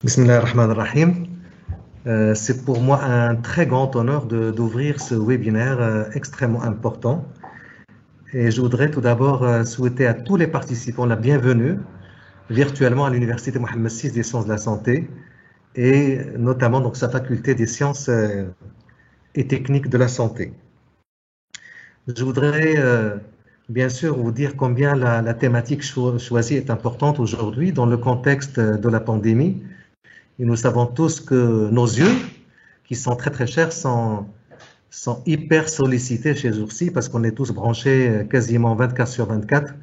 Bismillah ar-Rahman ar-Rahim. C'est pour moi un très grand honneur d'ouvrir ce webinaire extrêmement important. Et je voudrais tout d'abord souhaiter à tous les participants la bienvenue virtuellement à l'Université Mohammed VI des sciences de la santé et notamment donc sa faculté des sciences et techniques de la santé. Je voudrais bien sûr vous dire combien la thématique choisie est importante aujourd'hui dans le contexte de la pandémie. Et nous savons tous que nos yeux, qui sont très très chers, sont hyper sollicités chez jours-ci parce qu'on est tous branchés quasiment 24 sur 24,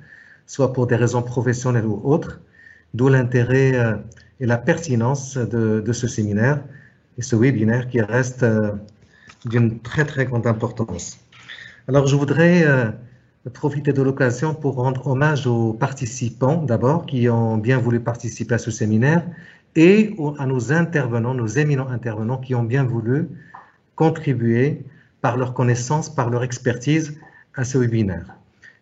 soit pour des raisons professionnelles ou autres, d'où l'intérêt et la pertinence de ce séminaire et ce webinaire qui reste d'une très très grande importance. Alors je voudrais profiter de l'occasion pour rendre hommage aux participants d'abord qui ont bien voulu participer à ce séminaire et à nos intervenants, nos éminents intervenants qui ont bien voulu contribuer par leur connaissance, par leur expertise à ce webinaire.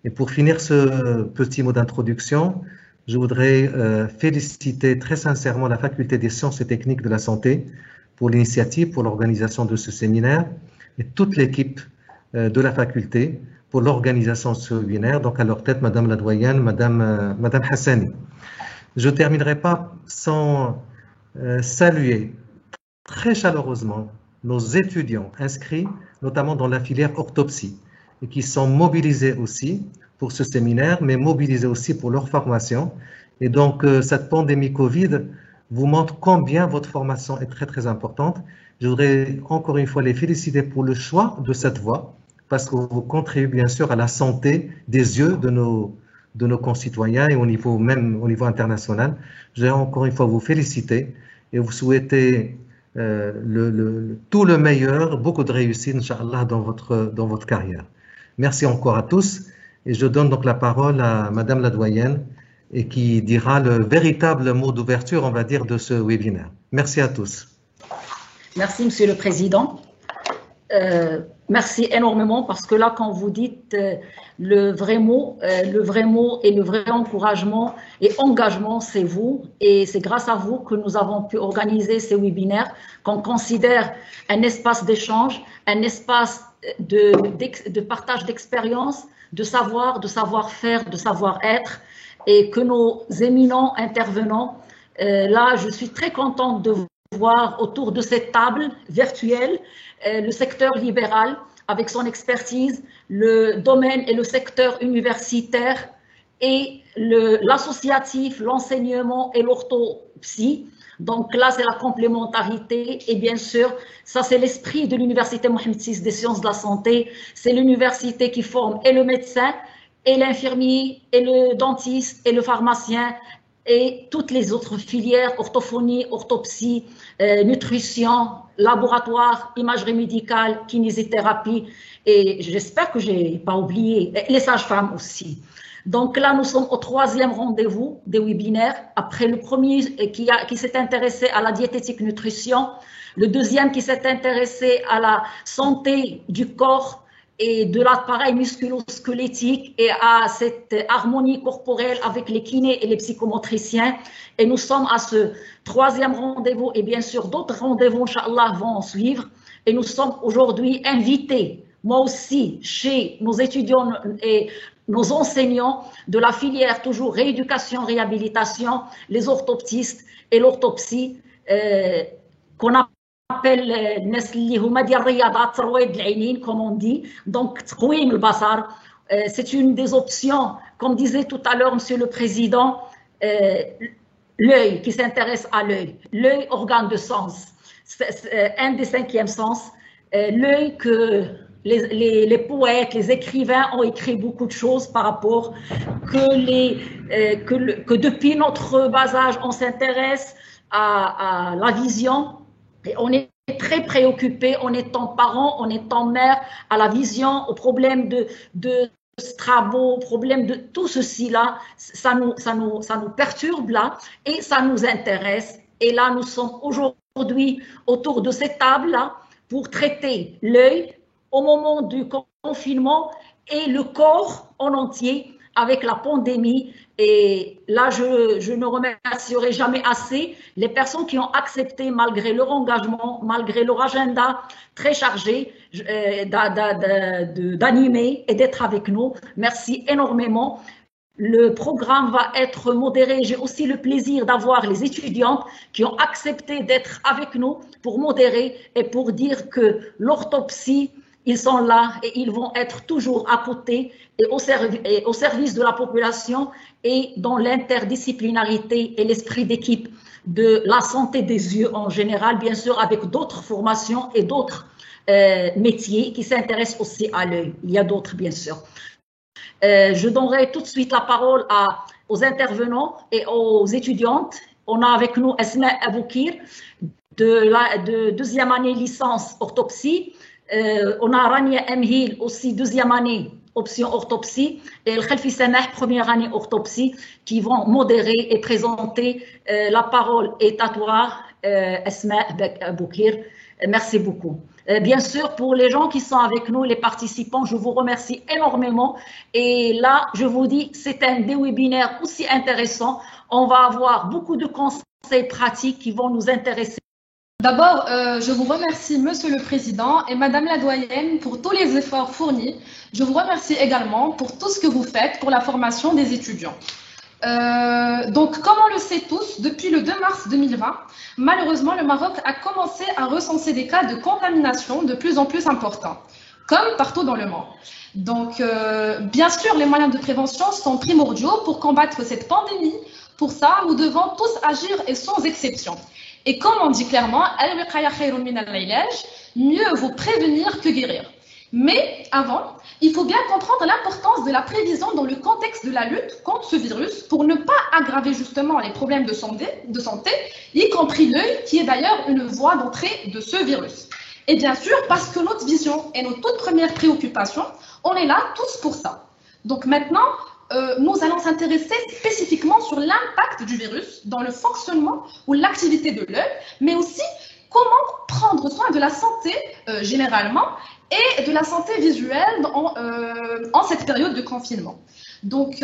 Et pour finir ce petit mot d'introduction, je voudrais féliciter très sincèrement la Faculté des sciences et techniques de la santé pour l'initiative, pour l'organisation de ce séminaire et toute l'équipe de la faculté pour l'organisation de ce webinaire, donc à leur tête, Madame la doyenne, Madame Hassani. Je ne terminerai pas sans saluer très chaleureusement nos étudiants inscrits, notamment dans la filière orthopsie, et qui sont mobilisés aussi pour ce séminaire, mais mobilisés aussi pour leur formation. Et donc, cette pandémie Covid vous montre combien votre formation est très, très importante. Je voudrais encore une fois les féliciter pour le choix de cette voie, parce que vous contribuez bien sûr à la santé des yeux de nos concitoyens et même au niveau international. Je vais encore une fois vous féliciter et vous souhaiter tout le meilleur, beaucoup de réussite, Inch'Allah, dans votre carrière. Merci encore à tous et je donne donc la parole à Madame la doyenne et qui dira le véritable mot d'ouverture, on va dire, de ce webinaire. Merci à tous. Merci, Monsieur le Président. Merci énormément parce que là, quand vous dites le vrai mot et le vrai encouragement et engagement, c'est vous. Et c'est grâce à vous que nous avons pu organiser ces webinaires qu'on considère un espace d'échange, un espace de partage d'expérience, de savoir, de savoir-faire, de savoir-être, et que nos éminents intervenants, là, je suis très contente de vous voir autour de cette table virtuelle le secteur libéral avec son expertise, le domaine et le secteur universitaire et l'associatif, l'enseignement et l'orthopsie. Donc là, c'est la complémentarité et bien sûr, ça c'est l'esprit de l'Université Mohammed VI des sciences de la santé. C'est l'université qui forme et le médecin, et l'infirmier, et le dentiste, et le pharmacien, et toutes les autres filières, orthophonie, orthopsie, nutrition, laboratoire, imagerie médicale, kinésithérapie, et j'espère que je n'ai pas oublié, les sages-femmes aussi. Donc là, nous sommes au troisième rendez-vous des webinaires, après le premier qui s'est intéressé à la diététique nutrition, le deuxième qui s'est intéressé à la santé du corps, et de l'appareil musculo-squelettique et à cette harmonie corporelle avec les kinés et les psychomotriciens. Et nous sommes à ce troisième rendez-vous et bien sûr d'autres rendez-vous, Inch'Allah, vont suivre. Et nous sommes aujourd'hui invités, moi aussi, chez nos étudiants et nos enseignants de la filière toujours rééducation, réhabilitation, les orthoptistes et l'orthopsie qu'on appelle comme on dit, donc c'est une des options, comme disait tout à l'heure Monsieur le Président, l'œil, qui s'intéresse à l'œil, organe de sens, un des cinquièmes sens, l'œil que les poètes, les écrivains ont écrit beaucoup de choses par rapport que depuis notre bas âge, on s'intéresse à la vision. Et on est très préoccupé en étant parent, en étant mère, à la vision, aux problèmes de Strabo, aux problèmes de tout ceci-là. Ça nous perturbe là et ça nous intéresse. Et là, nous sommes aujourd'hui autour de cette table-là pour traiter l'œil au moment du confinement et le corps en entier avec la pandémie. Et là, je ne remercierai jamais assez les personnes qui ont accepté, malgré leur engagement, malgré leur agenda très chargé, d'animer et d'être avec nous. Merci énormément. Le programme va être modéré. J'ai aussi le plaisir d'avoir les étudiantes qui ont accepté d'être avec nous pour modérer et pour dire que l'autopsie, ils sont là et ils vont être toujours à côté et au service de la population et dans l'interdisciplinarité et l'esprit d'équipe de la santé des yeux en général, bien sûr avec d'autres formations et d'autres métiers qui s'intéressent aussi à l'œil. Il y a d'autres, bien sûr. Je donnerai tout de suite la parole aux intervenants et aux étudiantes. On a avec nous Esma Aboukir de deuxième année licence orthopsie. On a Rania Emhil aussi deuxième année option orthopsie et El Khelfi Samah première année orthopsie qui vont modérer et présenter. La parole est à toi, Esma Aboukir. Merci beaucoup. Bien sûr, pour les gens qui sont avec nous, les participants, je vous remercie énormément. Et là, je vous dis, c'est un des webinaires aussi intéressant. On va avoir beaucoup de conseils pratiques qui vont nous intéresser. D'abord, je vous remercie, Monsieur le Président et Madame la Doyenne, pour tous les efforts fournis. Je vous remercie également pour tout ce que vous faites pour la formation des étudiants. Donc, comme on le sait tous, depuis le 2 mars 2020, malheureusement, le Maroc a commencé à recenser des cas de contamination de plus en plus importants, comme partout dans le monde. Donc, bien sûr, les moyens de prévention sont primordiaux pour combattre cette pandémie. Pour ça, nous devons tous agir et sans exception. Et comme on dit clairement, mieux vaut prévenir que guérir. Mais avant, il faut bien comprendre l'importance de la prévision dans le contexte de la lutte contre ce virus pour ne pas aggraver justement les problèmes de santé, y compris l'œil, qui est d'ailleurs une voie d'entrée de ce virus. Et bien sûr, parce que notre vision et nos toutes premières préoccupations, on est là tous pour ça. Donc maintenant, nous allons s'intéresser spécifiquement sur l'impact du virus dans le fonctionnement ou l'activité de l'œil, mais aussi comment prendre soin de la santé généralement et de la santé visuelle en cette période de confinement. Donc,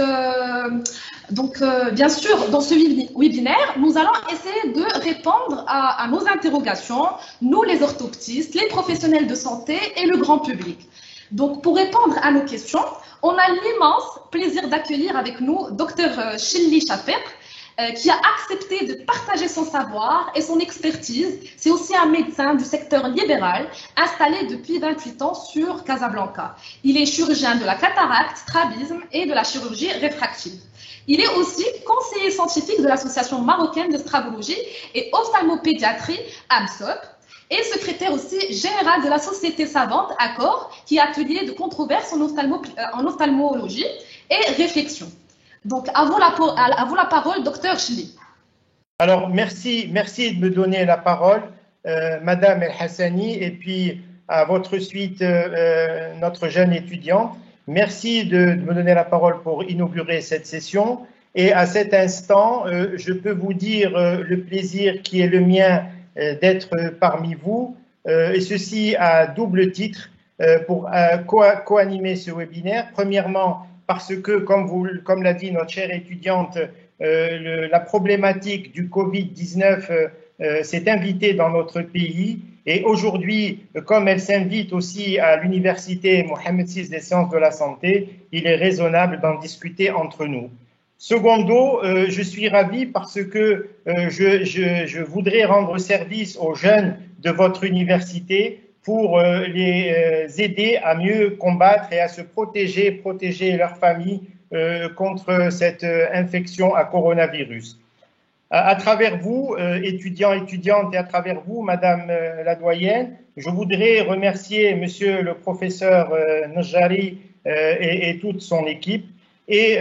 bien sûr, dans ce webinaire, nous allons essayer de répondre à nos interrogations, nous les orthoptistes, les professionnels de santé et le grand public. Donc, pour répondre à nos questions, on a l'immense plaisir d'accueillir avec nous Dr Chilli Chaper, qui a accepté de partager son savoir et son expertise. C'est aussi un médecin du secteur libéral, installé depuis 28 ans sur Casablanca. Il est chirurgien de la cataracte, strabisme et de la chirurgie réfractive. Il est aussi conseiller scientifique de l'Association marocaine de strabologie et ophtalmopédiatrie, AMSOP, et secrétaire aussi général de la société savante Accor, qui est atelier de controverse en ophtalmologie et réflexion. Donc, à vous la parole, docteur Chili. Alors, merci de me donner la parole, Madame El Hassani, et puis à votre suite, notre jeune étudiante. Merci de me donner la parole pour inaugurer cette session. Et à cet instant, je peux vous dire le plaisir qui est le mien d'être parmi vous, et ceci à double titre pour co-animer ce webinaire. Premièrement, parce que, comme l'a dit notre chère étudiante, la problématique du Covid-19 s'est invitée dans notre pays. Et aujourd'hui, comme elle s'invite aussi à l'université Mohamed VI des sciences de la santé, il est raisonnable d'en discuter entre nous. Secondo, je suis ravi parce que je voudrais rendre service aux jeunes de votre université pour les aider à mieux combattre et à se protéger leur famille contre cette infection à coronavirus. À travers vous, étudiants, étudiantes, et à travers vous, Madame la doyenne, je voudrais remercier Monsieur le professeur Najari et toute son équipe et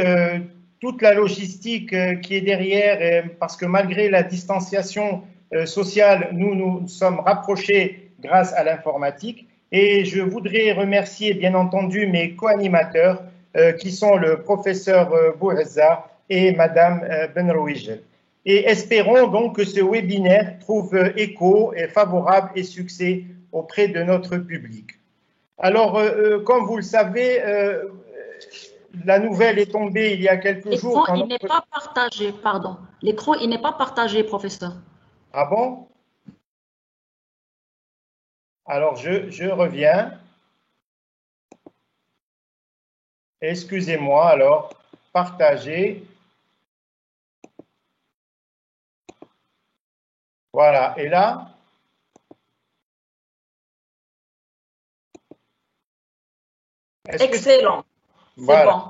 toute la logistique qui est derrière, parce que malgré la distanciation sociale, nous sommes rapprochés grâce à l'informatique. Et je voudrais remercier bien entendu mes co-animateurs qui sont le professeur Bouhezza et Madame Benrouijel. Et espérons donc que ce webinaire trouve écho et favorable et succès auprès de notre public. Alors, comme vous le savez, la nouvelle est tombée il y a quelques jours. L'écran, il n'est pas partagé, pardon. L'écran, il n'est pas partagé, professeur. Ah bon? Alors, je reviens. Excusez-moi, alors, partager. Voilà, et là? Excellent. Voilà. Bon.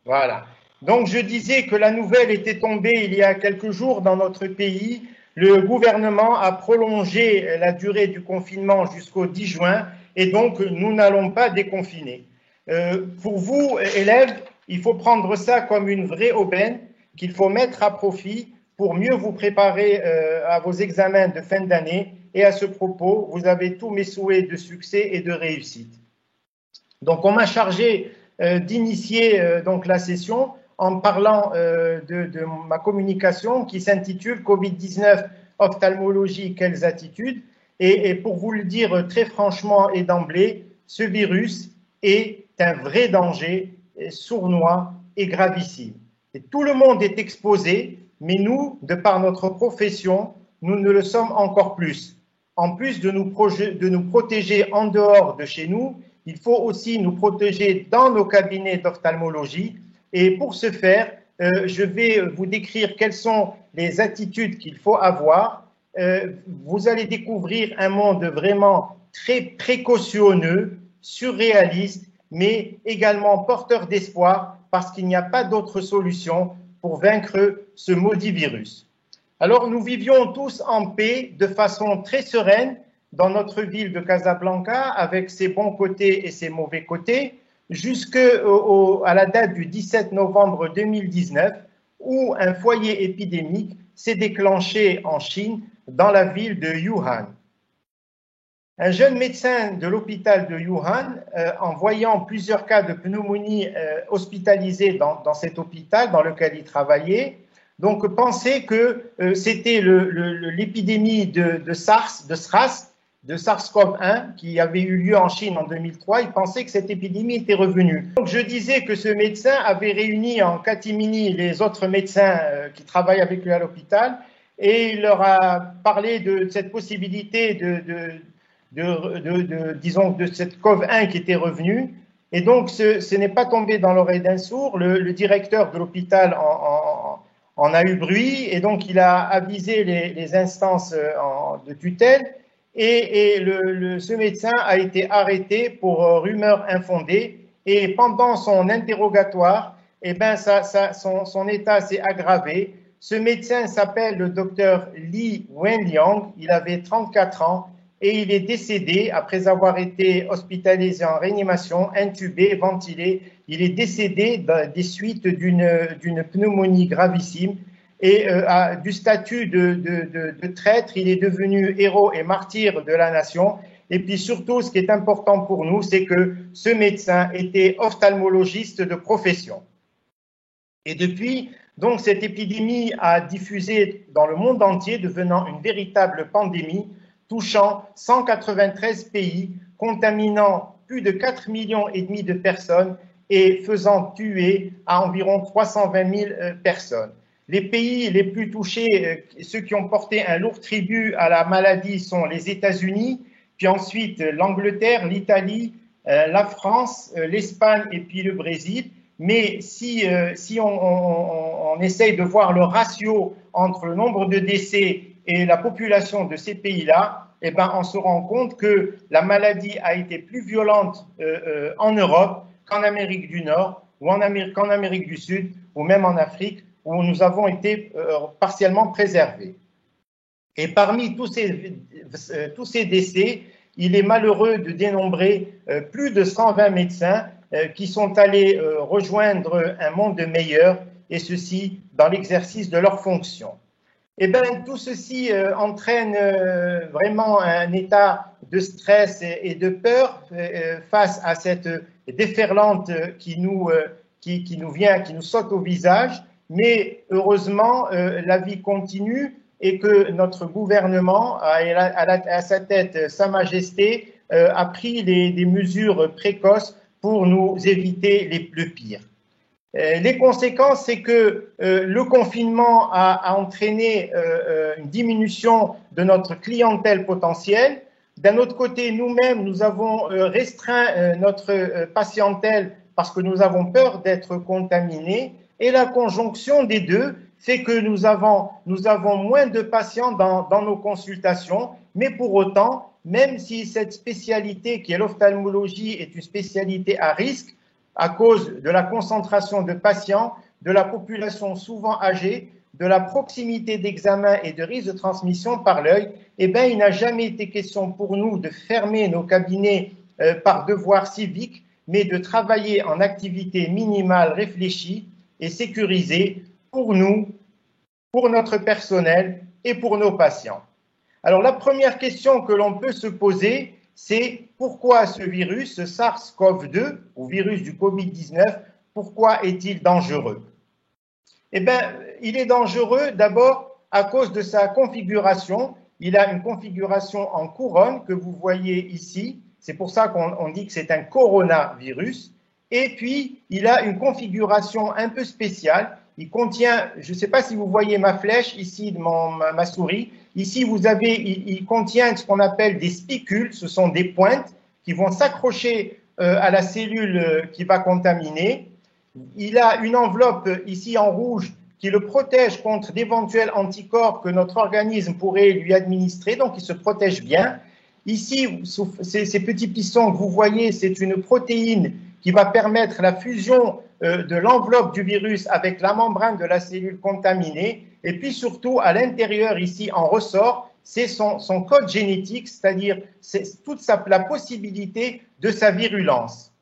Voilà. Donc, je disais que la nouvelle était tombée il y a quelques jours dans notre pays. Le gouvernement a prolongé la durée du confinement jusqu'au 10 juin et donc nous n'allons pas déconfiner. Pour vous, élèves, il faut prendre ça comme une vraie aubaine qu'il faut mettre à profit pour mieux vous préparer à vos examens de fin d'année. Et à ce propos, vous avez tous mes souhaits de succès et de réussite. Donc, on m'a chargé d'initier donc la session en parlant de ma communication qui s'intitule Covid-19 ophtalmologie, quelles attitudes? Et pour vous le dire très franchement et d'emblée, ce virus est un vrai danger sournois et gravissime. Et tout le monde est exposé, mais nous, de par notre profession, nous ne le sommes encore plus. En plus de nous protéger en dehors de chez nous, il faut aussi nous protéger dans nos cabinets d'ophtalmologie. Et pour ce faire, je vais vous décrire quelles sont les attitudes qu'il faut avoir. Vous allez découvrir un monde vraiment très précautionneux, surréaliste, mais également porteur d'espoir parce qu'il n'y a pas d'autre solution pour vaincre ce maudit virus. Alors, nous vivions tous en paix de façon très sereine dans notre ville de Casablanca, avec ses bons côtés et ses mauvais côtés, jusqu'à la date du 17 novembre 2019, où un foyer épidémique s'est déclenché en Chine, dans la ville de Wuhan. Un jeune médecin de l'hôpital de Wuhan, en voyant plusieurs cas de pneumonie hospitalisés dans cet hôpital dans lequel il travaillait, donc pensait que c'était l'épidémie de SARS-CoV-1 qui avait eu lieu en Chine en 2003. Il pensait que cette épidémie était revenue. Donc je disais que ce médecin avait réuni en catimini les autres médecins qui travaillent avec lui à l'hôpital et il leur a parlé de cette possibilité disons, de cette CoV-1 qui était revenue. Et donc ce n'est pas tombé dans l'oreille d'un sourd. Le directeur de l'hôpital en a eu bruit et donc il a avisé les instances de tutelle et ce médecin a été arrêté pour rumeur infondée et pendant son interrogatoire, eh ben son état s'est aggravé. Ce médecin s'appelle le docteur Li Wenliang, il avait 34 ans et il est décédé après avoir été hospitalisé en réanimation, intubé, ventilé. Il est décédé des suites d'une pneumonie gravissime et du statut de traître, il est devenu héros et martyr de la nation. Et puis surtout, ce qui est important pour nous, c'est que ce médecin était ophtalmologiste de profession. Et depuis, donc, cette épidémie a diffusé dans le monde entier, devenant une véritable pandémie, touchant 193 pays, contaminant plus de 4,5 millions de personnes et faisant tuer à environ 320 000 personnes. Les pays les plus touchés, ceux qui ont porté un lourd tribut à la maladie sont les États-Unis, puis ensuite l'Angleterre, l'Italie, la France, l'Espagne et puis le Brésil. Mais si on essaye de voir le ratio entre le nombre de décès et la population de ces pays-là, eh ben, on se rend compte que la maladie a été plus violente en Europe qu'en Amérique du Nord, ou qu'en Amérique du Sud, ou même en Afrique, où nous avons été partiellement préservés. Et parmi tous ces décès, il est malheureux de dénombrer plus de 120 médecins qui sont allés rejoindre un monde meilleur, et ceci dans l'exercice de leurs fonctions. Eh bien, tout ceci entraîne vraiment un état de stress et de peur face à cette déferlante qui nous saute au visage. Mais heureusement, la vie continue et que notre gouvernement, à sa tête Sa Majesté, a pris des mesures précoces pour nous éviter le pire. Les conséquences, c'est que le confinement a entraîné une diminution de notre clientèle potentielle. D'un autre côté, nous-mêmes, nous avons restreint notre patientèle parce que nous avons peur d'être contaminés. Et la conjonction des deux fait que nous avons moins de patients dans nos consultations, mais pour autant, même si cette spécialité qui est l'ophtalmologie est une spécialité à risque, à cause de la concentration de patients, de la population souvent âgée, de la proximité d'examen et de risque de transmission par l'œil, eh bien, il n'a jamais été question pour nous de fermer nos cabinets par devoir civique, mais de travailler en activité minimale réfléchie et sécurisée pour nous, pour notre personnel et pour nos patients. Alors, la première question que l'on peut se poser, c'est pourquoi ce virus, ce SARS-CoV-2, ou virus du Covid-19, pourquoi est-il dangereux? Eh bien, il est dangereux d'abord à cause de sa configuration. Il a une configuration en couronne que vous voyez ici. C'est pour ça qu'on dit que c'est un coronavirus. Et puis, il a une configuration un peu spéciale. Il contient, je ne sais pas si vous voyez ma flèche ici de ma souris. Ici, il contient ce qu'on appelle des spicules. Ce sont des pointes qui vont s'accrocher à la cellule qui va contaminer. Il a une enveloppe ici en rouge qui le protège contre d'éventuels anticorps que notre organisme pourrait lui administrer. Donc, il se protège bien. Ici, ces petits pistons que vous voyez, c'est une protéine qui va permettre la fusion de l'enveloppe du virus avec la membrane de la cellule contaminée. Et puis surtout, à l'intérieur, ici, en ressort, c'est son code génétique, c'est-à-dire toute la possibilité de sa virulence.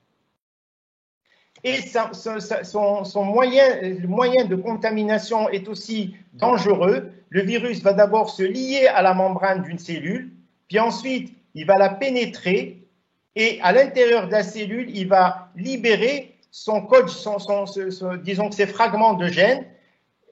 Et le moyen de contamination est aussi dangereux. Le virus va d'abord se lier à la membrane d'une cellule, puis ensuite, il va la pénétrer et à l'intérieur de la cellule, il va libérer son code, disons que ces fragments de gènes,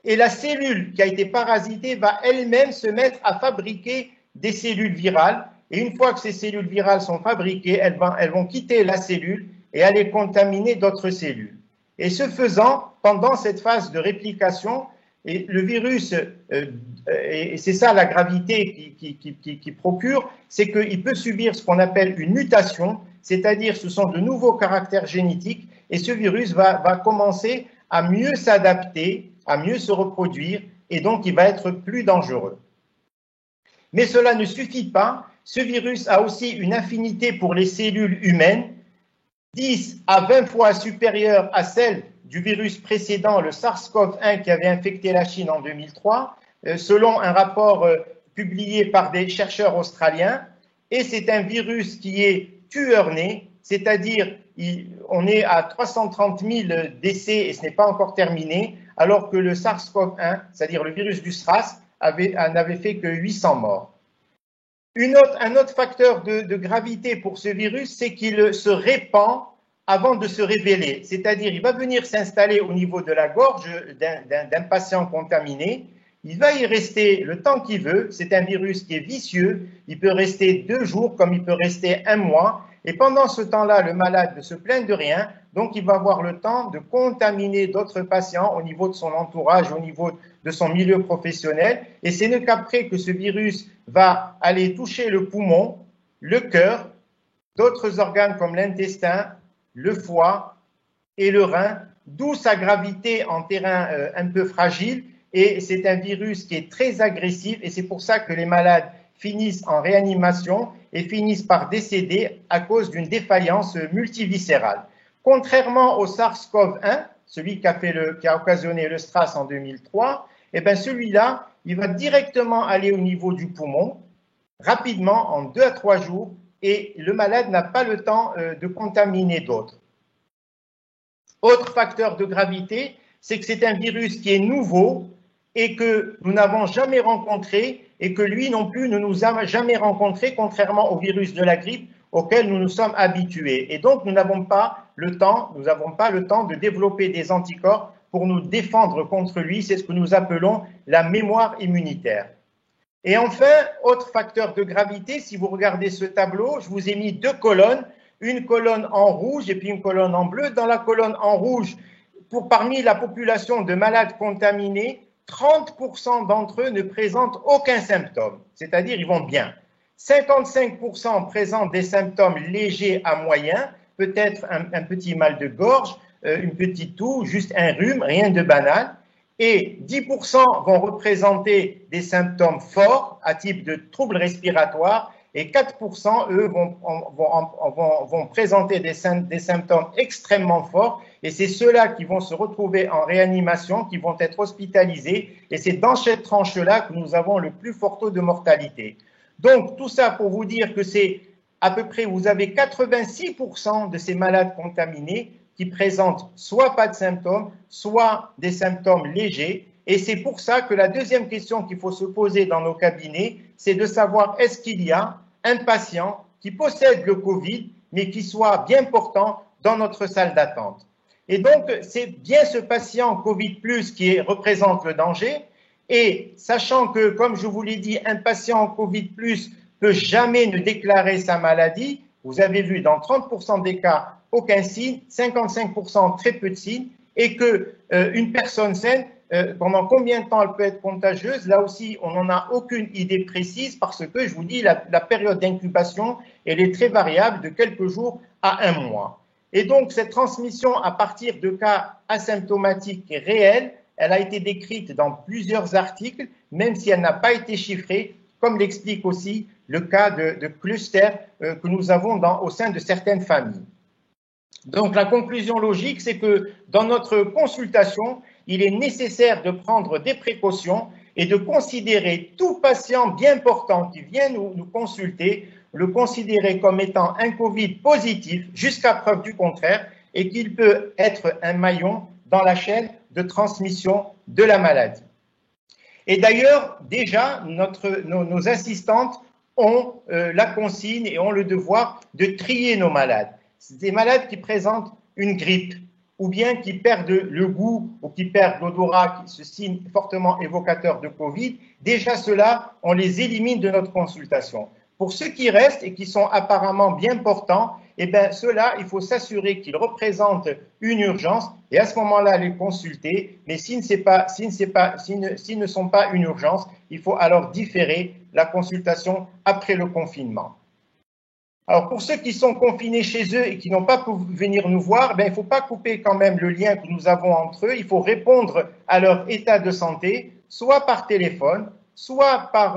et la cellule qui a été parasitée va elle-même se mettre à fabriquer des cellules virales. Et une fois que ces cellules virales sont fabriquées, elles vont quitter la cellule et aller contaminer d'autres cellules. Et ce faisant, pendant cette phase de réplication, et le virus, et c'est ça la gravité qui procure, c'est qu'il peut subir ce qu'on appelle une mutation, c'est-à-dire ce sont de nouveaux caractères génétiques, et ce virus va commencer à mieux s'adapter, à mieux se reproduire, et donc il va être plus dangereux. Mais cela ne suffit pas, ce virus a aussi une affinité pour les cellules humaines, 10 à 20 fois supérieure à celle du virus précédent, le SARS-CoV-1 qui avait infecté la Chine en 2003, selon un rapport publié par des chercheurs australiens. Et c'est un virus qui est tueur-né, c'est-à-dire on est à 330 000 décès et ce n'est pas encore terminé, alors que le SARS-CoV-1, c'est-à-dire le virus du SRAS, n'avait fait que 800 morts. Un autre facteur de gravité pour ce virus, c'est qu'il se répand avant de se révéler, c'est-à-dire il va venir s'installer au niveau de la gorge d'un patient contaminé, il va y rester le temps qu'il veut, c'est un virus qui est vicieux, il peut rester 2 jours comme il peut rester 1 mois, et pendant ce temps-là, le malade ne se plaint de rien, donc il va avoir le temps de contaminer d'autres patients au niveau de son entourage, au niveau de son milieu professionnel, et c'est qu'après que ce virus va aller toucher le poumon, le cœur, d'autres organes comme l'intestin, le foie et le rein, d'où sa gravité en terrain un peu fragile, et c'est un virus qui est très agressif, et c'est pour ça que les malades finissent en réanimation et finissent par décéder à cause d'une défaillance multiviscérale. Contrairement au SARS-CoV-1, celui qui a occasionné le SRAS en 2003, eh bien celui-là, il va directement aller au niveau du poumon, rapidement, en 2 à 3 jours, et le malade n'a pas le temps de contaminer d'autres. Autre facteur de gravité, c'est que c'est un virus qui est nouveau et que nous n'avons jamais rencontré et que lui non plus ne nous a jamais rencontré, contrairement au virus de la grippe auquel nous nous sommes habitués. Et donc, nous n'avons pas le temps de développer des anticorps pour nous défendre contre lui. C'est ce que nous appelons la mémoire immunitaire. Et enfin, autre facteur de gravité, si vous regardez ce tableau, je vous ai mis 2 colonnes, une colonne en rouge et puis une colonne en bleu. Dans la colonne en rouge, parmi la population de malades contaminés, 30% d'entre eux ne présentent aucun symptôme, c'est-à-dire ils vont bien. 55% présentent des symptômes légers à moyens, peut-être un petit mal de gorge, une petite toux, juste un rhume, rien de banal. Et 10% vont représenter des symptômes forts à type de troubles respiratoires et 4%, eux, vont présenter des symptômes extrêmement forts et c'est ceux-là qui vont se retrouver en réanimation, qui vont être hospitalisés et c'est dans cette tranche-là que nous avons le plus fort taux de mortalité. Donc, tout ça pour vous dire que c'est à peu près, vous avez 86% de ces malades contaminés qui présentent soit pas de symptômes, soit des symptômes légers. Et c'est pour ça que la deuxième question qu'il faut se poser dans nos cabinets, c'est de savoir est-ce qu'il y a un patient qui possède le Covid, mais qui soit bien portant dans notre salle d'attente. Et donc, c'est bien ce patient Covid+, qui représente le danger. Et sachant que, comme je vous l'ai dit, un patient Covid+, peut jamais ne déclarer sa maladie, vous avez vu dans 30% des cas, aucun signe, 55% très peu de signes, et qu'une personne saine, pendant combien de temps elle peut être contagieuse, là aussi, on n'en a aucune idée précise parce que, je vous dis, la période d'incubation, elle est très variable de quelques jours à un mois. Et donc, cette transmission à partir de cas asymptomatiques et réels, elle a été décrite dans plusieurs articles, même si elle n'a pas été chiffrée, comme l'explique aussi le cas de cluster que nous avons au sein de certaines familles. Donc, la conclusion logique, c'est que dans notre consultation, il est nécessaire de prendre des précautions et de considérer tout patient bien portant qui vient nous consulter, le considérer comme étant un Covid positif jusqu'à preuve du contraire et qu'il peut être un maillon dans la chaîne de transmission de la maladie. Et d'ailleurs, déjà, nos assistantes ont la consigne et ont le devoir de trier nos malades. C'est des malades qui présentent une grippe ou bien qui perdent le goût ou qui perdent l'odorat, ce signe fortement évocateur de Covid. Déjà, ceux-là, on les élimine de notre consultation. Pour ceux qui restent et qui sont apparemment bien portants, eh bien, ceux-là, il faut s'assurer qu'ils représentent une urgence et à ce moment-là, les consulter. Mais s'ils ne sont pas une urgence, il faut alors différer la consultation après le confinement. Alors, pour ceux qui sont confinés chez eux et qui n'ont pas pu venir nous voir, ben, il ne faut pas couper quand même le lien que nous avons entre eux. Il faut répondre à leur état de santé, soit par téléphone, soit par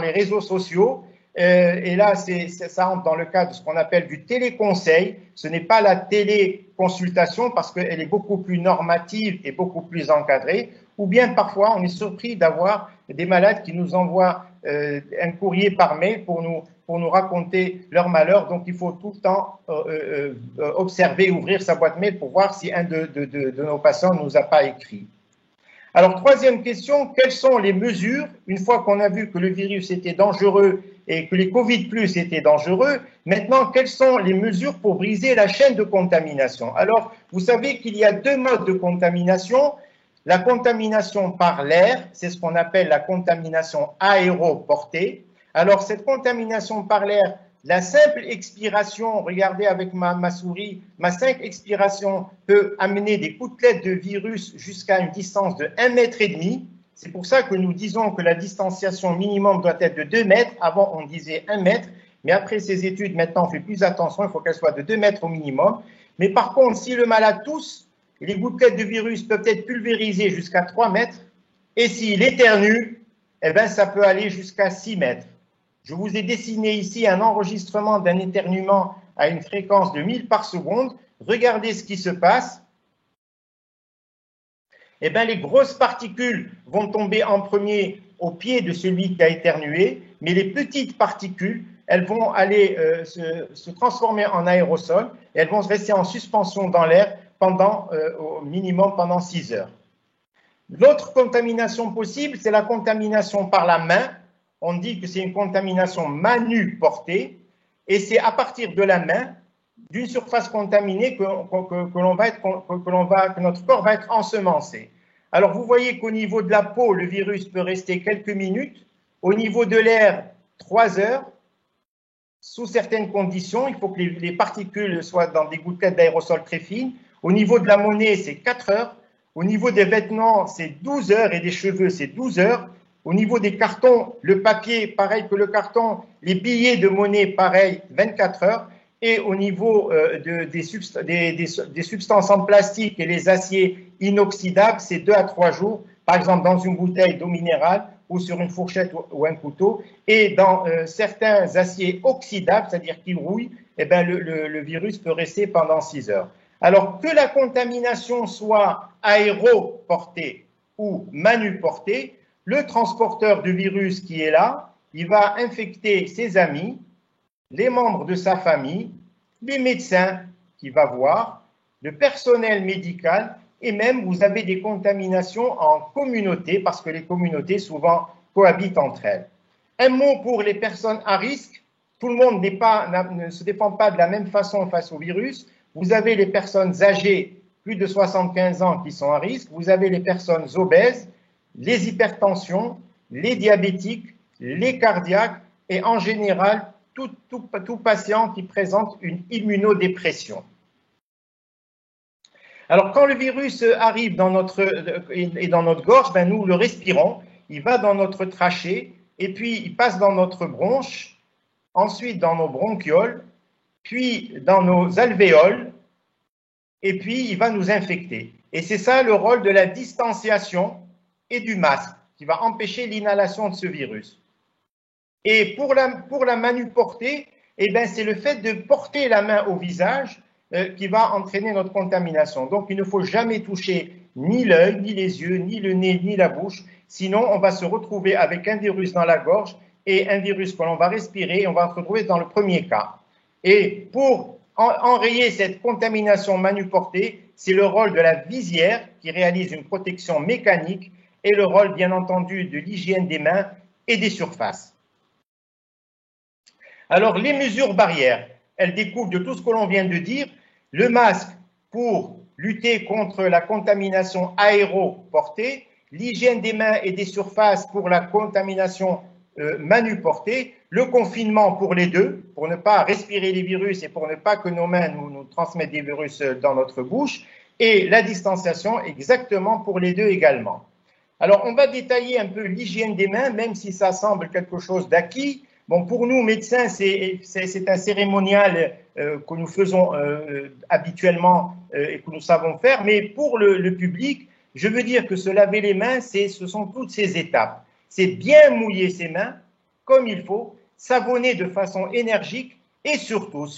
les réseaux sociaux. Et là, ça entre dans le cadre de ce qu'on appelle du téléconseil. Ce n'est pas la téléconsultation parce qu'elle est beaucoup plus normative et beaucoup plus encadrée. Ou bien parfois, on est surpris d'avoir des malades qui nous envoient un courrier par mail pour nous raconter leur malheur. Donc, il faut tout le temps observer, ouvrir sa boîte mail pour voir si un de nos patients ne nous a pas écrit. Alors, troisième question, quelles sont les mesures, une fois qu'on a vu que le virus était dangereux et que les Covid+ étaient dangereux, maintenant, quelles sont les mesures pour briser la chaîne de contamination? Alors, vous savez qu'il y a deux modes de contamination. La contamination par l'air, c'est ce qu'on appelle la contamination aéroportée. Alors, cette contamination par l'air, la simple expiration, regardez avec ma souris, ma simple expiration peut amener des gouttelettes de virus jusqu'à une distance de 1,5 mètre. C'est pour ça que nous disons que la distanciation minimum doit être de 2 mètres. Avant, on disait 1 mètre. Mais après ces études, maintenant, on fait plus attention. Il faut qu'elle soit de 2 mètres au minimum. Mais par contre, si le malade tousse, les gouttelettes de virus peuvent être pulvérisées jusqu'à 3 mètres. Et s'il éternue, eh ben, ça peut aller jusqu'à 6 mètres. Je vous ai dessiné ici un enregistrement d'un éternuement à une fréquence de 1000 par seconde. Regardez ce qui se passe. Eh bien, les grosses particules vont tomber en premier au pied de celui qui a éternué, mais les petites particules, elles vont aller se transformer en aérosol et elles vont rester en suspension dans l'air au minimum pendant 6 heures. L'autre contamination possible, c'est la contamination par la main. On dit que c'est une contamination manu-portée et c'est à partir de la main, d'une surface contaminée que notre corps va être ensemencé. Alors, vous voyez qu'au niveau de la peau, le virus peut rester quelques minutes. Au niveau de l'air, 3 heures. Sous certaines conditions, il faut que les particules soient dans des gouttelettes d'aérosol très fines. Au niveau de la monnaie, c'est 4 heures. Au niveau des vêtements, c'est 12 heures et des cheveux, c'est 12 heures. Au niveau des cartons, le papier, pareil que le carton, les billets de monnaie, pareil, 24 heures. Et au niveau des substances en plastique et les aciers inoxydables, c'est 2 à 3 jours, par exemple dans une bouteille d'eau minérale ou sur une fourchette ou un couteau. Et dans certains aciers oxydables, c'est-à-dire qui rouillent, eh bien, le virus peut rester pendant 6 heures. Alors que la contamination soit aéroportée ou manuportée, le transporteur du virus qui est là, il va infecter ses amis, les membres de sa famille, les médecins qu'il va voir, le personnel médical, et même vous avez des contaminations en communauté, parce que les communautés souvent cohabitent entre elles. Un mot pour les personnes à risque. Tout le monde ne se défend pas de la même façon face au virus. Vous avez les personnes âgées, plus de 75 ans, qui sont à risque. Vous avez les personnes obèses, les hypertensions, les diabétiques, les cardiaques et en général, tout patient qui présente une immunodépression. Alors, quand le virus arrive dans notre gorge, ben nous le respirons, il va dans notre trachée, et puis il passe dans notre bronche, ensuite dans nos bronchioles, puis dans nos alvéoles, et puis il va nous infecter. Et c'est ça le rôle de la distanciation et du masque, qui va empêcher l'inhalation de ce virus. Et pour la manuportée, eh ben, c'est le fait de porter la main au visage qui va entraîner notre contamination. Donc, il ne faut jamais toucher ni l'œil, ni les yeux, ni le nez, ni la bouche. Sinon, on va se retrouver avec un virus dans la gorge et un virus que l'on va respirer. On va se retrouver dans le premier cas. Et pour enrayer cette contamination manuportée, c'est le rôle de la visière qui réalise une protection mécanique et le rôle, bien entendu, de l'hygiène des mains et des surfaces. Alors, les mesures barrières, elles découlent de tout ce que l'on vient de dire. Le masque pour lutter contre la contamination aéroportée, l'hygiène des mains et des surfaces pour la contamination manuportée, le confinement pour les deux, pour ne pas respirer les virus et pour ne pas que nos mains nous transmettent des virus dans notre bouche, et la distanciation exactement pour les deux également. Alors, on va détailler un peu l'hygiène des mains, même si ça semble quelque chose d'acquis. Bon, pour nous, médecins, c'est un cérémonial que nous faisons habituellement et que nous savons faire, mais pour le public, je veux dire que se laver les mains, ce sont toutes ces étapes. C'est bien mouiller ses mains comme il faut, savonner de façon énergique et surtout,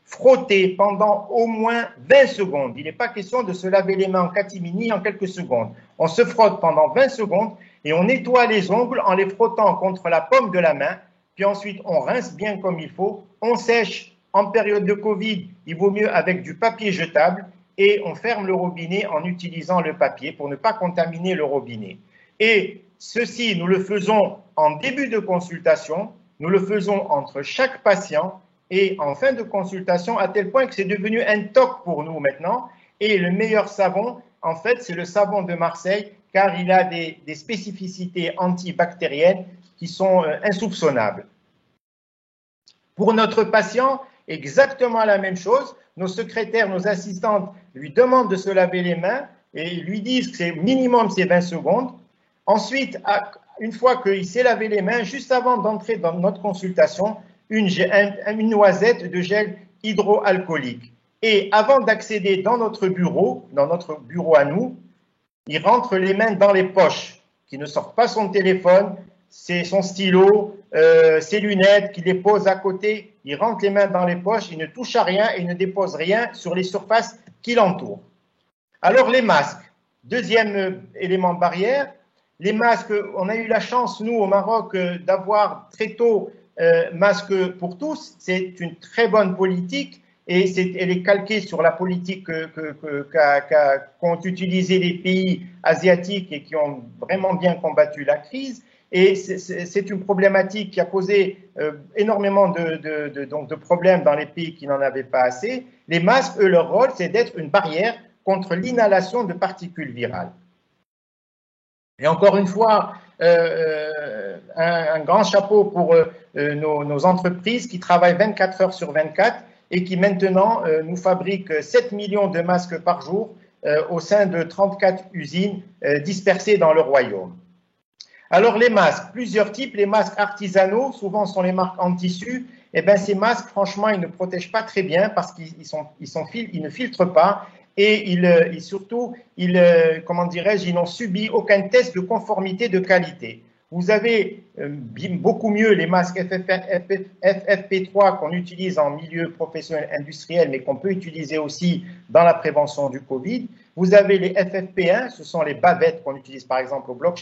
frotter pendant au moins 20 secondes. Il n'est pas question de se laver les mains en catimini en quelques secondes. On se frotte pendant 20 secondes et on nettoie les ongles en les frottant contre la paume de la main. Puis ensuite, on rince bien comme il faut. On sèche. En période de Covid, il vaut mieux avec du papier jetable et on ferme le robinet en utilisant le papier pour ne pas contaminer le robinet. Et ceci, nous le faisons en début de consultation, nous le faisons entre chaque patient et en fin de consultation, à tel point que c'est devenu un toc pour nous maintenant. Et le meilleur savon, en fait, c'est le savon de Marseille, car il a des spécificités antibactériennes qui sont insoupçonnables. Pour notre patient, exactement la même chose. Nos secrétaires, nos assistantes lui demandent de se laver les mains et lui disent que c'est minimum c'est 20 secondes. Ensuite, une fois qu'il s'est lavé les mains, juste avant d'entrer dans notre consultation, une noisette de gel hydroalcoolique. Et avant d'accéder dans notre bureau à nous, il rentre les mains dans les poches, qui ne sortent pas son téléphone, c'est son stylo, ses lunettes, qu'il les pose à côté. Il rentre les mains dans les poches, il ne touche à rien et il ne dépose rien sur les surfaces qui l'entourent. Alors les masques, deuxième élément de barrière. Les masques, on a eu la chance, nous, au Maroc, d'avoir très tôt masques pour tous. C'est une très bonne politique et elle est calquée sur la politique qu'ont utilisé les pays asiatiques et qui ont vraiment bien combattu la crise. Et c'est une problématique qui a posé énormément de problèmes dans les pays qui n'en avaient pas assez. Les masques, eux, leur rôle, c'est d'être une barrière contre l'inhalation de particules virales. Et encore une fois, un grand chapeau pour nos entreprises qui travaillent 24 heures sur 24 et qui maintenant nous fabrique 7 millions de masques par jour au sein de 34 usines dispersées dans le royaume. Alors les masques, plusieurs types, les masques artisanaux, souvent sont les marques en tissu. Eh bien, ces masques, franchement, ils ne protègent pas très bien parce qu'ils ne filtrent pas et surtout, comment dirais-je, ils n'ont subi aucun test de conformité de qualité. Vous avez beaucoup mieux les masques FFP3 qu'on utilise en milieu professionnel industriel, mais qu'on peut utiliser aussi dans la prévention du Covid. Vous avez les FFP1, ce sont les bavettes qu'on utilise par exemple au bloc,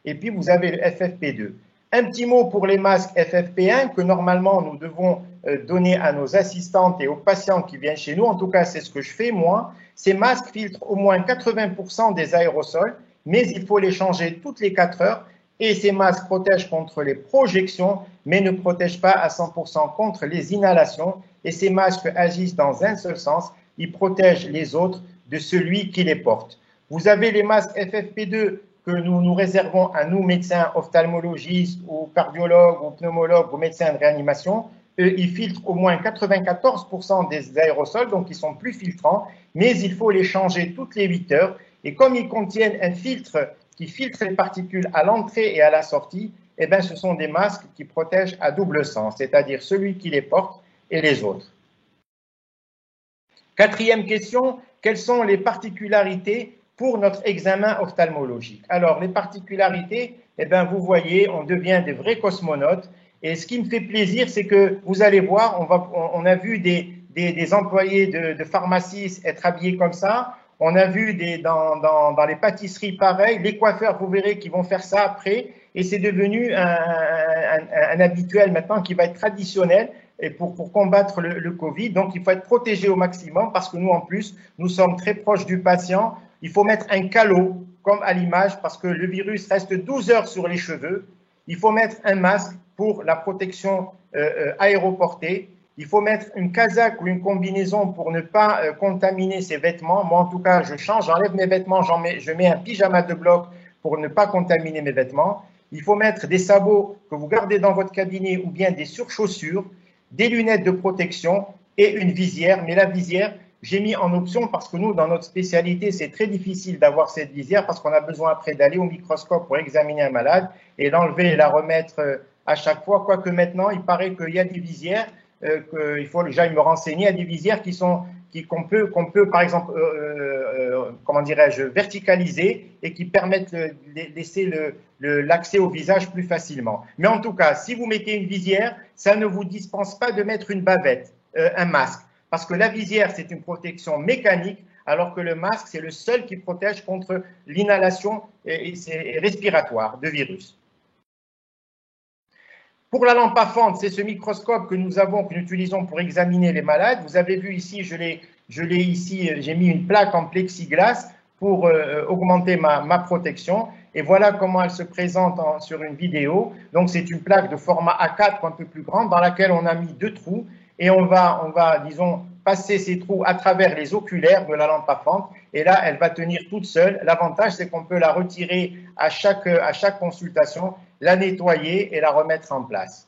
et puis vous avez le FFP2. Un petit mot pour les masques FFP1 que normalement nous devons donner à nos assistantes et aux patients qui viennent chez nous. En tout cas, c'est ce que je fais moi. Ces masques filtrent au moins 80% des aérosols, mais il faut les changer toutes les 4 heures. Et ces masques protègent contre les projections, mais ne protègent pas à 100% contre les inhalations. Et ces masques agissent dans un seul sens, ils protègent les autres de celui qui les porte. Vous avez les masques FFP2 que nous réservons à nous, médecins ophtalmologistes ou cardiologues ou pneumologues ou médecins de réanimation. Eux, ils filtrent au moins 94% des aérosols, donc ils sont plus filtrants, mais il faut les changer toutes les 8 heures. Et comme ils contiennent un filtre qui filtre les particules à l'entrée et à la sortie, eh bien, ce sont des masques qui protègent à double sens, c'est-à-dire celui qui les porte et les autres. Quatrième question, quelles sont les particularités pour notre examen ophtalmologique? Alors, les particularités, eh bien, vous voyez, on devient des vrais cosmonautes. Et ce qui me fait plaisir, c'est que vous allez voir, on a vu des employés de pharmacie être habillés comme ça. On a vu dans les pâtisseries pareil, les coiffeurs, vous verrez, qui vont faire ça après. Et c'est devenu un habituel maintenant qui va être traditionnel et pour combattre le Covid. Donc, il faut être protégé au maximum parce que nous, en plus, nous sommes très proches du patient. Il faut mettre un calot, comme à l'image, parce que le virus reste 12 heures sur les cheveux. Il faut mettre un masque pour la protection aéroportée. Il faut mettre une casaque ou une combinaison pour ne pas contaminer ses vêtements. Moi, en tout cas, je change, j'enlève mes vêtements, je mets un pyjama de bloc pour ne pas contaminer mes vêtements. Il faut mettre des sabots que vous gardez dans votre cabinet ou bien des surchaussures, des lunettes de protection et une visière. Mais la visière, j'ai mis en option parce que nous, dans notre spécialité, c'est très difficile d'avoir cette visière parce qu'on a besoin après d'aller au microscope pour examiner un malade et l'enlever et la remettre à chaque fois. Quoique maintenant, il paraît qu'il y a des visières, qu'il faut déjà me renseigner, il y a des visières qu'on peut par exemple, comment dirais-je, verticaliser et qui permettent de laisser l'accès au visage plus facilement. Mais en tout cas, si vous mettez une visière, ça ne vous dispense pas de mettre une bavette, un masque. Parce que la visière, c'est une protection mécanique, alors que le masque, c'est le seul qui protège contre l'inhalation respiratoire de virus. Pour la lampe à fente, c'est ce microscope que nous utilisons pour examiner les malades. Vous avez vu ici, j'ai mis une plaque en plexiglas pour augmenter ma protection. Et voilà comment elle se présente sur une vidéo. Donc, c'est une plaque de format A4 un peu plus grande dans laquelle on a mis 2 trous. Et on va, disons, passer ces trous à travers les oculaires de la lampe à fente. Et là, elle va tenir toute seule. L'avantage, c'est qu'on peut la retirer à chaque consultation, la nettoyer et la remettre en place.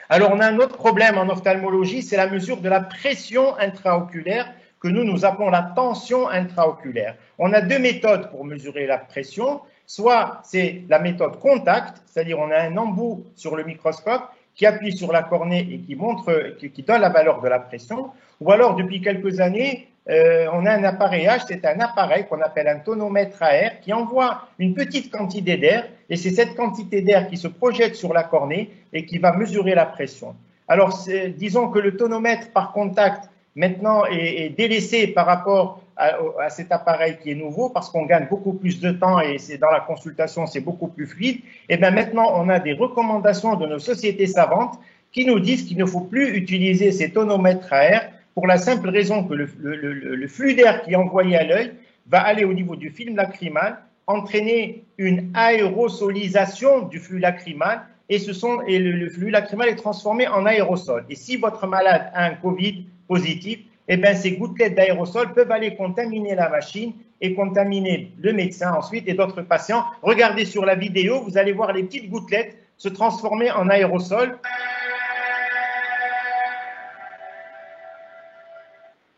Alors, on a un autre problème en ophtalmologie, c'est la mesure de la pression intraoculaire que nous appelons la tension intraoculaire. On a 2 méthodes pour mesurer la pression. Soit c'est la méthode contact, c'est-à-dire on a un embout sur le microscope qui appuie sur la cornée et qui donne la valeur de la pression, ou alors depuis quelques années, on a un appareillage, c'est un appareil qu'on appelle un tonomètre à air qui envoie une petite quantité d'air et c'est cette quantité d'air qui se projette sur la cornée et qui va mesurer la pression. Alors, disons que le tonomètre par contact maintenant est délaissé par rapport à cet appareil qui est nouveau parce qu'on gagne beaucoup plus de temps et dans la consultation, c'est beaucoup plus fluide. Et bien maintenant, on a des recommandations de nos sociétés savantes qui nous disent qu'il ne faut plus utiliser ces tonomètres à air pour la simple raison que le flux d'air qui est envoyé à l'œil va aller au niveau du film lacrymal, entraîner une aérosolisation du flux lacrymal et le flux lacrymal est transformé en aérosol. Et si votre malade a un Covid positif, eh bien, ces gouttelettes d'aérosol peuvent aller contaminer la machine et contaminer le médecin ensuite et d'autres patients. Regardez sur la vidéo, vous allez voir les petites gouttelettes se transformer en aérosol.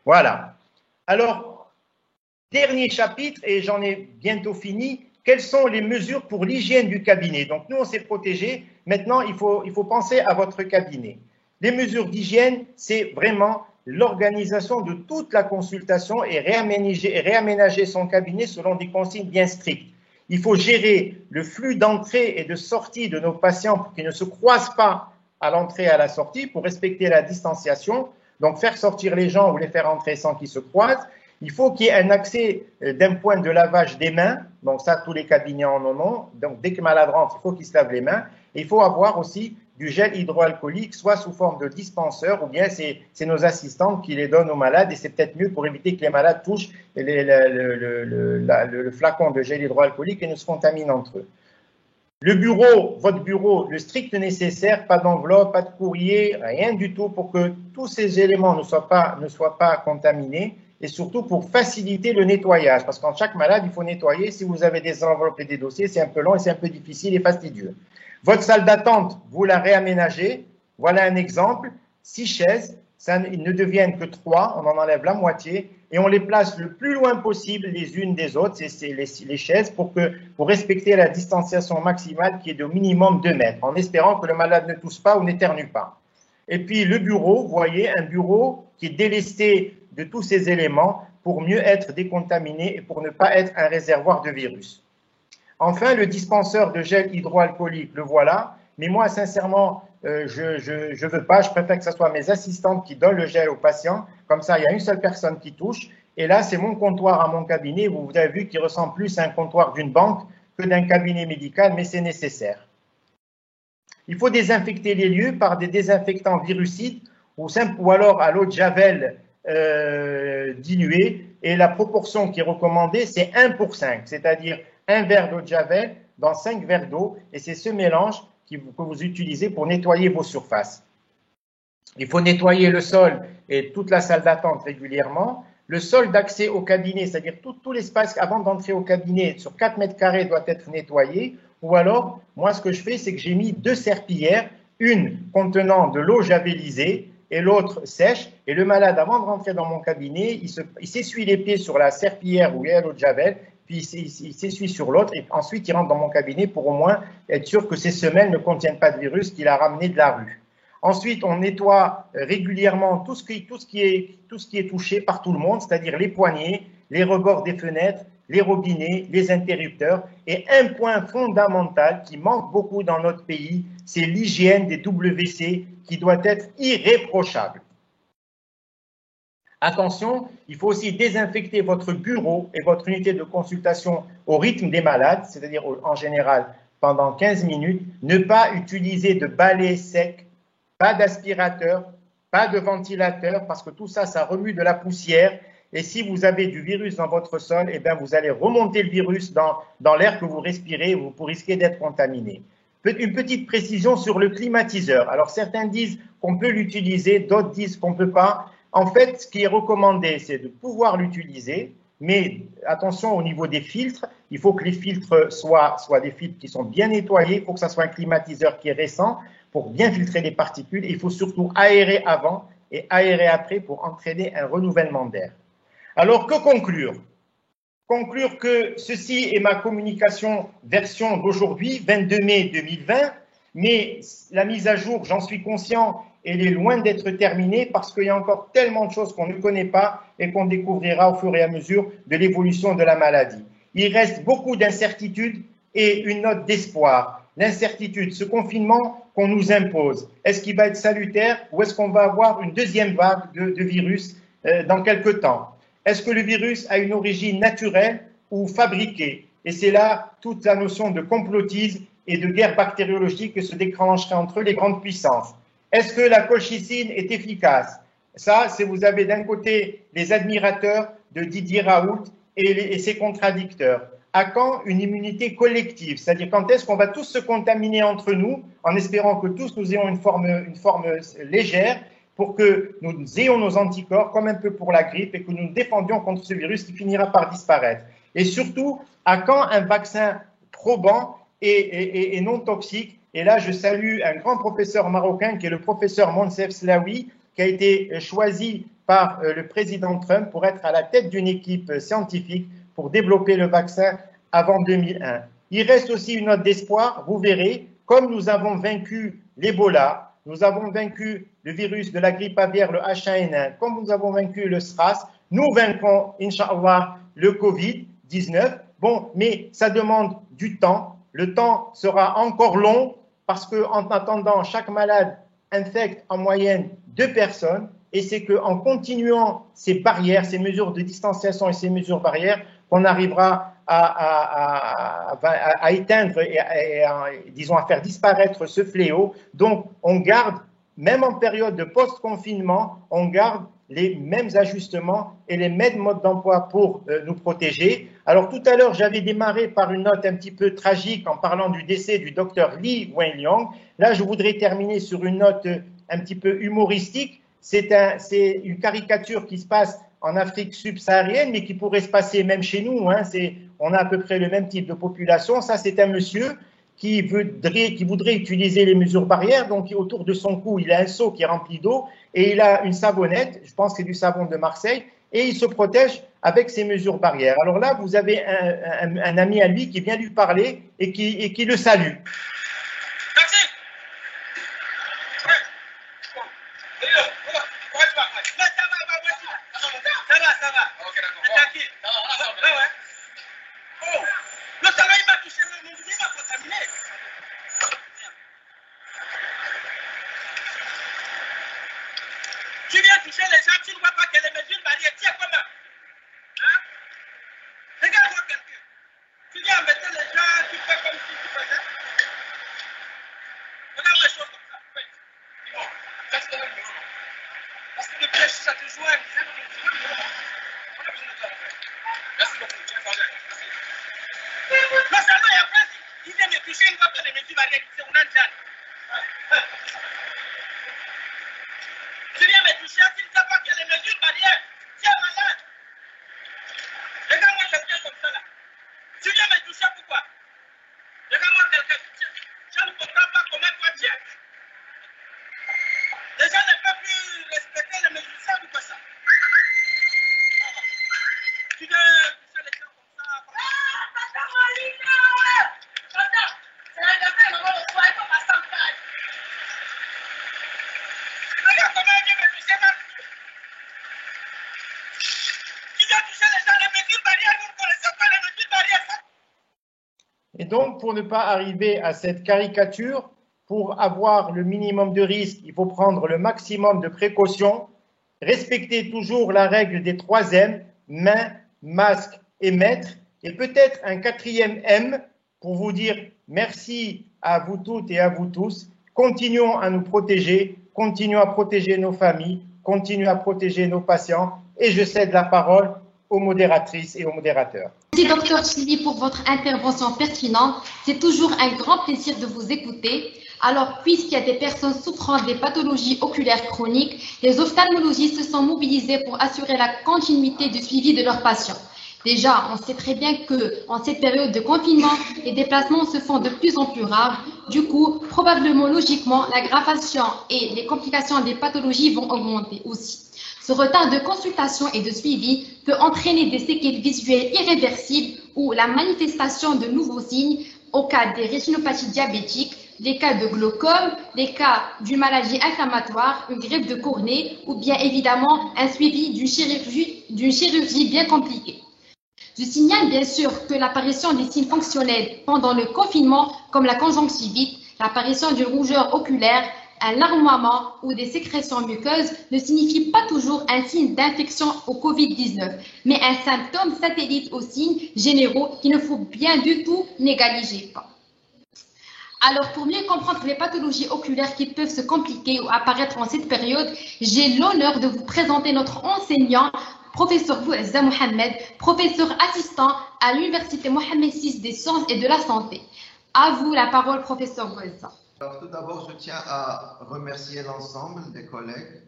Voilà. Alors, dernier chapitre, et j'en ai bientôt fini. Quelles sont les mesures pour l'hygiène du cabinet? Donc, nous, on s'est protégés. Maintenant, il faut penser à votre cabinet. Les mesures d'hygiène, c'est vraiment l'organisation de toute la consultation et réaménager son cabinet selon des consignes bien strictes. Il faut gérer le flux d'entrée et de sortie de nos patients pour qu'ils ne se croisent pas à l'entrée et à la sortie, pour respecter la distanciation. Donc, faire sortir les gens ou les faire entrer sans qu'ils se croisent. Il faut qu'il y ait un accès d'un point de lavage des mains. Donc, ça, tous les cabinets en ont. Donc, dès que le malade rentre, il faut qu'il se lave les mains. Et il faut avoir aussi du gel hydroalcoolique, soit sous forme de dispenseur, ou bien c'est nos assistantes qui les donnent aux malades, et c'est peut-être mieux pour éviter que les malades touchent le flacon de gel hydroalcoolique et ne se contaminent entre eux. Le bureau, votre bureau, le strict nécessaire, pas d'enveloppe, pas de courrier, rien du tout pour que tous ces éléments ne soient pas contaminés, et surtout pour faciliter le nettoyage, parce qu'en chaque malade, il faut nettoyer. Si vous avez des enveloppes et des dossiers, c'est un peu long et c'est un peu difficile et fastidieux. Votre salle d'attente, vous la réaménagez. Voilà un exemple. 6 chaises, ils ne deviennent que 3, on en enlève la moitié et on les place le plus loin possible les unes des autres, c'est les chaises, pour respecter la distanciation maximale qui est de minimum 2 mètres, en espérant que le malade ne tousse pas ou n'éternue pas. Et puis le bureau, vous voyez, un bureau qui est délesté de tous ces éléments pour mieux être décontaminé et pour ne pas être un réservoir de virus. Enfin, le dispenseur de gel hydroalcoolique, le voilà. Mais moi, sincèrement, je veux pas. Je préfère que ce soit mes assistantes qui donnent le gel aux patients. Comme ça, il y a une seule personne qui touche. Et là, c'est mon comptoir à mon cabinet. Vous avez vu qu'il ressemble plus à un comptoir d'une banque que d'un cabinet médical, mais c'est nécessaire. Il faut désinfecter les lieux par des désinfectants virucides ou alors à l'eau de Javel diluée. Et la proportion qui est recommandée, c'est 1:5, c'est-à-dire un verre d'eau de Javel dans 5 verres d'eau, et c'est ce mélange que vous utilisez pour nettoyer vos surfaces. Il faut nettoyer le sol et toute la salle d'attente régulièrement. Le sol d'accès au cabinet, c'est-à-dire tout l'espace avant d'entrer au cabinet sur 4 mètres carrés doit être nettoyé. Ou alors, moi ce que je fais, c'est que j'ai mis 2 serpillères, une contenant de l'eau javelisée et l'autre sèche. Et le malade, avant de rentrer dans mon cabinet, il s'essuie les pieds sur la serpillière où il y a l'eau de Javel, puis il s'essuie sur l'autre, et ensuite il rentre dans mon cabinet pour au moins être sûr que ces semelles ne contiennent pas de virus qu'il a ramené de la rue. Ensuite, on nettoie régulièrement tout ce qui est touché par tout le monde, c'est-à-dire les poignées, les rebords des fenêtres, les robinets, les interrupteurs. Et un point fondamental qui manque beaucoup dans notre pays, c'est l'hygiène des WC qui doit être irréprochable. Attention, il faut aussi désinfecter votre bureau et votre unité de consultation au rythme des malades, c'est-à-dire en général pendant 15 minutes. Ne pas utiliser de balai sec, pas d'aspirateur, pas de ventilateur, parce que tout ça, ça remue de la poussière. Et si vous avez du virus dans votre sol, eh bien, vous allez remonter le virus dans l'air que vous respirez, vous risquez d'être contaminé. Une petite précision sur le climatiseur. Alors, certains disent qu'on peut l'utiliser, d'autres disent qu'on ne peut pas. En fait, ce qui est recommandé, c'est de pouvoir l'utiliser, mais attention au niveau des filtres. Il faut que les filtres soient des filtres qui sont bien nettoyés. Il faut que ça soit un climatiseur qui est récent pour bien filtrer les particules. Et il faut surtout aérer avant et aérer après pour entraîner un renouvellement d'air. Alors, que conclure? Conclure que ceci est ma communication version d'aujourd'hui, 22 mai 2020, mais la mise à jour, j'en suis conscient, elle est loin d'être terminée parce qu'il y a encore tellement de choses qu'on ne connaît pas et qu'on découvrira au fur et à mesure de l'évolution de la maladie. Il reste beaucoup d'incertitudes et une note d'espoir. L'incertitude, ce confinement qu'on nous impose, est-ce qu'il va être salutaire ou est-ce qu'on va avoir une deuxième vague de virus dans quelques temps? Est-ce que le virus a une origine naturelle ou fabriquée? Et c'est là toute la notion de complotisme et de guerre bactériologique que se déclencherait entre les grandes puissances. Est-ce que la colchicine est efficace? Ça, c'est vous avez d'un côté les admirateurs de Didier Raoult et ses contradicteurs. À quand une immunité collective? C'est-à-dire quand est-ce qu'on va tous se contaminer entre nous en espérant que tous nous ayons une forme légère pour que nous ayons nos anticorps comme un peu pour la grippe et que nous nous défendions contre ce virus qui finira par disparaître. Et surtout, à quand un vaccin probant et non toxique? Et là, je salue un grand professeur marocain qui est le professeur Monsef Slaoui, qui a été choisi par le président Trump pour être à la tête d'une équipe scientifique pour développer le vaccin avant 2001. Il reste aussi une note d'espoir, vous verrez, comme nous avons vaincu l'Ebola, nous avons vaincu le virus de la grippe aviaire, le H1N1, comme nous avons vaincu le SRAS, nous vaincrons, Inch'Allah, le Covid-19. Bon, mais ça demande du temps. Le temps sera encore long parce qu'en attendant, chaque malade infecte en moyenne 2 personnes. Et c'est qu'en continuant ces barrières, ces mesures de distanciation et ces mesures barrières, qu'on arrivera à éteindre et disons, à faire disparaître ce fléau. Donc, on garde, même en période de post-confinement, on garde les mêmes ajustements et les mêmes modes d'emploi pour nous protéger. Alors, tout à l'heure, j'avais démarré par une note un petit peu tragique en parlant du décès du docteur Li Wenliang. Là, je voudrais terminer sur une note un petit peu humoristique. C'est une caricature qui se passe en Afrique subsaharienne, mais qui pourrait se passer même chez nous. Hein. On a à peu près le même type de population. Ça, c'est un monsieur qui voudrait utiliser les mesures barrières. Donc, autour de son cou, il a un seau qui est rempli d'eau et il a une savonnette, je pense que c'est du savon de Marseille, et il se protège avec ces mesures barrières. Alors là, vous avez un ami à lui qui vient lui parler et qui le salue. Tu viens toucher les gens, tu ne vois pas que les mesures barrières, tiens comment hein? Regarde-moi quelqu'un. Tu viens embêter les gens, tu fais comme si tu faisais. Regarde les choses comme ça. Oui. Bon, reste là, parce que le piège, ça te joue. On a besoin de toi. Merci beaucoup. Merci. Non seulement, et après, il vient me toucher, il ne voit pas les mesures barrières, c'est un ange. Tu viens me toucher, tu ne sais pas que les mesures barrières, tu es malade. Regarde-moi quelqu'un comme ça là. Tu viens me toucher pourquoi? Regarde-moi quelqu'un. Je ne comprends pas comment toi tu es. Les gens ne peuvent plus respecter les mesures, ça ou quoi ça? Tu viens toucher les gens comme ça. Papa Molina! Papa, c'est un gamin, maman, le soir, il faut pas s'entendre. Regarde comment il vient me toucher là. Tu viens toucher les gens, les mesures barrières, vous ne connaissez pas les mesures barrières, ça? Et donc, pour ne pas arriver à cette caricature, pour avoir le minimum de risque, il faut prendre le maximum de précautions, respecter toujours la règle des 3 M, main, masque et maître, et peut-être un 4e M pour vous dire merci à vous toutes et à vous tous. Continuons à nous protéger, continuons à protéger nos familles, continuons à protéger nos patients, et je cède la parole aux modératrices et aux modérateurs. Merci Dr Chili pour votre intervention pertinente. C'est toujours un grand plaisir de vous écouter. Alors, puisqu'il y a des personnes souffrant des pathologies oculaires chroniques, les ophtalmologistes se sont mobilisés pour assurer la continuité du suivi de leurs patients. Déjà, on sait très bien qu'en cette période de confinement, les déplacements se font de plus en plus rares. Du coup, probablement, logiquement, l'aggravation et les complications des pathologies vont augmenter aussi. Ce retard de consultation et de suivi peut entraîner des séquelles visuelles irréversibles ou la manifestation de nouveaux signes au cas des rétinopathies diabétiques, les cas de glaucome, les cas d'une maladie inflammatoire, une greffe de cornée ou bien évidemment un suivi d'une chirurgie bien compliquée. Je signale bien sûr que l'apparition des signes fonctionnels pendant le confinement, comme la conjonctivite, l'apparition d'une rougeur oculaire, un larmoiement ou des sécrétions muqueuses ne signifie pas toujours un signe d'infection au Covid-19, mais un symptôme satellite aux signes généraux qu'il ne faut bien du tout négliger pas. Alors, pour mieux comprendre les pathologies oculaires qui peuvent se compliquer ou apparaître en cette période, j'ai l'honneur de vous présenter notre enseignant, professeur Bouazza Mohamed, professeur assistant à l'Université Mohamed VI des sciences et de la santé. À vous la parole, professeur Bouazza. Alors, tout d'abord, je tiens à remercier l'ensemble des collègues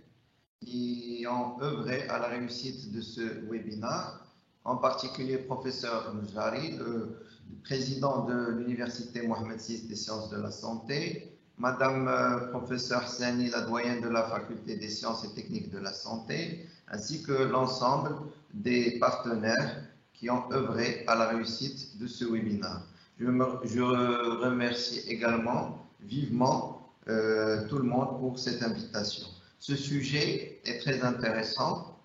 qui ont œuvré à la réussite de ce webinaire, en particulier professeur Moujari, le président de l'Université Mohamed VI des sciences de la santé, Madame professeure Sani, la doyenne de la faculté des sciences et techniques de la santé, ainsi que l'ensemble des partenaires qui ont œuvré à la réussite de ce webinaire. Je remercie également vivement tout le monde pour cette invitation. Ce sujet est très intéressant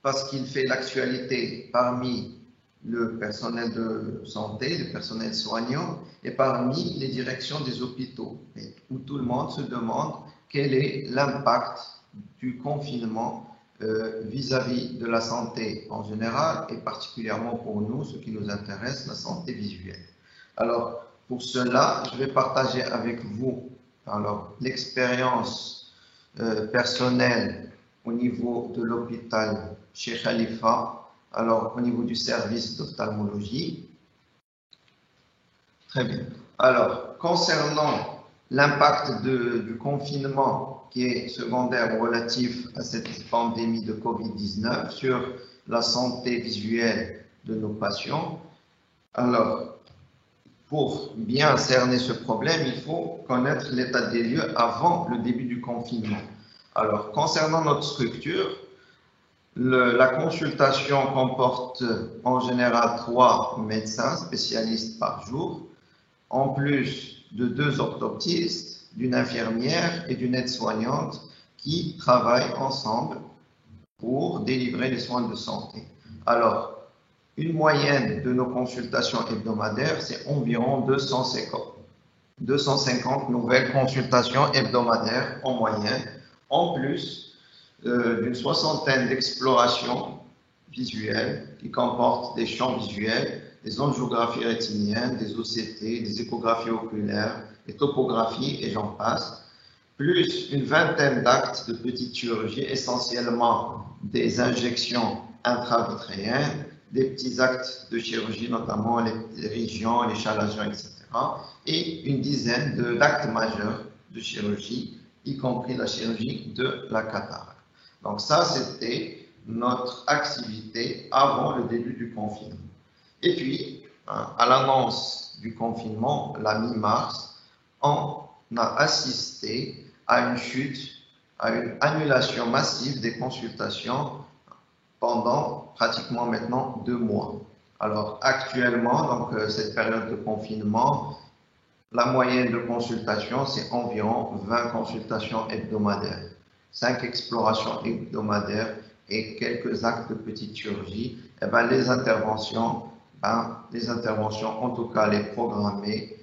parce qu'il fait l'actualité parmi le personnel de santé, le personnel soignant et parmi les directions des hôpitaux, où tout le monde se demande quel est l'impact du confinement vis-à-vis de la santé en général et particulièrement pour nous, ce qui nous intéresse, la santé visuelle. Alors, pour cela, je vais partager avec vous l'expérience personnelle au niveau de l'hôpital Cheikh Khalifa, alors au niveau du service d'ophtalmologie. Très bien. Alors, concernant l'impact du confinement qui est secondaire ou relatif à cette pandémie de Covid-19 sur la santé visuelle de nos patients, alors, pour bien cerner ce problème, il faut connaître l'état des lieux avant le début du confinement. Alors, concernant notre structure, la consultation comporte en général 3 médecins spécialistes par jour, en plus de 2 orthoptistes, d'une infirmière et d'une aide-soignante qui travaillent ensemble pour délivrer les soins de santé. Alors, une moyenne de nos consultations hebdomadaires, c'est environ 250 nouvelles consultations hebdomadaires en moyenne, en plus d'une soixantaine d'explorations visuelles qui comportent des champs visuels, des angiographies rétiniennes, des OCT, des échographies oculaires, des topographies et j'en passe, plus une vingtaine d'actes de petite chirurgie, essentiellement des injections intravitréennes, des petits actes de chirurgie, notamment les régions, les chalazions, etc. et une dizaine d'actes majeurs de chirurgie, y compris la chirurgie de la cataracte. Donc ça, c'était notre activité avant le début du confinement. Et puis, à l'annonce du confinement, la mi-mars, on a assisté à une chute, à une annulation massive des consultations pendant pratiquement maintenant 2 mois. Alors actuellement, donc cette période de confinement, la moyenne de consultation, c'est environ 20 consultations hebdomadaires, 5 explorations hebdomadaires et quelques actes de petite chirurgie. Et bien, les interventions, en tout cas les programmées,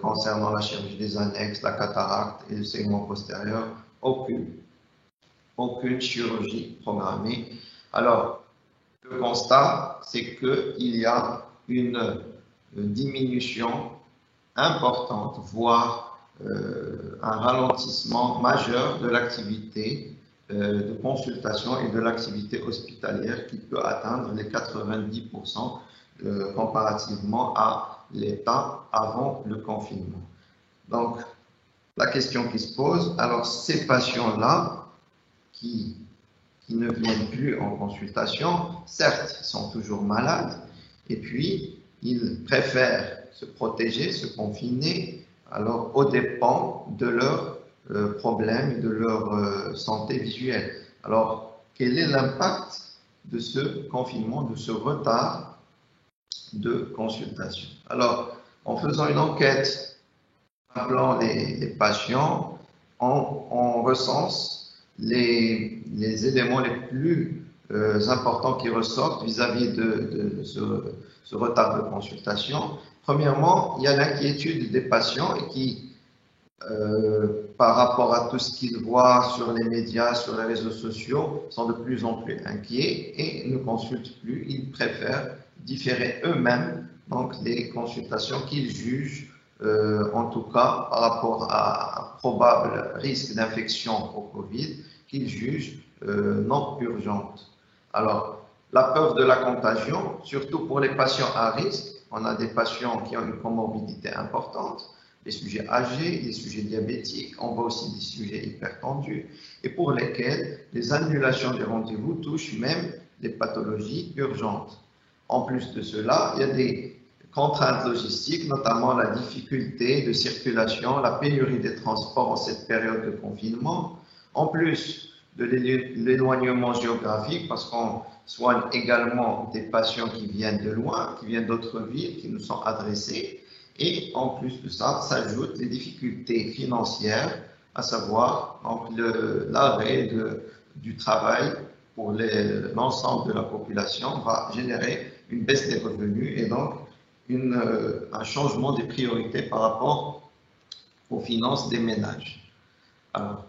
concernant la chirurgie des annexes, la cataracte et le segment postérieur, aucune chirurgie programmée. Alors, le constat, c'est qu'il y a une diminution importante, voire un ralentissement majeur de l'activité de consultation et de l'activité hospitalière qui peut atteindre les 90% comparativement à l'état avant le confinement. Donc, la question qui se pose, alors ces patients-là qui ne viennent plus en consultation, certes, ils sont toujours malades, et puis ils préfèrent se protéger, se confiner, alors aux dépens de leurs problèmes, de leur santé visuelle. Alors, quel est l'impact de ce confinement, de ce retard de consultation? Alors, en faisant une enquête, appelant les patients, on recense les éléments les plus importants qui ressortent vis-à-vis de ce retard de consultation. Premièrement, il y a l'inquiétude des patients qui, par rapport à tout ce qu'ils voient sur les médias, sur les réseaux sociaux, sont de plus en plus inquiets et ne consultent plus. Ils préfèrent différer eux-mêmes donc les consultations qu'ils jugent, en tout cas par rapport à un probable risque d'infection au Covid, qu'ils jugent non urgentes. Alors, la peur de la contagion, surtout pour les patients à risque, on a des patients qui ont une comorbidité importante, les sujets âgés, les sujets diabétiques, on voit aussi des sujets hypertendus, et pour lesquels les annulations des rendez-vous touchent même les pathologies urgentes. En plus de cela, il y a des contraintes logistiques, notamment la difficulté de circulation, la pénurie des transports en cette période de confinement, en plus de l'éloignement géographique, parce qu'on soigne également des patients qui viennent de loin, qui viennent d'autres villes, qui nous sont adressés, et en plus de ça, s'ajoutent les difficultés financières, à savoir l'arrêt du travail pour l'ensemble de la population va générer une baisse des revenus et donc un changement des priorités par rapport aux finances des ménages. Alors,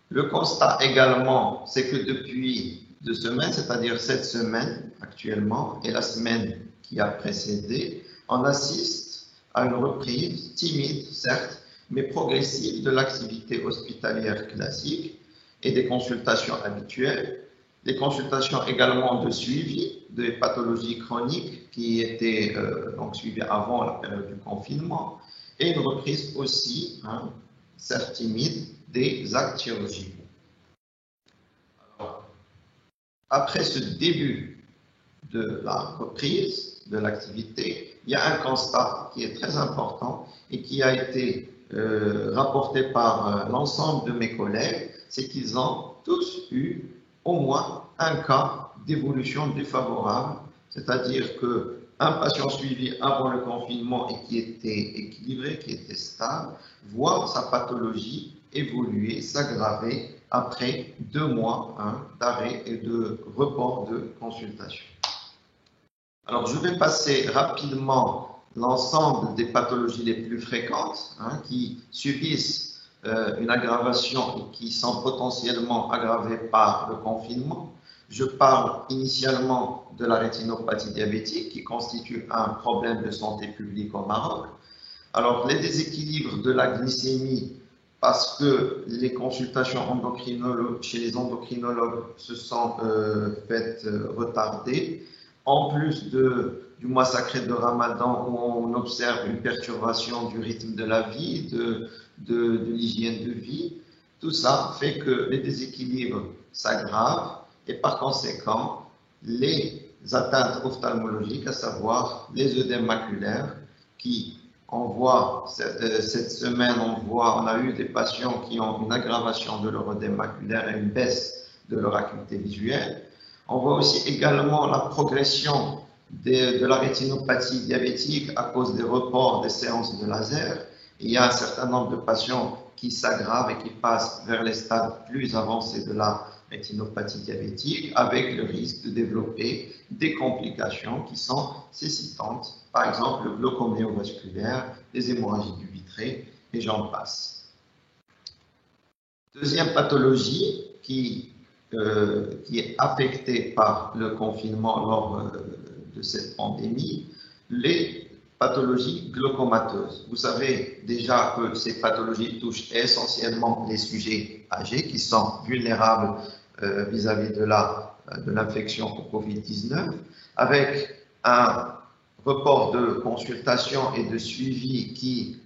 le constat également, c'est que depuis 2 semaines, c'est-à-dire cette semaine actuellement et la semaine qui a précédé, on assiste à une reprise timide, certes, mais progressive de l'activité hospitalière classique et des consultations habituelles, des consultations également de suivi des pathologies chroniques qui étaient donc suivies avant la période du confinement, et une reprise aussi, certes timide, des actes chirurgicaux. Alors, après ce début de la reprise de l'activité, il y a un constat qui est très important et qui a été rapporté par l'ensemble de mes collègues, c'est qu'ils ont tous eu au moins un cas d'évolution défavorable, c'est-à-dire qu'un patient suivi avant le confinement et qui était équilibré, qui était stable, voit sa pathologie évoluer, s'aggraver après 2 mois d'arrêt et de report de consultation. Alors, je vais passer rapidement l'ensemble des pathologies les plus fréquentes qui subissent une aggravation et qui sont potentiellement aggravées par le confinement. Je parle initialement de la rétinopathie diabétique qui constitue un problème de santé publique au Maroc. Alors, les déséquilibres de la glycémie, parce que les consultations chez les endocrinologues se sont faites retardées, en plus du mois sacré de Ramadan où on observe une perturbation du rythme de la vie, de l'hygiène de vie, tout ça fait que les déséquilibres s'aggravent et par conséquent, les atteintes ophtalmologiques, à savoir les œdèmes maculaires, qui on voit cette semaine, on a eu des patients qui ont une aggravation de leur œdème maculaire et une baisse de leur acuité visuelle. On voit aussi également la progression de la rétinopathie diabétique à cause des reports des séances de laser. Il y a un certain nombre de patients qui s'aggravent et qui passent vers les stades plus avancés de la rétinopathie diabétique avec le risque de développer des complications qui sont cécitantes, par exemple le glaucome néovasculaire, les hémorragies du vitré et j'en passe. Deuxième pathologie qui est affectée par le confinement lors de cette pandémie, les pathologies glaucomateuses. Vous savez déjà que ces pathologies touchent essentiellement les sujets âgés qui sont vulnérables vis-à-vis de l'infection au Covid-19, avec un report de consultation et de suivi qui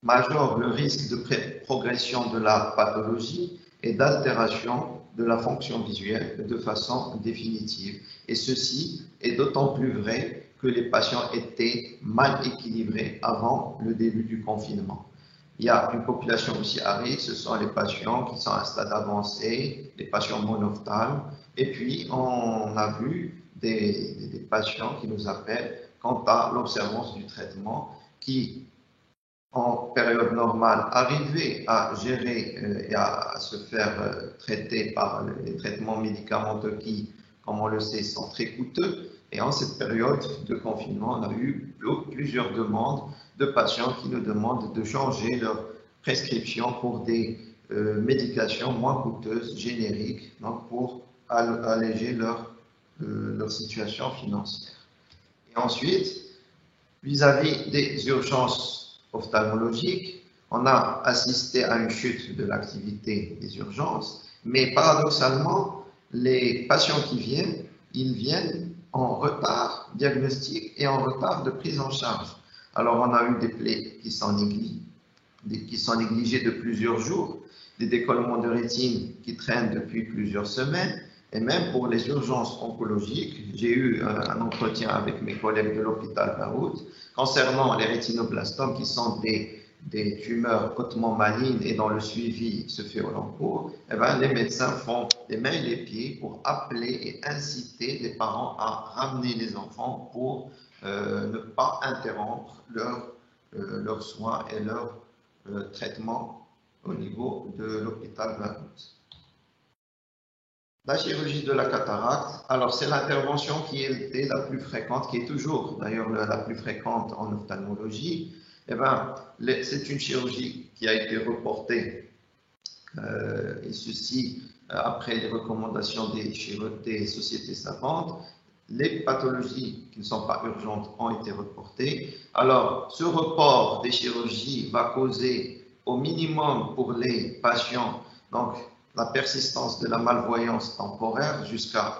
majore le risque de progression de la pathologie et d'altération de la fonction visuelle de façon définitive. Et ceci est d'autant plus vrai que les patients étaient mal équilibrés avant le début du confinement. Il y a une population aussi à risque, ce sont les patients qui sont à un stade avancé, les patients monophthalmes, et puis on a vu des patients qui nous appellent quant à l'observance du traitement qui, en période normale, arrivaient à gérer et à se faire traiter par les traitements médicamenteux qui, comme on le sait, sont très coûteux. Et en cette période de confinement, on a eu plusieurs demandes de patients qui nous demandent de changer leur prescription pour des médications moins coûteuses, génériques, donc pour alléger leur situation financière. Et ensuite, vis-à-vis des urgences ophtalmologiques, on a assisté à une chute de l'activité des urgences, mais paradoxalement, les patients qui viennent, ils viennent en retard diagnostique et en retard de prise en charge. Alors, on a eu des plaies qui sont négligées de plusieurs jours, des décollements de rétine qui traînent depuis plusieurs semaines, Et même pour les urgences oncologiques, j'ai eu un entretien avec mes collègues de l'hôpital Beyrouth concernant les rétinoblastomes qui sont des tumeurs hautement malignes et dont le suivi se fait au long cours. Eh ben, les médecins font les mains et les pieds pour appeler et inciter les parents à ramener les enfants pour ne pas interrompre leurs soins et leur traitement au niveau de l'hôpital Beyrouth. La chirurgie de la cataracte, alors c'est l'intervention qui était la plus fréquente, qui est toujours d'ailleurs la plus fréquente en ophtalmologie. Eh ben, c'est une chirurgie qui a été reportée, et ceci après les recommandations des sociétés savantes. Les pathologies qui ne sont pas urgentes ont été reportées. Alors, ce report des chirurgies va causer au minimum pour les patients, donc, la persistance de la malvoyance temporaire jusqu'à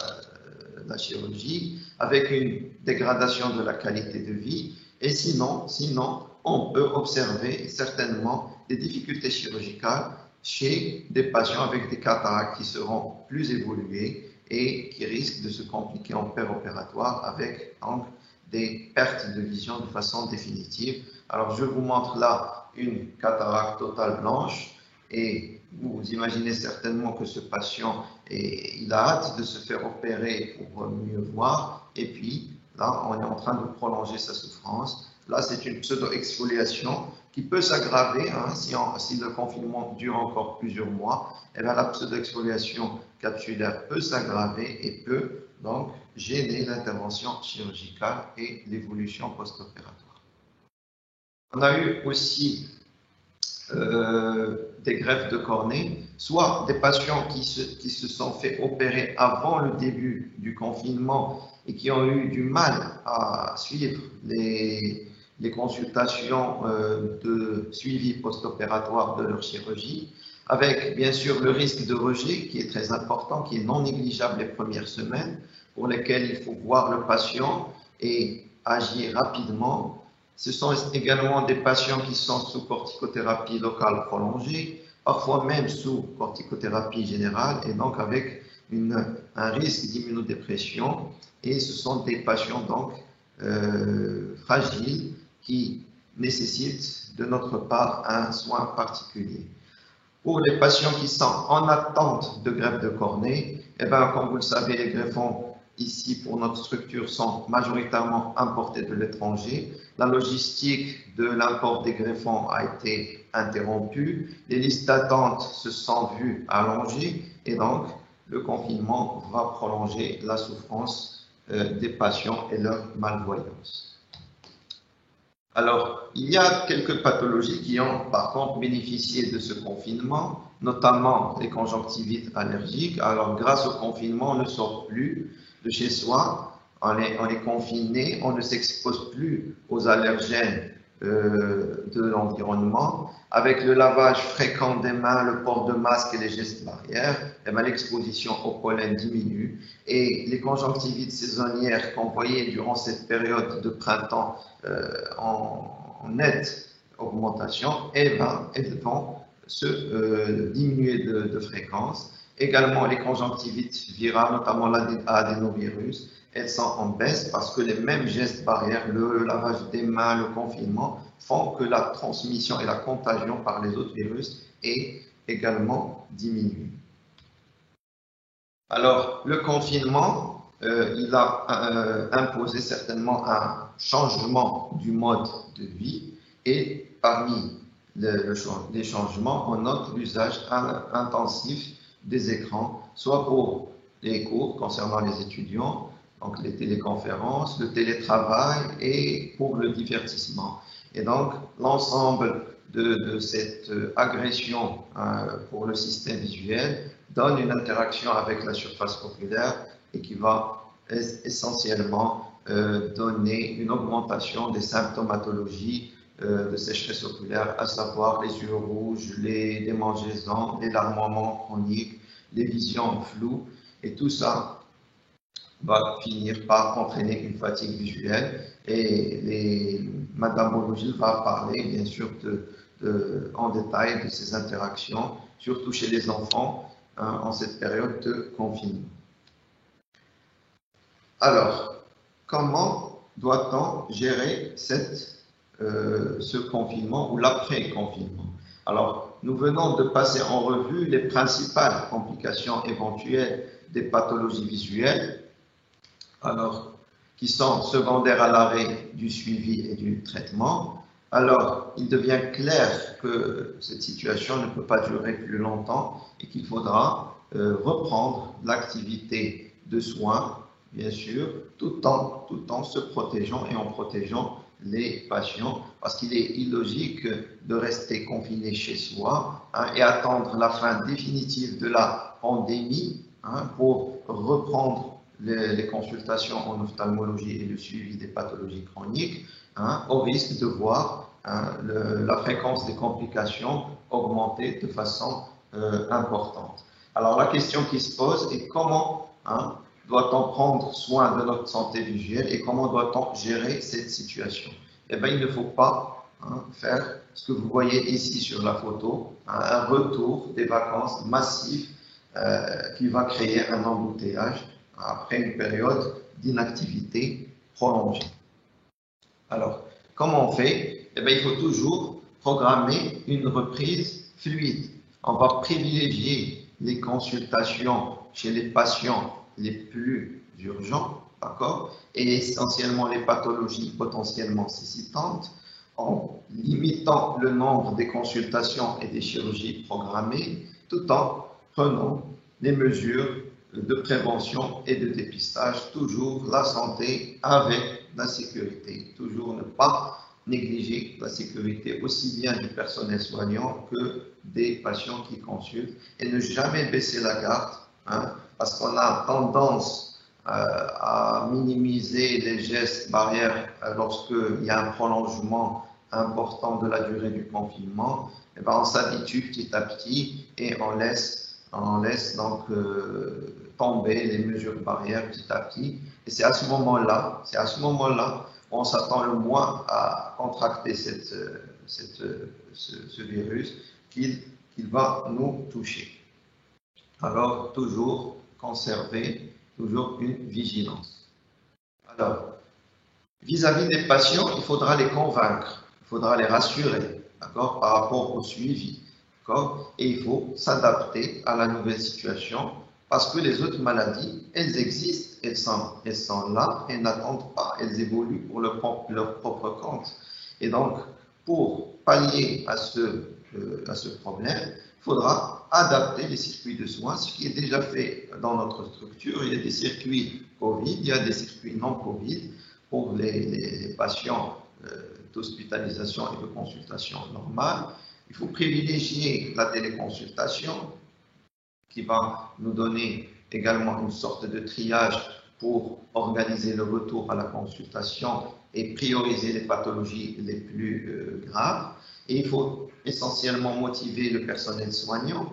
la chirurgie, avec une dégradation de la qualité de vie. Et sinon, on peut observer certainement des difficultés chirurgicales chez des patients avec des cataractes qui seront plus évoluées et qui risquent de se compliquer en péropératoire avec donc, des pertes de vision de façon définitive. Alors, je vous montre là une cataracte totale blanche et vous imaginez certainement que ce patient, il a hâte de se faire opérer pour mieux voir. Et puis, là, on est en train de prolonger sa souffrance. Là, c'est une pseudo-exfoliation qui peut s'aggraver hein, si le confinement dure encore plusieurs mois. Et là, la pseudo-exfoliation capsulaire peut s'aggraver et peut donc gêner l'intervention chirurgicale et l'évolution post-opératoire. On a eu aussi des greffes de cornée, soit des patients qui se sont fait opérer avant le début du confinement et qui ont eu du mal à suivre les consultations de suivi post-opératoire de leur chirurgie, avec bien sûr le risque de rejet qui est très important, qui est non négligeable les premières semaines, pour lesquelles il faut voir le patient et agir rapidement. Ce sont également des patients qui sont sous corticothérapie locale prolongée, parfois même sous corticothérapie générale, et donc avec un risque d'immunodépression. Et ce sont des patients donc fragiles qui nécessitent de notre part un soin particulier. Pour les patients qui sont en attente de greffe de cornée, eh bien, comme vous le savez, les greffons ici pour notre structure sont majoritairement importés de l'étranger. La logistique de l'import des greffons a été interrompue. Les listes d'attente se sont vues allongées et donc le confinement va prolonger la souffrance des patients et leur malvoyance. Alors, il y a quelques pathologies qui ont par contre bénéficié de ce confinement, notamment les conjonctivites allergiques. Alors, grâce au confinement, on ne sort plus de chez soi, on est confiné, on ne s'expose plus aux allergènes de l'environnement. Avec le lavage fréquent des mains, le port de masque et les gestes barrières, l'exposition au pollen diminue et les conjonctivites saisonnières qu'on voyait durant cette période de printemps en nette augmentation, elles vont se diminuer de fréquence. Également, les conjonctivites virales, notamment l'adénovirus, elles sont en baisse parce que les mêmes gestes barrières, le lavage des mains, le confinement, font que la transmission et la contagion par les autres virus est également diminuée. Alors, le confinement, il a imposé certainement un changement du mode de vie et parmi les changements, on note l'usage intensif des écrans, soit pour les cours concernant les étudiants, donc les téléconférences, le télétravail et pour le divertissement. Et donc, l'ensemble de cette agression pour le système visuel donne une interaction avec la surface oculaire et qui va essentiellement donner une augmentation des symptomatologies de sécheresse oculaire, à savoir les yeux rouges, les démangeaisons, les larmoiements chroniques, les visions floues, et tout ça va finir par entraîner une fatigue visuelle. Et Madame Boulogil va parler bien sûr en détail de ces interactions, surtout chez les enfants en cette période de confinement. Alors, comment doit-on gérer ce confinement ou l'après-confinement? Alors, nous venons de passer en revue les principales complications éventuelles des pathologies visuelles, alors, qui sont secondaires à l'arrêt du suivi et du traitement. Alors, il devient clair que cette situation ne peut pas durer plus longtemps et qu'il faudra reprendre l'activité de soins, bien sûr, tout en se protégeant et en protégeant les patients, parce qu'il est illogique de rester confiné chez soi et attendre la fin définitive de la pandémie pour reprendre les consultations en ophtalmologie et le suivi des pathologies chroniques, au risque de voir la fréquence des complications augmenter de façon importante. Alors la question qui se pose est comment doit-on prendre soin de notre santé visuelle et comment doit-on gérer cette situation? Eh bien, il ne faut pas faire ce que vous voyez ici sur la photo, un retour des vacances massif qui va créer un embouteillage après une période d'inactivité prolongée. Alors, comment on fait? Eh bien, il faut toujours programmer une reprise fluide. On va privilégier les consultations chez les patients les plus urgents, d'accord, et essentiellement les pathologies potentiellement nécessitantes, en limitant le nombre des consultations et des chirurgies programmées, tout en prenant les mesures de prévention et de dépistage, toujours la santé avec la sécurité, toujours ne pas négliger la sécurité aussi bien du personnel soignant que des patients qui consultent et ne jamais baisser la garde, parce qu'on a tendance à minimiser les gestes barrières lorsqu'il y a un prolongement important de la durée du confinement. Et ben on s'habitue petit à petit et on laisse donc tomber les mesures barrières petit à petit. Et c'est à ce moment-là on s'attend le moins à contracter ce virus qu'il va nous toucher. Alors, toujours conserver une vigilance. Alors, vis-à-vis des patients, il faudra les convaincre, il faudra les rassurer, d'accord, par rapport au suivi, d'accord, et il faut s'adapter à la nouvelle situation parce que les autres maladies, elles existent, elles sont là, elles n'attendent pas, elles évoluent pour leur propre compte. Et donc, pour pallier à ce problème, il faudra adapter les circuits de soins, ce qui est déjà fait dans notre structure. Il y a des circuits Covid, il y a des circuits non Covid pour les patients d'hospitalisation et de consultation normale. Il faut privilégier la téléconsultation qui va nous donner également une sorte de triage pour organiser le retour à la consultation et prioriser les pathologies les plus graves. Et il faut essentiellement motiver le personnel soignant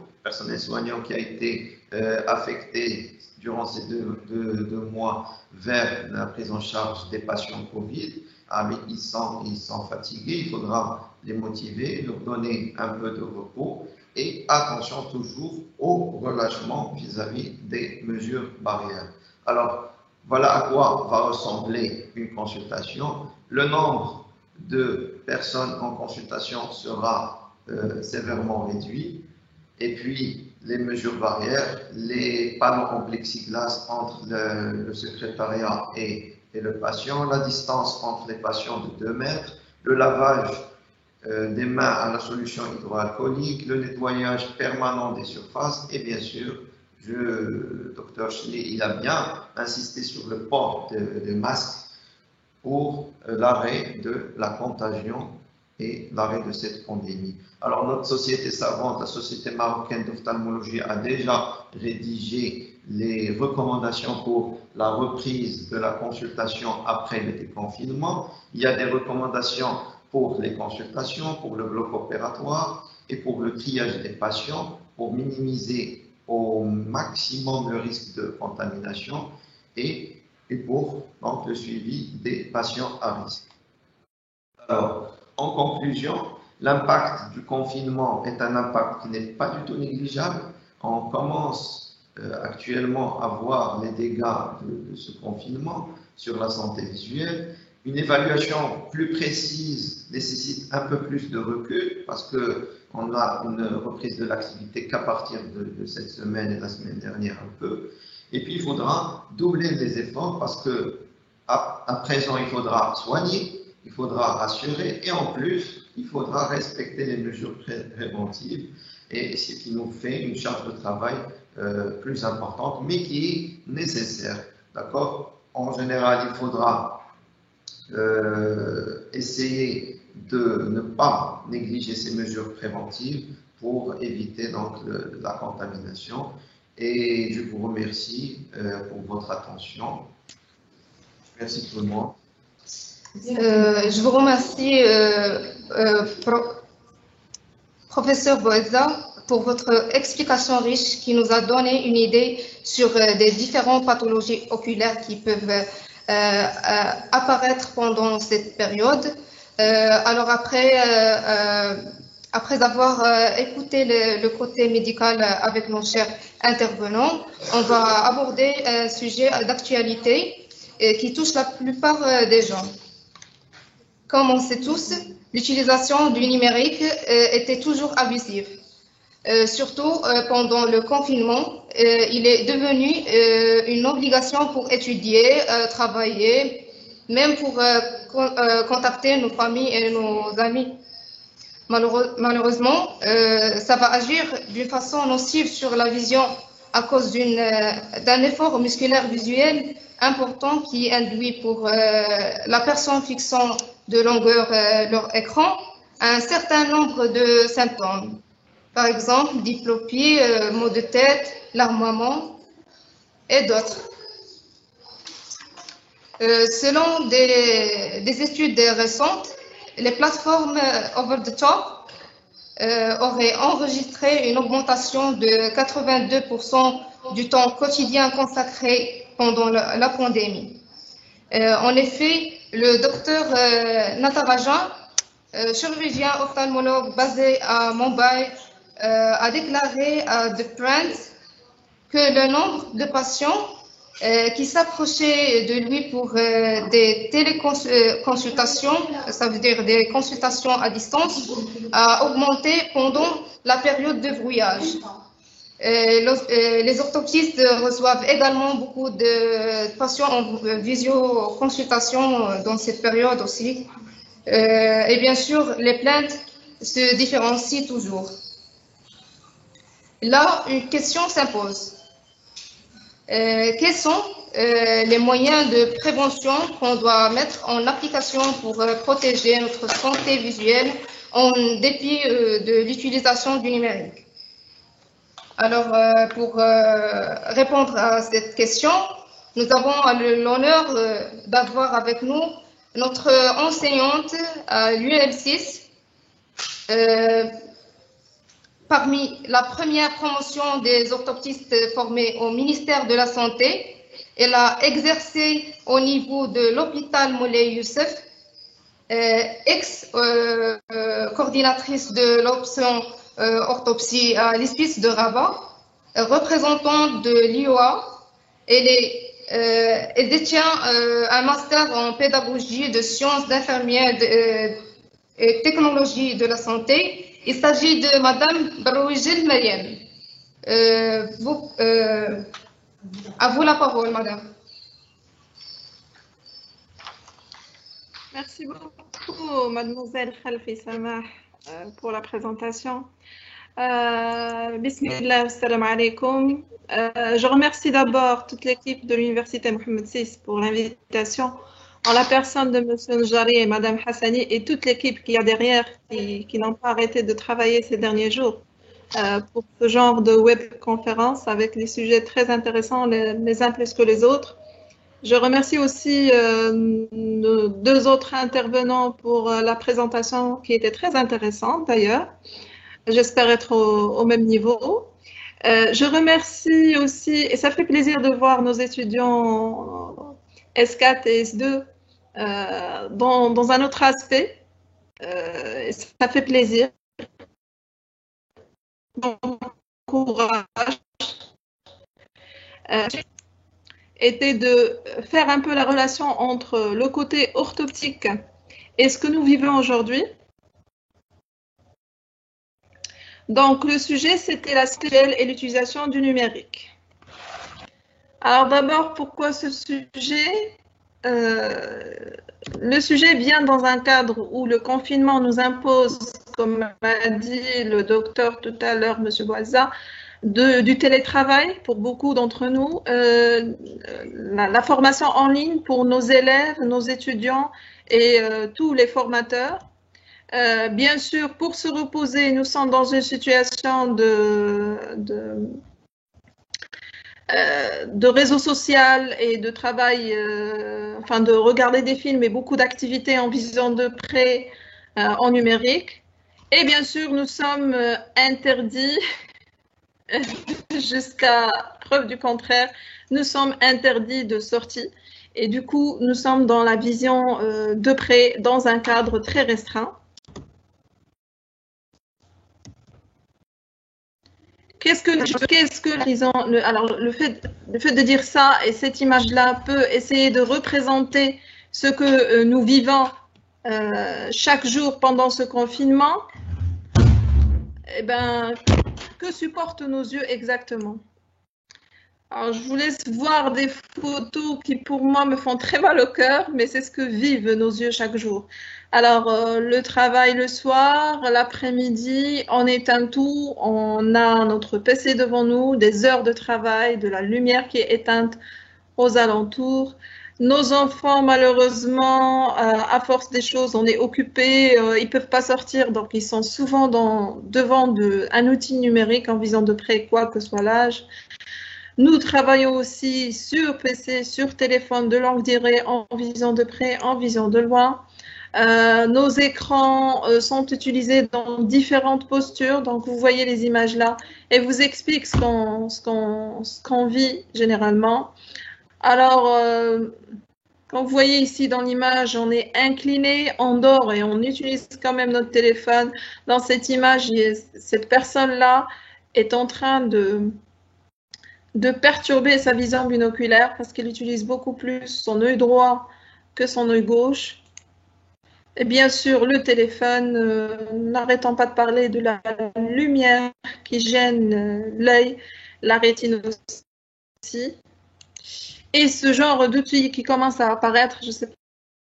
qui a été affecté durant ces deux mois vers la prise en charge des patients Covid. Mais ils sont fatigués, il faudra les motiver, leur donner un peu de repos et attention toujours au relâchement vis-à-vis des mesures barrières. Alors, voilà à quoi va ressembler une consultation. Le nombre de personnes en consultation sera sévèrement réduit. Et puis, les mesures barrières, les panneaux en plexiglas entre le secrétariat et le patient, la distance entre les patients de 2 mètres, le lavage des mains à la solution hydroalcoolique, le nettoyage permanent des surfaces et bien sûr, le docteur Schlee, il a bien insisté sur le port des masques pour l'arrêt de la contagion et l'arrêt de cette pandémie. Alors notre société savante, la Société marocaine d'ophtalmologie, a déjà rédigé les recommandations pour la reprise de la consultation après le déconfinement. Il y a des recommandations pour les consultations, pour le bloc opératoire et pour le triage des patients pour minimiser au maximum le risque de contamination et pour donc, le suivi des patients à risque. Alors, en conclusion, l'impact du confinement est un impact qui n'est pas du tout négligeable. On commence actuellement à voir les dégâts de ce confinement sur la santé visuelle. Une évaluation plus précise nécessite un peu plus de recul parce qu'on a une reprise de l'activité qu'à partir de cette semaine et la semaine dernière un peu. Et puis il faudra doubler les efforts parce que à présent il faudra soigner, il faudra rassurer et en plus il faudra respecter les mesures préventives et ce qui nous fait une charge de travail plus importante mais qui est nécessaire. D'accord ? En général, il faudra essayer de ne pas négliger ces mesures préventives pour éviter donc la contamination. Et je vous remercie pour votre attention. Merci tout le monde. Je vous remercie, professeur Boeza, pour votre explication riche qui nous a donné une idée sur des différentes pathologies oculaires qui peuvent apparaître pendant cette période. Alors après avoir écouté le côté médical avec nos chers intervenants, on va aborder un sujet d'actualité qui touche la plupart des gens. Comme on sait tous, l'utilisation du numérique était toujours abusive. Surtout pendant le confinement, il est devenu une obligation pour étudier, travailler, même pour contacter nos familles et nos amis. Malheureusement, ça va agir d'une façon nocive sur la vision à cause d'un effort musculaire visuel important qui induit pour la personne fixant de longueur leur écran un certain nombre de symptômes. Par exemple, diplopie, maux de tête, larmoiement et d'autres. Selon des études récentes, les plateformes over-the-top auraient enregistré une augmentation de 82% du temps quotidien consacré pendant la pandémie. En effet, le docteur Natarajan, chirurgien ophtalmologue basé à Mumbai, a déclaré à The Prince que le nombre de patients qui s'approchaient de lui pour des téléconsultations, ça veut dire des consultations à distance, a augmenté pendant la période de brouillage. Les orthoptistes reçoivent également beaucoup de patients en visioconsultation dans cette période aussi. Et bien sûr, les plaintes se différencient toujours. Là, une question s'impose. Quels sont les moyens de prévention qu'on doit mettre en application pour protéger notre santé visuelle en dépit de l'utilisation du numérique? Alors, pour répondre à cette question, nous avons l'honneur d'avoir avec nous notre enseignante à l'UL6. Parmi la première promotion des orthoptistes formés au ministère de la Santé, elle a exercé au niveau de l'hôpital Moulay Youssef, ex-coordinatrice de l'option orthopsie à l'ISPIS de Rabat, représentante de l'IOA. Elle détient un master en pédagogie de sciences d'infirmière et technologie de la santé. Il s'agit de Madame Barouijel Mariam. À vous la parole, Madame. Merci beaucoup, Mademoiselle Khalfi Samah, pour la présentation. Bismillah, salam alaikum. Je remercie d'abord toute l'équipe de l'Université Mohammed VI pour l'invitation, en la personne de M. Njari et Mme Hassani et toute l'équipe qui y a derrière, qui n'ont pas arrêté de travailler ces derniers jours pour ce genre de webconférence avec des sujets très intéressants, les uns plus que les autres. Je remercie aussi nos deux autres intervenants pour la présentation qui était très intéressante d'ailleurs. J'espère être au même niveau. Je remercie aussi, et ça fait plaisir de voir nos étudiants S4 et S2 dans un autre aspect. Ça fait plaisir. Bon courage. était de faire un peu la relation entre le côté orthoptique et ce que nous vivons aujourd'hui. Donc, le sujet, c'était la STL et l'utilisation du numérique. Alors, d'abord, pourquoi ce sujet? Le sujet vient dans un cadre où le confinement nous impose, comme a dit le docteur tout à l'heure, M. Boisa, du télétravail pour beaucoup d'entre nous, la formation en ligne pour nos élèves, nos étudiants et tous les formateurs. Bien sûr, pour se reposer, nous sommes dans une situation de réseau social et de travail, enfin de regarder des films et beaucoup d'activités en vision de près en numérique. Et bien sûr, nous sommes interdits, jusqu'à preuve du contraire, nous sommes interdits de sortie. Et du coup, nous sommes dans la vision de près, dans un cadre très restreint. Qu'est-ce que alors le fait de dire ça et cette image-là peut essayer de représenter ce que nous vivons chaque jour pendant ce confinement. Eh ben, que supportent nos yeux exactement? Alors, je vous laisse voir des photos qui, pour moi, me font très mal au cœur, mais c'est ce que vivent nos yeux chaque jour. Alors, le travail le soir, l'après-midi, on éteint tout, on a notre PC devant nous, des heures de travail, de la lumière qui est éteinte aux alentours. Nos enfants, malheureusement, à force des choses, on est occupés, ils ne peuvent pas sortir, donc ils sont souvent devant un outil numérique en visant de près, quoi que soit l'âge. Nous travaillons aussi sur PC, sur téléphone de longue durée, en vision de près, en vision de loin. Nos écrans sont utilisés dans différentes postures, donc vous voyez les images là, et vous explique ce qu'on vit généralement. Alors, quand vous voyez ici dans l'image, on est incliné, on dort et on utilise quand même notre téléphone. Dans cette image, cette personne-là est en train de perturber sa vision binoculaire parce qu'il utilise beaucoup plus son œil droit que son œil gauche. Et bien sûr, le téléphone, n'arrêtant pas de parler de la lumière qui gêne l'œil, la rétine aussi. Et ce genre d'outils qui commence à apparaître, je ne sais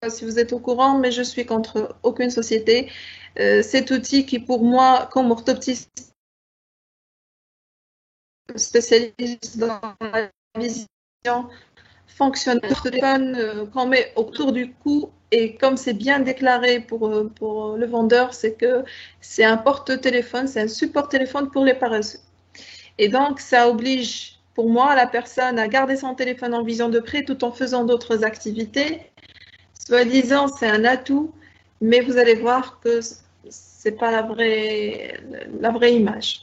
pas si vous êtes au courant, mais je suis contre aucune société. Cet outil qui, pour moi, comme orthoptiste spécialiste dans la vision, fonctionne. Le téléphone qu'on met autour du cou, et comme c'est bien déclaré pour le vendeur, c'est que c'est un porte-téléphone, c'est un support téléphone pour les paresseux. Et donc, ça oblige pour moi la personne à garder son téléphone en vision de près tout en faisant d'autres activités. Soi-disant, c'est un atout, mais vous allez voir que ce n'est pas la vraie image.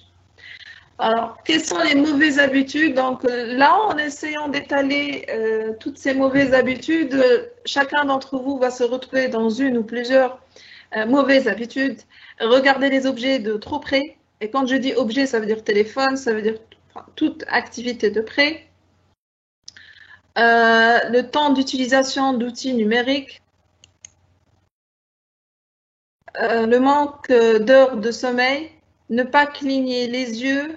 Alors, quelles sont les mauvaises habitudes? Donc là, en essayant d'étaler toutes ces mauvaises habitudes, chacun d'entre vous va se retrouver dans une ou plusieurs mauvaises habitudes. Regardez les objets de trop près. Et quand je dis objet, ça veut dire téléphone, ça veut dire toute activité de près. Le temps d'utilisation d'outils numériques. Le manque d'heures de sommeil. Ne pas cligner les yeux.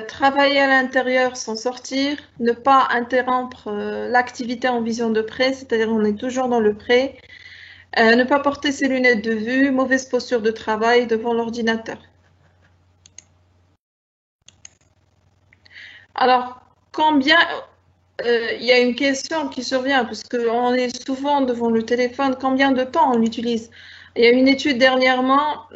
Travailler à l'intérieur sans sortir, ne pas interrompre l'activité en vision de près, c'est-à-dire on est toujours dans le près, ne pas porter ses lunettes de vue, mauvaise posture de travail devant l'ordinateur. Alors, combien, il y a une question qui survient, puisqu'on est souvent devant le téléphone, combien de temps on l'utilise? Il y a une étude dernièrement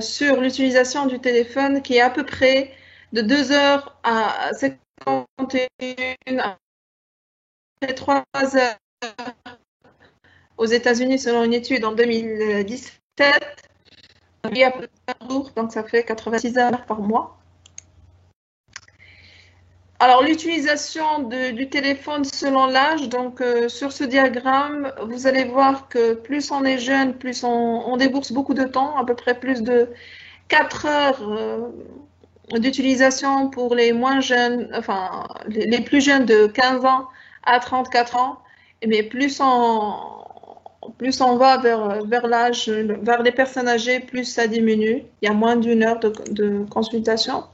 sur l'utilisation du téléphone qui est à peu près de 2 heures à 51 à 3 heures aux États-Unis selon une étude en 2017. Il y a peu de jours, donc ça fait 86 heures par mois. Alors l'utilisation du téléphone selon l'âge, donc sur ce diagramme, vous allez voir que plus on est jeune, plus on débourse beaucoup de temps, à peu près plus de 4 heures d'utilisation pour les moins jeunes, enfin les plus jeunes de 15 ans à 34 ans, mais plus on va vers l'âge, vers les personnes âgées, plus ça diminue. Il y a moins d'1 heure de consultation.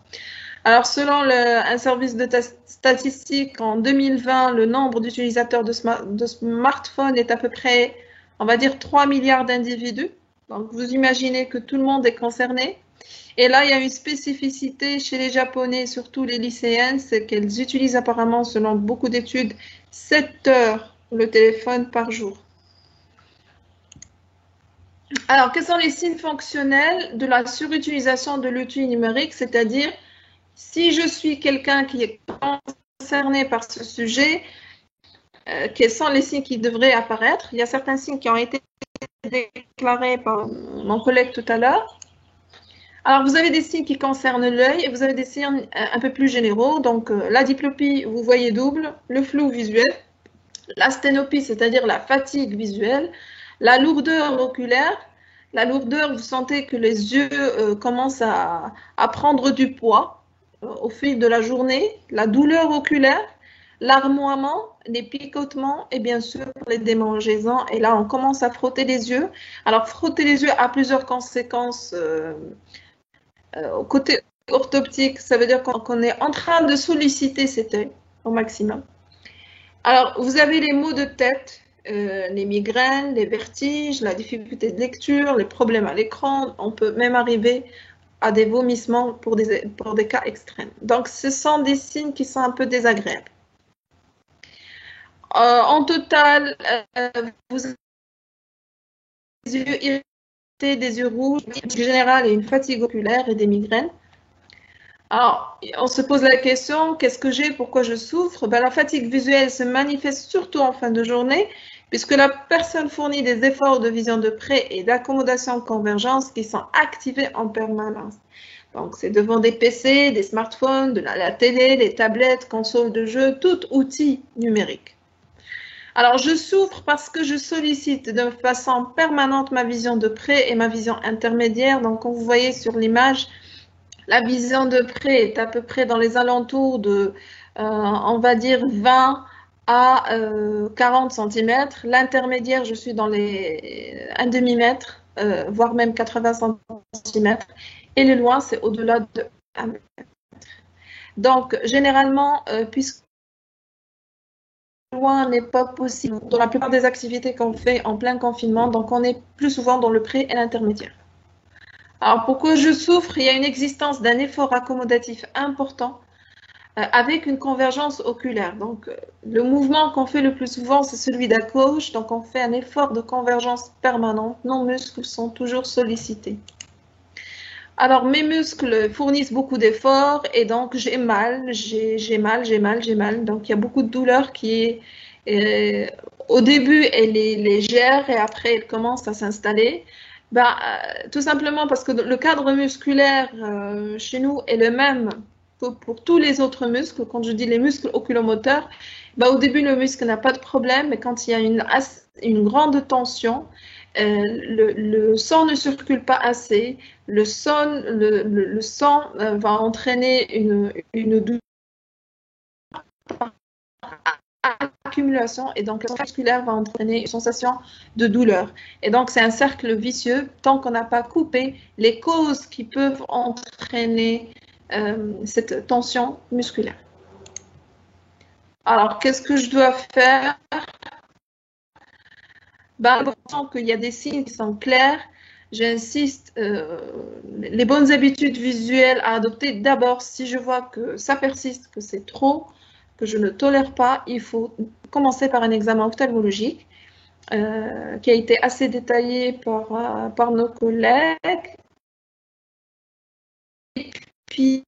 Alors, selon un service de statistique, en 2020, le nombre d'utilisateurs de smartphones est à peu près, on va dire, 3 milliards d'individus. Donc, vous imaginez que tout le monde est concerné. Et là, il y a une spécificité chez les Japonais, surtout les lycéennes, c'est qu'elles utilisent apparemment, selon beaucoup d'études, 7 heures le téléphone par jour. Alors, quels sont les signes fonctionnels de la surutilisation de l'outil numérique? C'est-à-dire, si je suis quelqu'un qui est concerné par ce sujet, quels sont les signes qui devraient apparaître? Il y a certains signes qui ont été déclarés par mon collègue tout à l'heure. Alors, vous avez des signes qui concernent l'œil et vous avez des signes un peu plus généraux. Donc, la diplopie, vous voyez double, le flou visuel, la sténopie, c'est-à-dire la fatigue visuelle, la lourdeur oculaire. La lourdeur, vous sentez que les yeux commencent à prendre du poids au fil de la journée, la douleur oculaire, l'armoiement, les picotements et bien sûr les démangeaisons. Et là, on commence à frotter les yeux. Alors, frotter les yeux a plusieurs conséquences. Au côté orthoptique, ça veut dire qu'on est en train de solliciter cet œil au maximum. Alors, vous avez les maux de tête, les migraines, les vertiges, la difficulté de lecture, les problèmes à l'écran. On peut même arriver à des vomissements pour des cas extrêmes. Donc, ce sont des signes qui sont un peu désagréables. En total, vous avez des yeux irrités, des yeux rouges, en général, et une fatigue oculaire et des migraines. Alors, on se pose la question, qu'est-ce que j'ai, pourquoi je souffre? La fatigue visuelle se manifeste surtout en fin de journée, puisque la personne fournit des efforts de vision de près et d'accommodation de convergence qui sont activés en permanence. Donc, c'est devant des PC, des smartphones, de la télé, des tablettes, consoles de jeux, tout outil numérique. Alors, je souffre parce que je sollicite de façon permanente ma vision de près et ma vision intermédiaire. Donc, comme vous voyez sur l'image, la vision de près est à peu près dans les alentours de, on va dire, 20 à 40 cm. L'intermédiaire, je suis dans les 1 demi-mètre, voire même 80 cm. Et le loin, c'est au-delà de 1 mètre. Donc, généralement, puisque le loin n'est pas possible dans la plupart des activités qu'on fait en plein confinement, donc on est plus souvent dans le pré et l'intermédiaire. Alors, pourquoi je souffre? Il y a une existence d'un effort accommodatif important avec une convergence oculaire. Donc, le mouvement qu'on fait le plus souvent, c'est celui d'à gauche. Donc, on fait un effort de convergence permanente. Nos muscles sont toujours sollicités. Alors, mes muscles fournissent beaucoup d'efforts et donc j'ai mal. Donc, il y a beaucoup de douleur qui est, au début, elle est légère et après, elle commence à s'installer. Tout simplement parce que le cadre musculaire chez nous est le même que pour tous les autres muscles. Quand je dis les muscles oculomoteurs, au début le muscle n'a pas de problème, mais quand il y a une grande tension, le sang ne circule pas assez, le sang va entraîner une douleur accumulation et donc la musculaire va entraîner une sensation de douleur. Et donc, c'est un cercle vicieux tant qu'on n'a pas coupé les causes qui peuvent entraîner cette tension musculaire. Alors, qu'est-ce que je dois faire? Tant qu'il y a des signes qui sont clairs, j'insiste, les bonnes habitudes visuelles à adopter. D'abord, si je vois que ça persiste, que c'est trop, que je ne tolère pas, il faut commencer par un examen ophtalmologique qui a été assez détaillé par nos collègues. Et puis,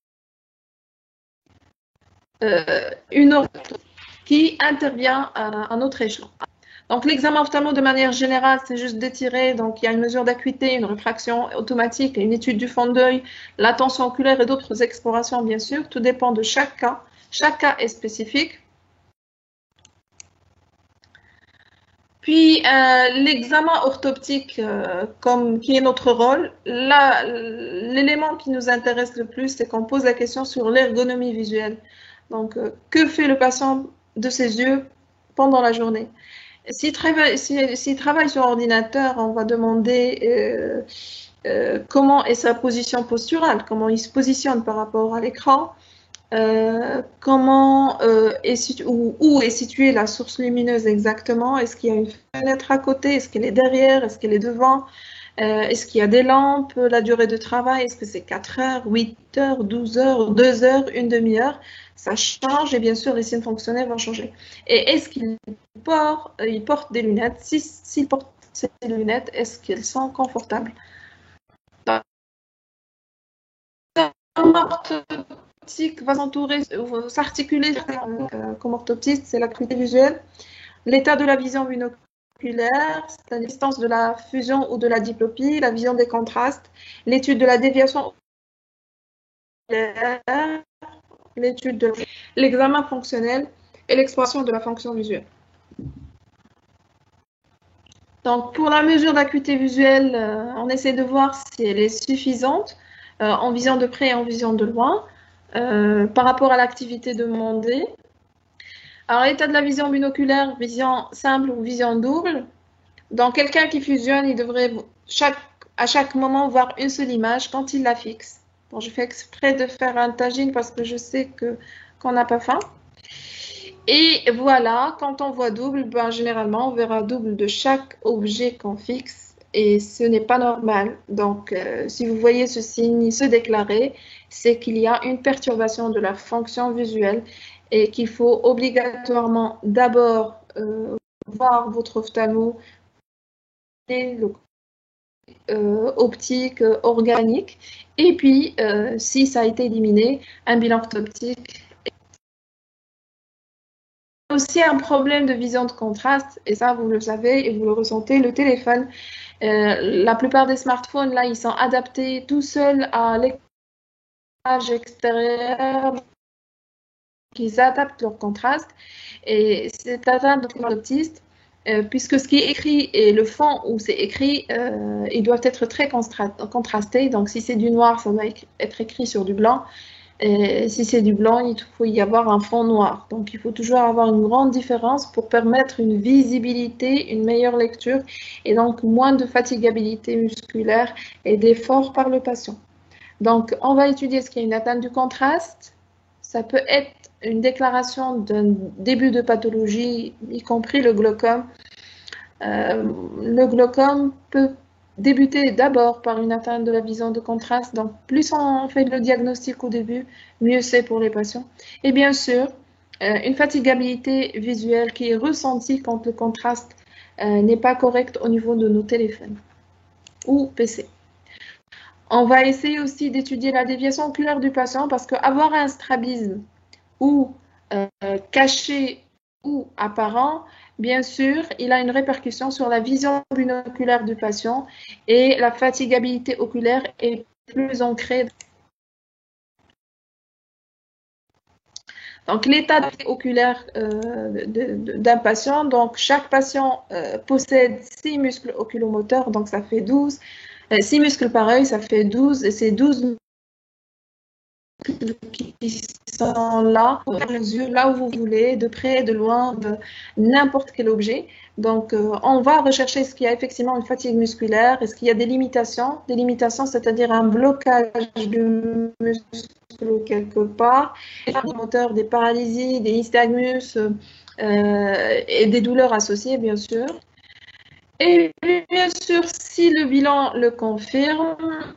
une autre qui intervient à un autre échelon. Donc, l'examen ophtalmo, de manière générale, c'est juste d'étirer. Donc, il y a une mesure d'acuité, une réfraction automatique, une étude du fond d'œil, la tension oculaire et d'autres explorations, bien sûr. Tout dépend de chaque cas. Chaque cas est spécifique. Puis l'examen orthoptique, qui est notre rôle, là, l'élément qui nous intéresse le plus, c'est qu'on pose la question sur l'ergonomie visuelle. Donc, que fait le patient de ses yeux pendant la journée? S'il travaille sur ordinateur, on va demander comment est sa position posturale, comment il se positionne par rapport à l'écran, où est située la source lumineuse exactement, est-ce qu'il y a une fenêtre à côté, est-ce qu'elle est derrière, est-ce qu'elle est devant, est-ce qu'il y a des lampes, la durée de travail, est-ce que c'est 4 heures, 8 heures, 12 heures, 2 heures, une demi-heure, ça change et bien sûr les signes fonctionnels vont changer. Et est-ce qu'il porte des lunettes? S'il porte ces lunettes, est-ce qu'elles sont confortables? Va s'articuler comme orthoptiste, c'est l'acuité visuelle, l'état de la vision binoculaire, c'est la distance de la fusion ou de la diplopie, la vision des contrastes, l'étude de la déviation oculaire, l'étude de l'examen fonctionnel et l'exploration de la fonction visuelle. Donc, pour la mesure d'acuité visuelle, on essaie de voir si elle est suffisante en vision de près et en vision de loin. Par rapport à l'activité demandée. Alors, l'état de la vision binoculaire, vision simple ou vision double. Dans quelqu'un qui fusionne, il devrait à chaque moment voir une seule image quand il la fixe. Bon, je fais exprès de faire un tagine parce que je sais qu'on n'a pas faim. Et voilà, quand on voit double, ben, généralement, on verra double de chaque objet qu'on fixe. Et ce n'est pas normal. Donc, si vous voyez ce signe se déclarer, c'est qu'il y a une perturbation de la fonction visuelle et qu'il faut obligatoirement d'abord voir votre ophtalmo optique, organique, et puis, si ça a été éliminé, un bilan orthoptique. Aussi un problème de vision de contraste, et ça vous le savez et vous le ressentez, le téléphone. La plupart des smartphones, là, ils sont adaptés tout seuls à l'éclairage extérieur, qu'ils adaptent leur contraste. Et c'est atteint de l'optiste, puisque ce qui est écrit et le fond où c'est écrit, ils doivent être très contrastés. Donc, si c'est du noir, ça doit être écrit sur du blanc. Et si c'est du blanc, il faut y avoir un fond noir. Donc, il faut toujours avoir une grande différence pour permettre une visibilité, une meilleure lecture et donc moins de fatigabilité musculaire et d'effort par le patient. Donc, on va étudier ce qu'il y a une atteinte du contraste. Ça peut être une déclaration d'un début de pathologie, y compris le glaucome. Le glaucome peut débuter d'abord par une atteinte de la vision de contraste. Donc, plus on fait le diagnostic au début, mieux c'est pour les patients. Et bien sûr, une fatigabilité visuelle qui est ressentie quand le contraste n'est pas correct au niveau de nos téléphones ou PC. On va essayer aussi d'étudier la déviation oculaire du patient parce qu'avoir un strabisme ou caché ou apparent, bien sûr, il a une répercussion sur la vision binoculaire du patient et la fatigabilité oculaire est plus ancrée. Donc, l'état oculaire d'un patient, donc chaque patient possède 6 muscles oculomoteurs, donc ça fait 12. 6 muscles pareils, ça fait 12, et ces 12 qui sont là, vers les yeux, là où vous voulez, de près, de loin, de n'importe quel objet. Donc, on va rechercher est-ce qu'il y a effectivement une fatigue musculaire, est-ce qu'il y a des limitations, c'est-à-dire un blocage du muscle quelque part, des moteurs, des paralysies, des nystagmus et des douleurs associées, bien sûr. Et bien sûr, si le bilan le confirme,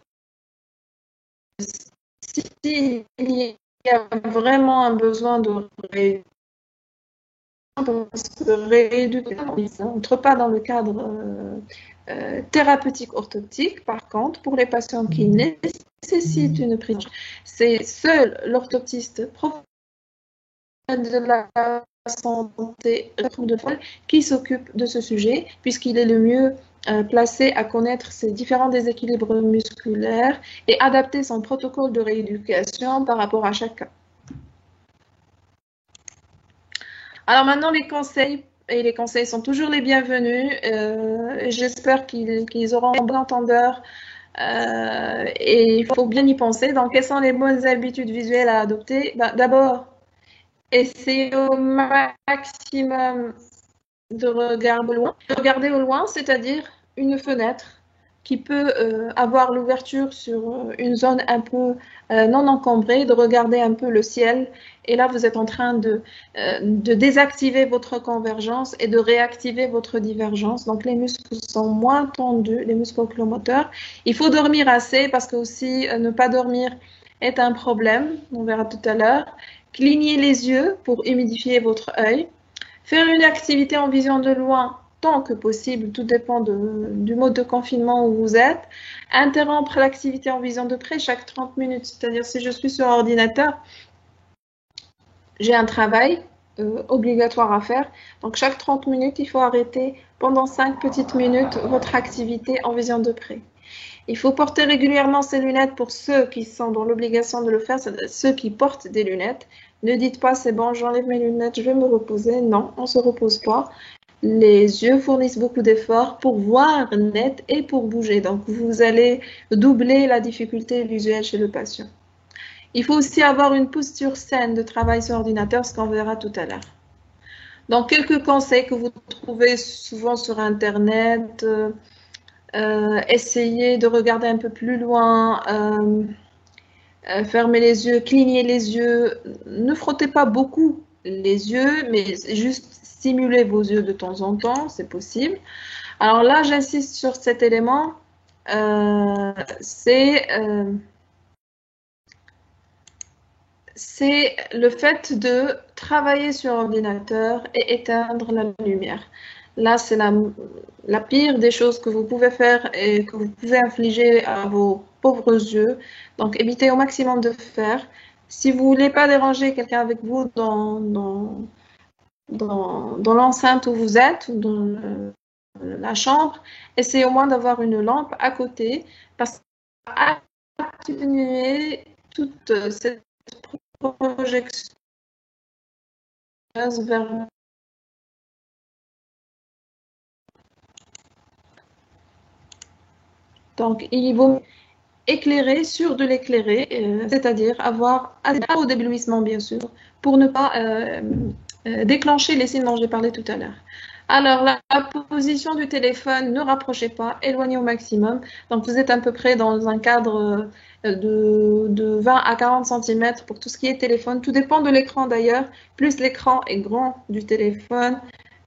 s'il y a vraiment un besoin de rééducation, parce que rééducation n'entre pas dans le cadre thérapeutique orthoptique. Par contre, pour les patients qui nécessitent une prise, c'est seul l'orthoptiste professionnel de la santé qui s'occupe de ce sujet, puisqu'il est le mieux placé à connaître ces différents déséquilibres musculaires et adapter son protocole de rééducation par rapport à chaque cas. Alors maintenant, les conseils et les conseils sont toujours les bienvenus. J'espère qu'ils auront un bon entendeur. Et il faut bien y penser. Donc, quelles sont les bonnes habitudes visuelles à adopter? D'abord, essayez au maximum de regarder au loin. Regarder au loin, c'est-à-dire une fenêtre qui peut avoir l'ouverture sur une zone un peu non encombrée, de regarder un peu le ciel. Et là, vous êtes en train de désactiver votre convergence et de réactiver votre divergence. Donc, les muscles sont moins tendus, les muscles oculomoteurs. Il faut dormir assez parce que aussi ne pas dormir est un problème. On verra tout à l'heure. Clignez les yeux pour humidifier votre œil. Faire une activité en vision de loin tant que possible, tout dépend du mode de confinement où vous êtes. Interrompre l'activité en vision de près chaque 30 minutes, c'est-à-dire si je suis sur ordinateur, j'ai un travail obligatoire à faire. Donc chaque 30 minutes, il faut arrêter pendant 5 petites minutes votre activité en vision de près. Il faut porter régulièrement ses lunettes pour ceux qui sont dans l'obligation de le faire, ceux qui portent des lunettes. Ne dites pas c'est bon, j'enlève mes lunettes, je vais me reposer. Non, on ne se repose pas. Les yeux fournissent beaucoup d'efforts pour voir net et pour bouger. Donc, vous allez doubler la difficulté visuelle chez le patient. Il faut aussi avoir une posture saine de travail sur ordinateur, ce qu'on verra tout à l'heure. Donc, quelques conseils que vous trouvez souvent sur Internet. Essayez de regarder un peu plus loin. Fermez les yeux, clignez les yeux. Ne frottez pas beaucoup les yeux, mais juste stimuler vos yeux de temps en temps, c'est possible. Alors là, j'insiste sur cet élément, c'est le fait de travailler sur ordinateur et éteindre la lumière. Là, c'est la pire des choses que vous pouvez faire et que vous pouvez infliger à vos pauvres yeux. Donc, évitez au maximum de faire. Si vous ne voulez pas déranger quelqu'un avec vous dans l'enceinte où vous êtes, ou dans la chambre, essayez au moins d'avoir une lampe à côté parce que ça va atténuer toute cette projection vers donc il vaut éclairer sur de l'éclairé, c'est-à-dire avoir au d'éblouissement bien sûr, pour ne pas déclencher les signes dont j'ai parlé tout à l'heure. Alors, la position du téléphone, ne rapprochez pas, éloignez au maximum. Donc, vous êtes à peu près dans un cadre de 20 à 40 cm pour tout ce qui est téléphone. Tout dépend de l'écran d'ailleurs. Plus l'écran est grand du téléphone,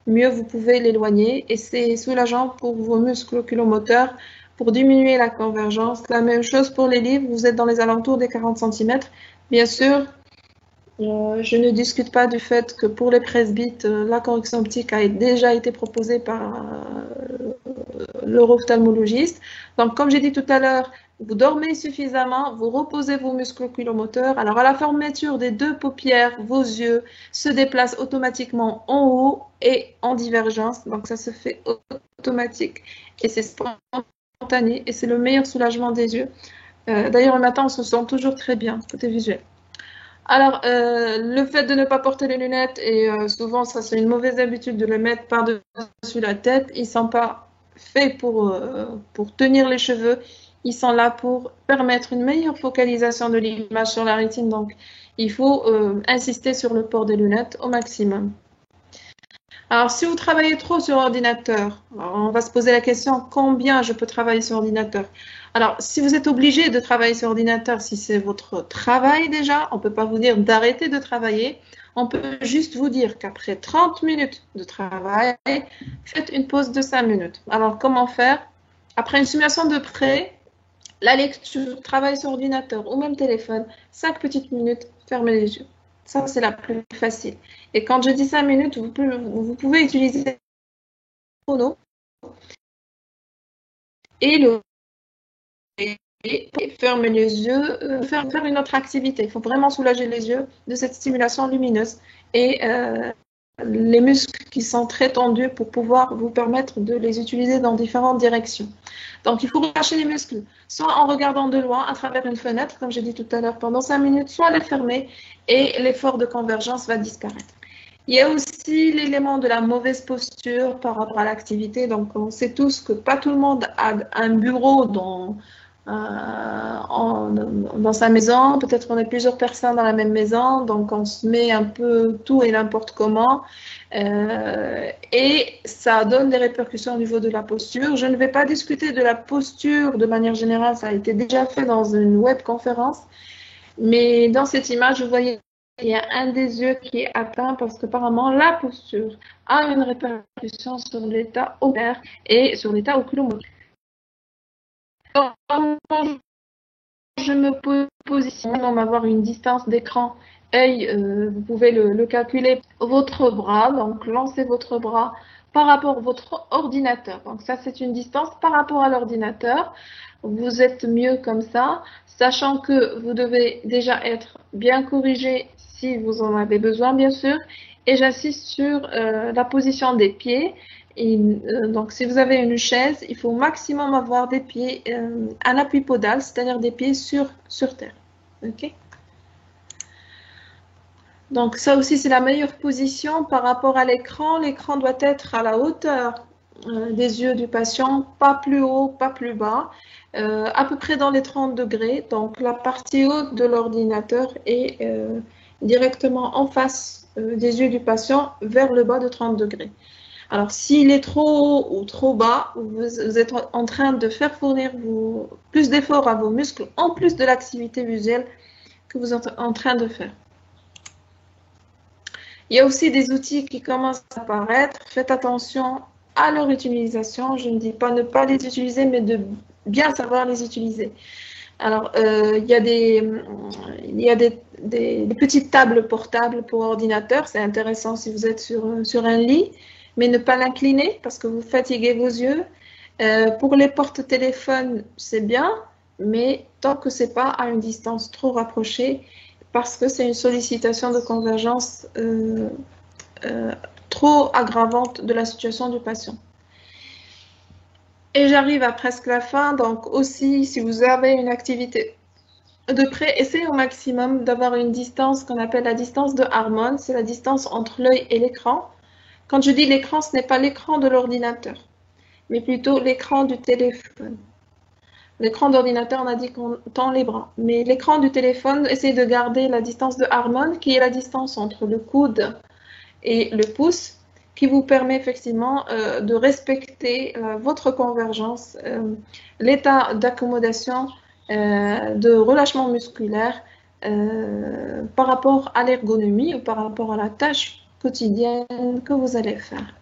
mieux vous pouvez l'éloigner. Et c'est soulageant pour vos muscles oculomoteurs pour diminuer la convergence. La même chose pour les livres, vous êtes dans les alentours des 40 cm. Bien sûr, je ne discute pas du fait que pour les presbytes, la correction optique a déjà été proposée par l'ophtalmologiste. Donc, comme j'ai dit tout à l'heure, vous dormez suffisamment, vous reposez vos muscles oculomoteurs. Alors, à la fermeture des deux paupières, vos yeux se déplacent automatiquement en haut et en divergence. Donc, ça se fait automatique et c'est spontané et c'est le meilleur soulagement des yeux. D'ailleurs, le matin, on se sent toujours très bien, côté visuel. Alors, le fait de ne pas porter les lunettes, et souvent, ça c'est une mauvaise habitude de le mettre par-dessus la tête, ils ne sont pas faits pour tenir les cheveux, ils sont là pour permettre une meilleure focalisation de l'image sur la rétine, donc il faut insister sur le port des lunettes au maximum. Alors, si vous travaillez trop sur ordinateur, on va se poser la question, combien je peux travailler sur ordinateur? Alors, si vous êtes obligé de travailler sur ordinateur, si c'est votre travail déjà, on ne peut pas vous dire d'arrêter de travailler. On peut juste vous dire qu'après 30 minutes de travail, faites une pause de 5 minutes. Alors, comment faire? Après une simulation de près, la lecture, travail sur ordinateur ou même téléphone, 5 petites minutes, fermez les yeux. Ça, c'est la plus facile. Et quand je dis 5 minutes, vous pouvez utiliser le chrono et le fermer les yeux, faire une autre activité. Il faut vraiment soulager les yeux de cette stimulation lumineuse et les muscles qui sont très tendus pour pouvoir vous permettre de les utiliser dans différentes directions. Donc, il faut relâcher les muscles, soit en regardant de loin à travers une fenêtre, comme j'ai dit tout à l'heure, pendant 5 minutes, soit les fermer et l'effort de convergence va disparaître. Il y a aussi l'élément de la mauvaise posture par rapport à l'activité. Donc, on sait tous que pas tout le monde a un bureau dans sa maison. Peut-être qu'on est plusieurs personnes dans la même maison. Donc, on se met un peu tout et n'importe comment. Et ça donne des répercussions au niveau de la posture. Je ne vais pas discuter de la posture de manière générale. Ça a été déjà fait dans une webconférence. Mais dans cette image, vous voyez, il y a un des yeux qui est atteint parce qu'apparemment, la posture a une répercussion sur l'état oculaire et sur l'état oculomoteur. Je me positionne pour avoir une distance d'écran œil, vous pouvez le calculer. Votre bras, donc lancez votre bras par rapport à votre ordinateur. Donc ça, c'est une distance par rapport à l'ordinateur. Vous êtes mieux comme ça, sachant que vous devez déjà être bien corrigé si vous en avez besoin, bien sûr. Et j'insiste sur la position des pieds. Et, donc, si vous avez une chaise, il faut au maximum avoir des pieds, un appui podal, c'est-à-dire des pieds sur terre. Ok. Donc, ça aussi, c'est la meilleure position par rapport à l'écran. L'écran doit être à la hauteur des yeux du patient, pas plus haut, pas plus bas, à peu près dans les 30 degrés. Donc, la partie haute de l'ordinateur est directement en face des yeux du patient vers le bas de 30 degrés. Alors, s'il est trop haut ou trop bas, vous êtes en train de faire fournir plus d'efforts à vos muscles, en plus de l'activité visuelle que vous êtes en train de faire. Il y a aussi des outils qui commencent à apparaître. Faites attention à leur utilisation. Je ne dis pas ne pas les utiliser, mais de bien savoir les utiliser. Alors, il y a des petites tables portables pour ordinateur. C'est intéressant si vous êtes sur un lit, mais ne pas l'incliner parce que vous fatiguez vos yeux. Pour les porte-téléphones, c'est bien, mais tant que ce n'est pas à une distance trop rapprochée, parce que c'est une sollicitation de convergence trop aggravante de la situation du patient. Et j'arrive à presque la fin, donc aussi, si vous avez une activité de près, essayez au maximum d'avoir une distance qu'on appelle la distance de Harmon, c'est la distance entre l'œil et l'écran. Quand je dis l'écran, ce n'est pas l'écran de l'ordinateur, mais plutôt l'écran du téléphone. L'écran d'ordinateur, on a dit qu'on tend les bras. Mais l'écran du téléphone, essayez de garder la distance de Harmon, qui est la distance entre le coude et le pouce, qui vous permet effectivement de respecter votre convergence, l'état d'accommodation, de relâchement musculaire par rapport à l'ergonomie ou par rapport à la tâche quotidienne que vous allez faire.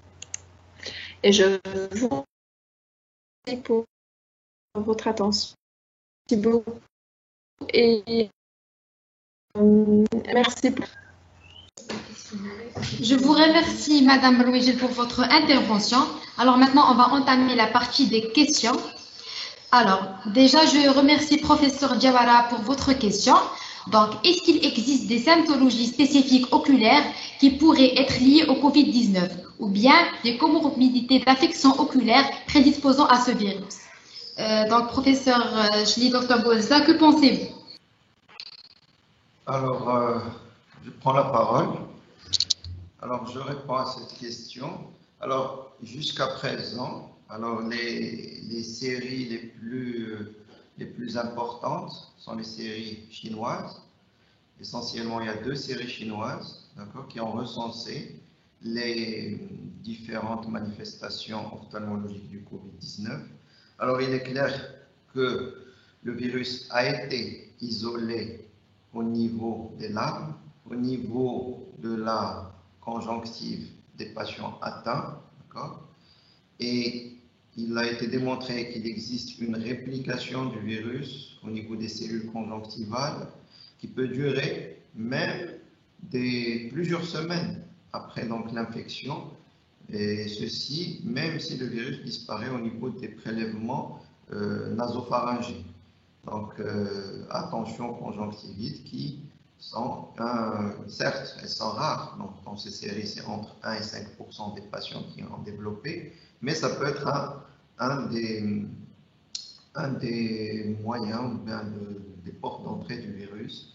Et je vous remercie pour votre attention. Merci beaucoup. Et merci. Je vous remercie, Madame Louigel, pour votre intervention. Alors maintenant, on va entamer la partie des questions. Alors, déjà, je remercie Professeur Diawara pour votre question. Donc, est-ce qu'il existe des symptologies spécifiques oculaires qui pourraient être liées au Covid-19 ou bien des comorbidités d'affection oculaire prédisposant à ce virus? Donc, professeur Chli, Dr Bouelza, que pensez-vous? Alors, je prends la parole. Alors, je réponds à cette question. Alors, jusqu'à présent, alors les séries les plus importantes sont les séries chinoises. Essentiellement, il y a 2 séries chinoises, d'accord, qui ont recensé les différentes manifestations ophtalmologiques du Covid-19. Alors, il est clair que le virus a été isolé au niveau des larmes, au niveau de la conjonctive des patients atteints, d'accord, et il a été démontré qu'il existe une réplication du virus au niveau des cellules conjonctivales qui peut durer même plusieurs semaines après l'infection, et ceci même si le virus disparaît au niveau des prélèvements nasopharyngés. Donc attention conjonctivites qui sont, certes, elles sont rares, donc dans ces séries c'est entre 1 et 5% des patients qui ont développé, mais ça peut être un des moyens, des portes d'entrée du virus.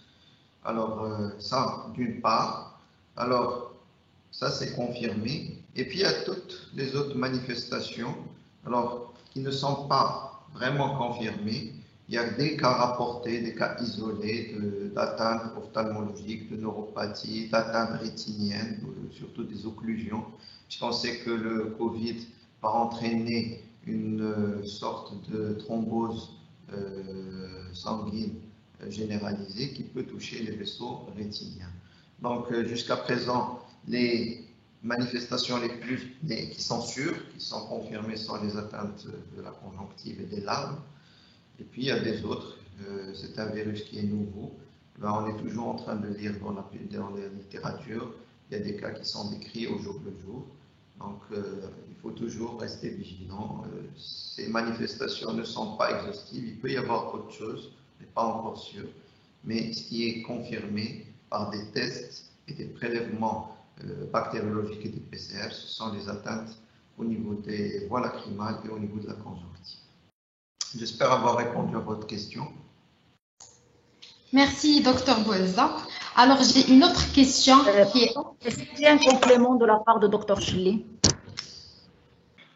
Alors ça, d'une part. Alors, Ça, c'est confirmé. Et puis, il y a toutes les autres manifestations, alors, qui ne sont pas vraiment confirmées. Il y a des cas rapportés, des cas isolés d'atteinte ophtalmologique, de neuropathie, d'atteinte rétinienne, surtout des occlusions. Puisqu'on sait que le Covid va entraîner une sorte de thrombose sanguine généralisée qui peut toucher les vaisseaux rétiniens. Donc, jusqu'à présent, les manifestations qui sont sûres, qui sont confirmées, sont les atteintes de la conjonctive et des larmes. Et puis, il y a des autres. C'est un virus qui est nouveau. Ben, on est toujours en train de lire dans la littérature. Il y a des cas qui sont décrits au jour le jour. Donc, il faut toujours rester vigilant. Ces manifestations ne sont pas exhaustives. Il peut y avoir autre chose, mais pas encore sûr. Mais ce qui est confirmé par des tests et des prélèvements bactériologiques et des PCR, ce sont les atteintes au niveau des voies lacrymales et au niveau de la conjonctive. J'espère avoir répondu à votre question. Merci, Dr Bouelza. Alors, j'ai une autre question qui est... Est-ce qu'il y a un complément de la part de Dr Chili?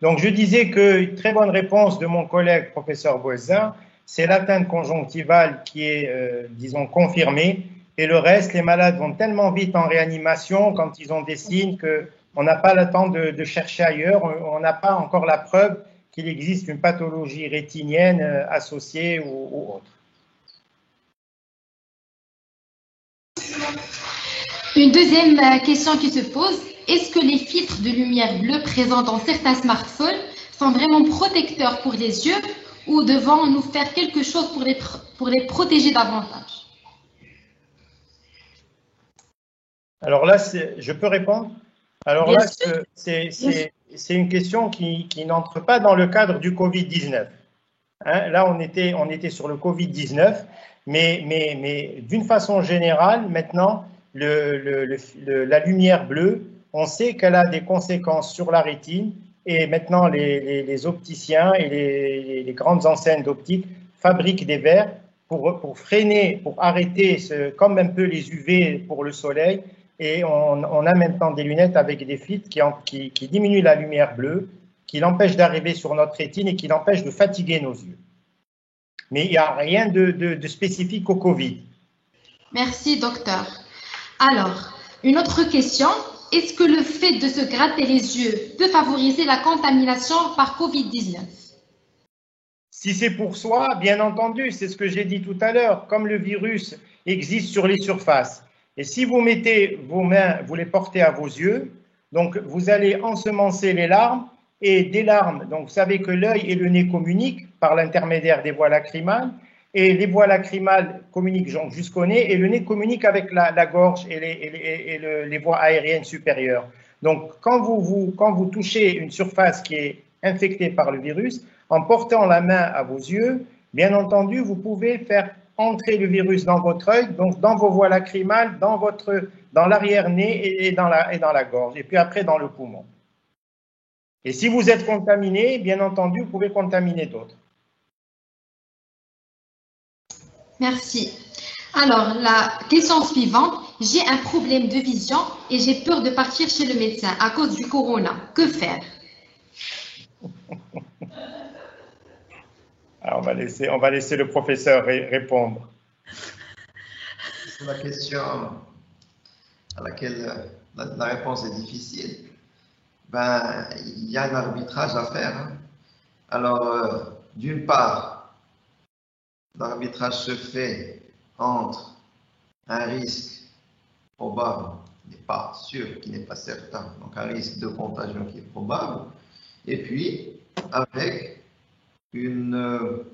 Donc, je disais que très bonne réponse de mon collègue professeur Bouelza, c'est l'atteinte conjonctivale qui est, disons, confirmée. Et le reste, les malades vont tellement vite en réanimation quand ils ont des signes qu'on n'a pas le temps de chercher ailleurs. On n'a pas encore la preuve qu'il existe une pathologie rétinienne associée ou autre. Une deuxième question qui se pose, est-ce que les filtres de lumière bleue présents dans certains smartphones sont vraiment protecteurs pour les yeux ou devant nous faire quelque chose pour les protéger davantage? Alors là, je peux répondre? Alors là, c'est une question qui n'entre pas dans le cadre du Covid-19. Hein, là, on était sur le Covid-19, mais d'une façon générale, maintenant, la lumière bleue, on sait qu'elle a des conséquences sur la rétine et maintenant les opticiens et les grandes enseignes d'optique fabriquent des verres pour freiner, pour arrêter comme un peu les UV pour le soleil. Et on a maintenant des lunettes avec des filtres qui diminuent la lumière bleue, qui l'empêchent d'arriver sur notre rétine et qui l'empêchent de fatiguer nos yeux. Mais il n'y a rien de spécifique au Covid. Merci, docteur. Alors, une autre question. Est-ce que le fait de se gratter les yeux peut favoriser la contamination par Covid-19? Si c'est pour soi, bien entendu, c'est ce que j'ai dit tout à l'heure. Comme le virus existe sur les surfaces, et si vous mettez vos mains, vous les portez à vos yeux, donc vous allez ensemencer les larmes, et des larmes, donc vous savez que l'œil et le nez communiquent par l'intermédiaire des voies lacrymales, et les voies lacrymales communiquent jusqu'au nez, et le nez communique avec la gorge et les voies aériennes supérieures. Donc quand vous touchez une surface qui est infectée par le virus, en portant la main à vos yeux, bien entendu, vous pouvez faire entrer le virus dans votre œil, donc dans vos voies lacrymales, dans l'arrière-nez et dans la gorge, et puis après dans le poumon. Et si vous êtes contaminé, bien entendu, vous pouvez contaminer d'autres. Merci. Alors, la question suivante, j'ai un problème de vision et j'ai peur de partir chez le médecin à cause du corona. Que faire? Alors, on va laisser le professeur répondre. C'est la question à laquelle la réponse est difficile. Ben, il y a un arbitrage à faire. Hein. Alors, d'une part, l'arbitrage se fait entre un risque probable, qui n'est pas sûr, qui n'est pas certain, donc un risque de contagion qui est probable, et puis avec une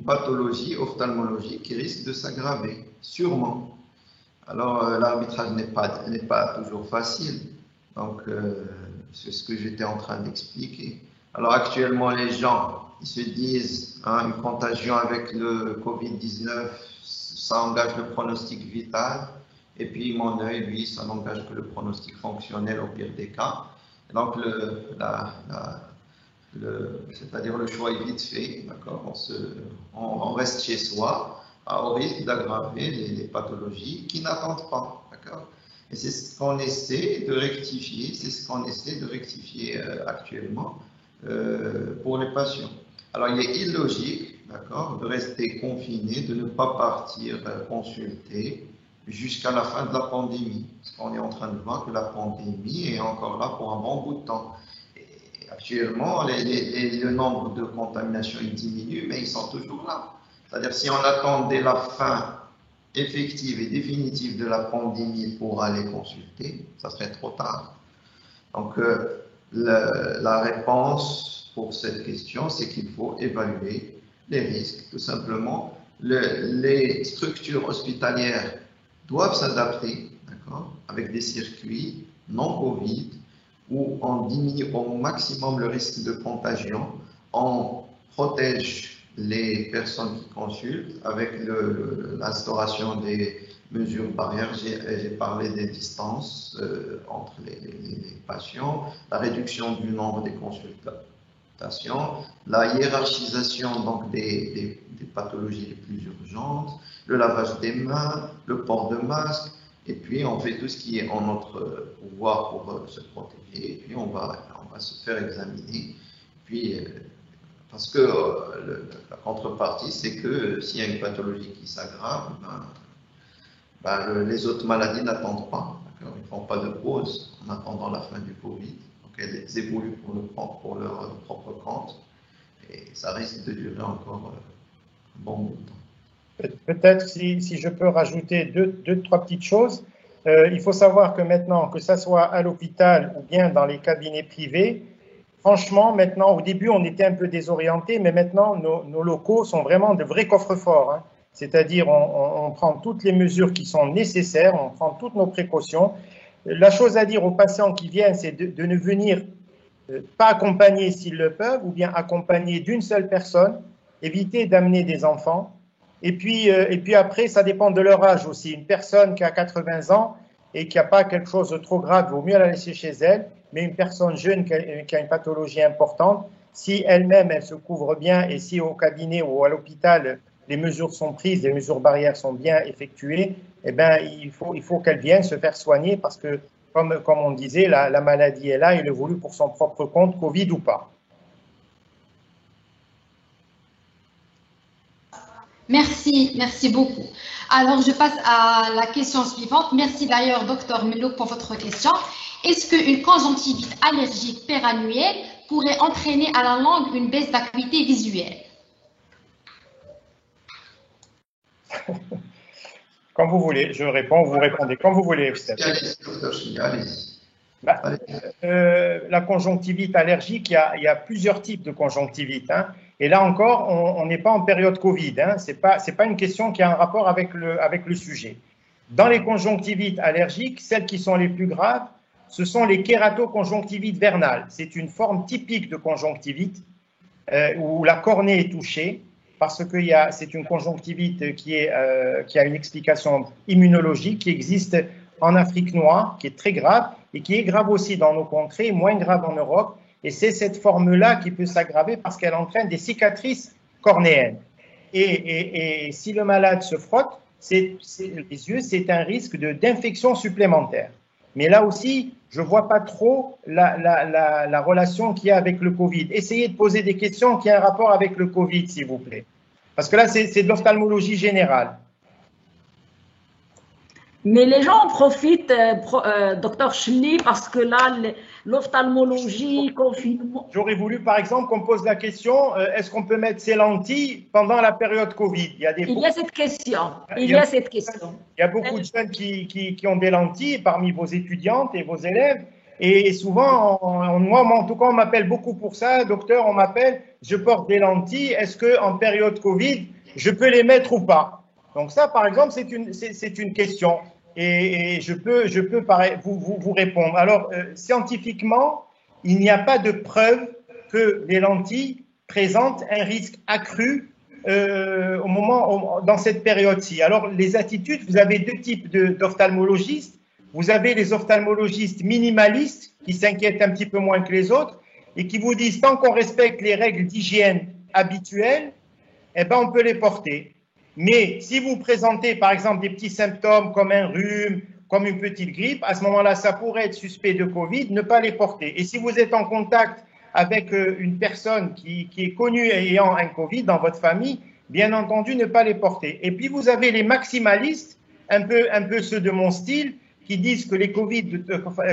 pathologie ophtalmologique qui risque de s'aggraver, sûrement. Alors, l'arbitrage n'est pas toujours facile, donc c'est ce que j'étais en train d'expliquer. Alors, actuellement, les gens, ils se disent, hein, une contagion avec le Covid-19, ça engage le pronostic vital, et puis mon œil, lui, ça n'engage que le pronostic fonctionnel au pire des cas. Et donc, c'est-à-dire le choix est vite fait, d'accord, on reste chez soi, au risque d'aggraver les pathologies qui n'attendent pas, d'accord. Et c'est ce qu'on essaie de rectifier, actuellement pour les patients. Alors, il est illogique, d'accord, de rester confiné, de ne pas partir consulter jusqu'à la fin de la pandémie. Parce qu'on est en train de voir que la pandémie est encore là pour un bon bout de temps. Et actuellement, le nombre de contaminations il diminue, mais ils sont toujours là. C'est-à-dire, si on attendait la fin effective et définitive de la pandémie pour aller consulter, ça serait trop tard. Donc, la réponse pour cette question, c'est qu'il faut évaluer les risques. Tout simplement, les structures hospitalières doivent s'adapter, d'accord, avec des circuits non Covid, où on diminue au maximum le risque de contagion, on protège les personnes qui consultent avec l'instauration des mesures barrières. J'ai parlé des distances entre les patients, la réduction du nombre des consultations, la hiérarchisation donc des pathologies les plus urgentes, le lavage des mains, le port de masque, et puis on fait tout ce qui est en notre pouvoir pour se protéger, et puis on va se faire examiner. Puis, parce que la contrepartie, c'est que s'il y a une pathologie qui s'aggrave, les autres maladies n'attendent pas. Ils ne font pas de pause en attendant la fin du Covid. Donc elles évoluent pour leur propre compte. Et ça risque de durer encore un bon bout de temps. Peut-être si je peux rajouter deux, trois petites choses. Il faut savoir que maintenant, que ça soit à l'hôpital ou bien dans les cabinets privés, franchement, maintenant, au début, on était un peu désorienté, mais maintenant, nos locaux sont vraiment de vrais coffres-forts. Hein. C'est-à-dire, on prend toutes les mesures qui sont nécessaires, on prend toutes nos précautions. La chose à dire aux patients qui viennent, c'est de ne venir pas accompagnés s'ils le peuvent, ou bien accompagnés d'une seule personne, éviter d'amener des enfants. Et puis après, ça dépend de leur âge aussi. Une personne qui a 80 ans et qui n'a pas quelque chose de trop grave, il vaut mieux la laisser chez elle. Mais une personne jeune qui a une pathologie importante, si elle-même, elle se couvre bien et si au cabinet ou à l'hôpital, les mesures sont prises, les mesures barrières sont bien effectuées, eh bien, il faut qu'elle vienne se faire soigner parce que, comme on disait, la maladie est là, il évolue pour son propre compte, Covid ou pas. Merci beaucoup. Alors, je passe à la question suivante. Merci d'ailleurs, Dr Melouk, pour votre question. Est-ce qu'une conjonctivite allergique perannuelle pourrait entraîner à la longue une baisse d'acuité visuelle? Quand vous voulez, je réponds, vous répondez quand vous voulez. La conjonctivite allergique, il y a plusieurs types de conjonctivite. Hein. Et là encore, on n'est pas en période Covid. Hein. Ce n'est pas une question qui a un rapport avec le sujet. Dans les conjonctivites allergiques, celles qui sont les plus graves, ce sont les kératoconjonctivites vernales. C'est une forme typique de conjonctivite où la cornée est touchée parce que c'est une conjonctivite qui a une explication immunologique qui existe en Afrique noire, qui est très grave et qui est grave aussi dans nos contrées, moins grave en Europe. Et c'est cette forme-là qui peut s'aggraver parce qu'elle entraîne des cicatrices cornéennes. Et si le malade se frotte, les yeux, c'est un risque d'infection supplémentaire. Mais là aussi, je ne vois pas trop la relation qu'il y a avec le Covid. Essayez de poser des questions qui ont un rapport avec le Covid, s'il vous plaît. Parce que là, c'est de l'ophtalmologie générale. Mais les gens en profitent, docteur Chli, parce que là, l'ophtalmologie, confinement… J'aurais voulu, par exemple, qu'on pose la question, est-ce qu'on peut mettre ces lentilles pendant la période Covid? Il y a cette question. Il y a beaucoup de jeunes qui ont des lentilles parmi vos étudiantes et vos élèves. Et souvent, moi, en tout cas, on m'appelle beaucoup pour ça. Docteur, on m'appelle, je porte des lentilles. Est-ce qu'en période Covid, je peux les mettre ou pas? Donc ça, par exemple, c'est une question. Et je peux vous répondre. Alors, scientifiquement, il n'y a pas de preuve que les lentilles présentent un risque accru dans cette période-ci. Alors, les attitudes, vous avez deux types d'ophtalmologistes. Vous avez les ophtalmologistes minimalistes qui s'inquiètent un petit peu moins que les autres et qui vous disent tant qu'on respecte les règles d'hygiène habituelles, eh ben, on peut les porter. Mais si vous présentez par exemple des petits symptômes comme un rhume comme une petite grippe, à ce moment-là, ça pourrait être suspect de Covid, ne pas les porter. Et si vous êtes en contact avec une personne qui est connue ayant un Covid dans votre famille, bien entendu, ne pas les porter. Et puis, vous avez les maximalistes, un peu ceux de mon style, qui disent que les Covid,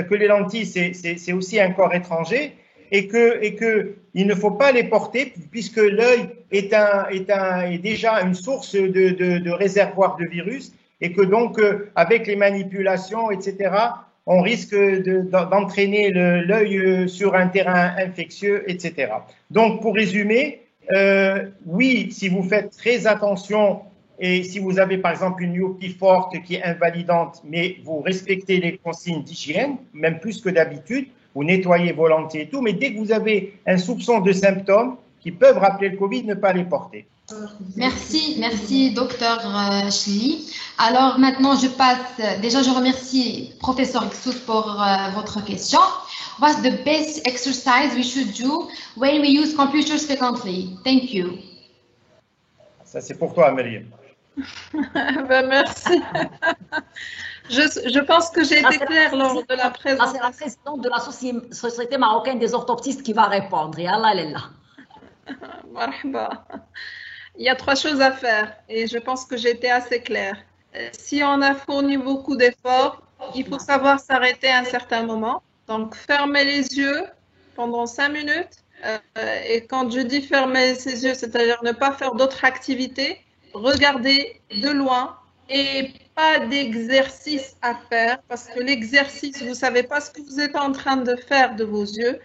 que les lentilles, c'est aussi un corps étranger et que il ne faut pas les porter puisque l'œil est déjà une source de réservoir de virus et que donc, avec les manipulations, etc., on risque d'entraîner l'œil sur un terrain infectieux, etc. Donc, pour résumer, oui, si vous faites très attention et si vous avez par exemple une myopie forte qui est invalidante, mais vous respectez les consignes d'hygiène, même plus que d'habitude, vous nettoyez vos lentilles et tout, mais dès que vous avez un soupçon de symptômes qui peuvent rappeler le Covid, ne pas les porter. Merci, docteur Chili. Alors maintenant, je passe. Déjà, je remercie professeur Xous pour votre question. What's the best exercise we should do when we use computers frequently? Thank you. Ça, c'est pour toi, Myriam. Ben, merci. Je pense que j'ai été claire lors de la présentation. C'est la présidente de la Société marocaine des orthoptistes qui va répondre. Yallah, Lella. Marhaba. Il y a 3 choses à faire et je pense que j'ai été assez claire. Si on a fourni beaucoup d'efforts, il faut savoir s'arrêter à un certain moment. Donc, fermer les yeux pendant 5 minutes. Et quand je dis fermer ses yeux, c'est-à-dire ne pas faire d'autres activités, regarder de loin et pas d'exercice à faire parce que l'exercice, vous ne savez pas ce que vous êtes en train de faire de vos yeux.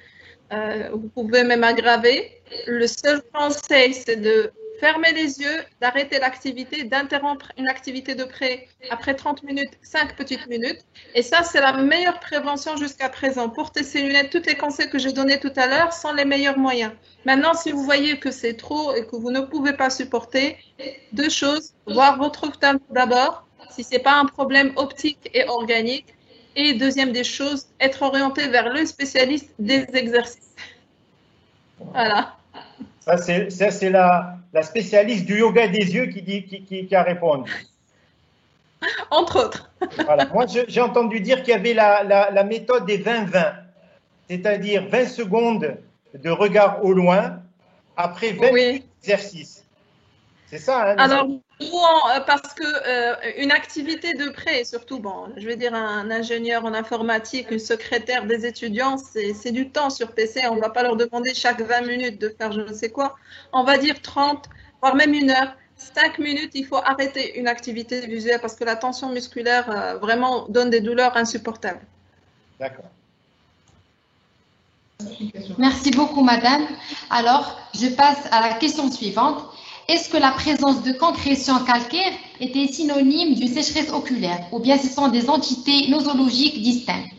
Vous pouvez même aggraver. Le seul conseil, c'est de fermer les yeux, d'arrêter l'activité, d'interrompre une activité de près après 30 minutes, 5 petites minutes. Et ça, c'est la meilleure prévention jusqu'à présent. Porter ces lunettes, tous les conseils que j'ai donnés tout à l'heure sont les meilleurs moyens. Maintenant, si vous voyez que c'est trop et que vous ne pouvez pas supporter, 2 choses. Voir votre ophtalmo d'abord, si ce n'est pas un problème optique et organique. Et deuxième des choses, être orienté vers le spécialiste des exercices. Voilà. Ça, c'est la spécialiste du yoga des yeux qui a répondu. Entre autres. Voilà. Moi, j'ai entendu dire qu'il y avait la méthode des 20-20, c'est-à-dire 20 secondes de regard au loin après 20 minutes d'exercice. C'est ça, hein? Alors, parce que une activité de près, surtout, bon, je vais dire un ingénieur en informatique, une secrétaire des étudiants, c'est du temps sur PC. On ne va pas leur demander chaque 20 minutes de faire je ne sais quoi. On va dire 30, voire même 1 heure. 5 minutes, il faut arrêter une activité visuelle parce que la tension musculaire vraiment donne des douleurs insupportables. D'accord. Merci beaucoup, madame. Alors, je passe à la question suivante. Est-ce que la présence de concrétions calcaires était synonyme d'une sécheresse oculaire ou bien ce sont des entités nosologiques distinctes?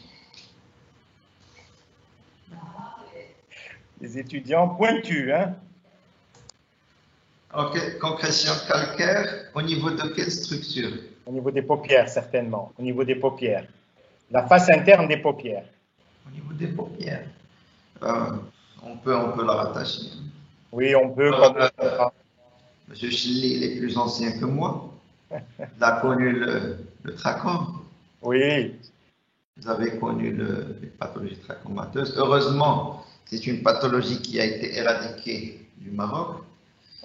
Les étudiants pointus, hein? Ok, concrétion calcaire, au niveau de quelle structure? Au niveau des paupières, certainement. Au niveau des paupières. La face interne des paupières. Au niveau des paupières. On peut la rattacher. Oui, on peut. Monsieur Chili, il est plus ancien que moi. Il a connu le trachome. Oui. Vous avez connu les pathologies trachomatoeuses. Heureusement, c'est une pathologie qui a été éradiquée du Maroc.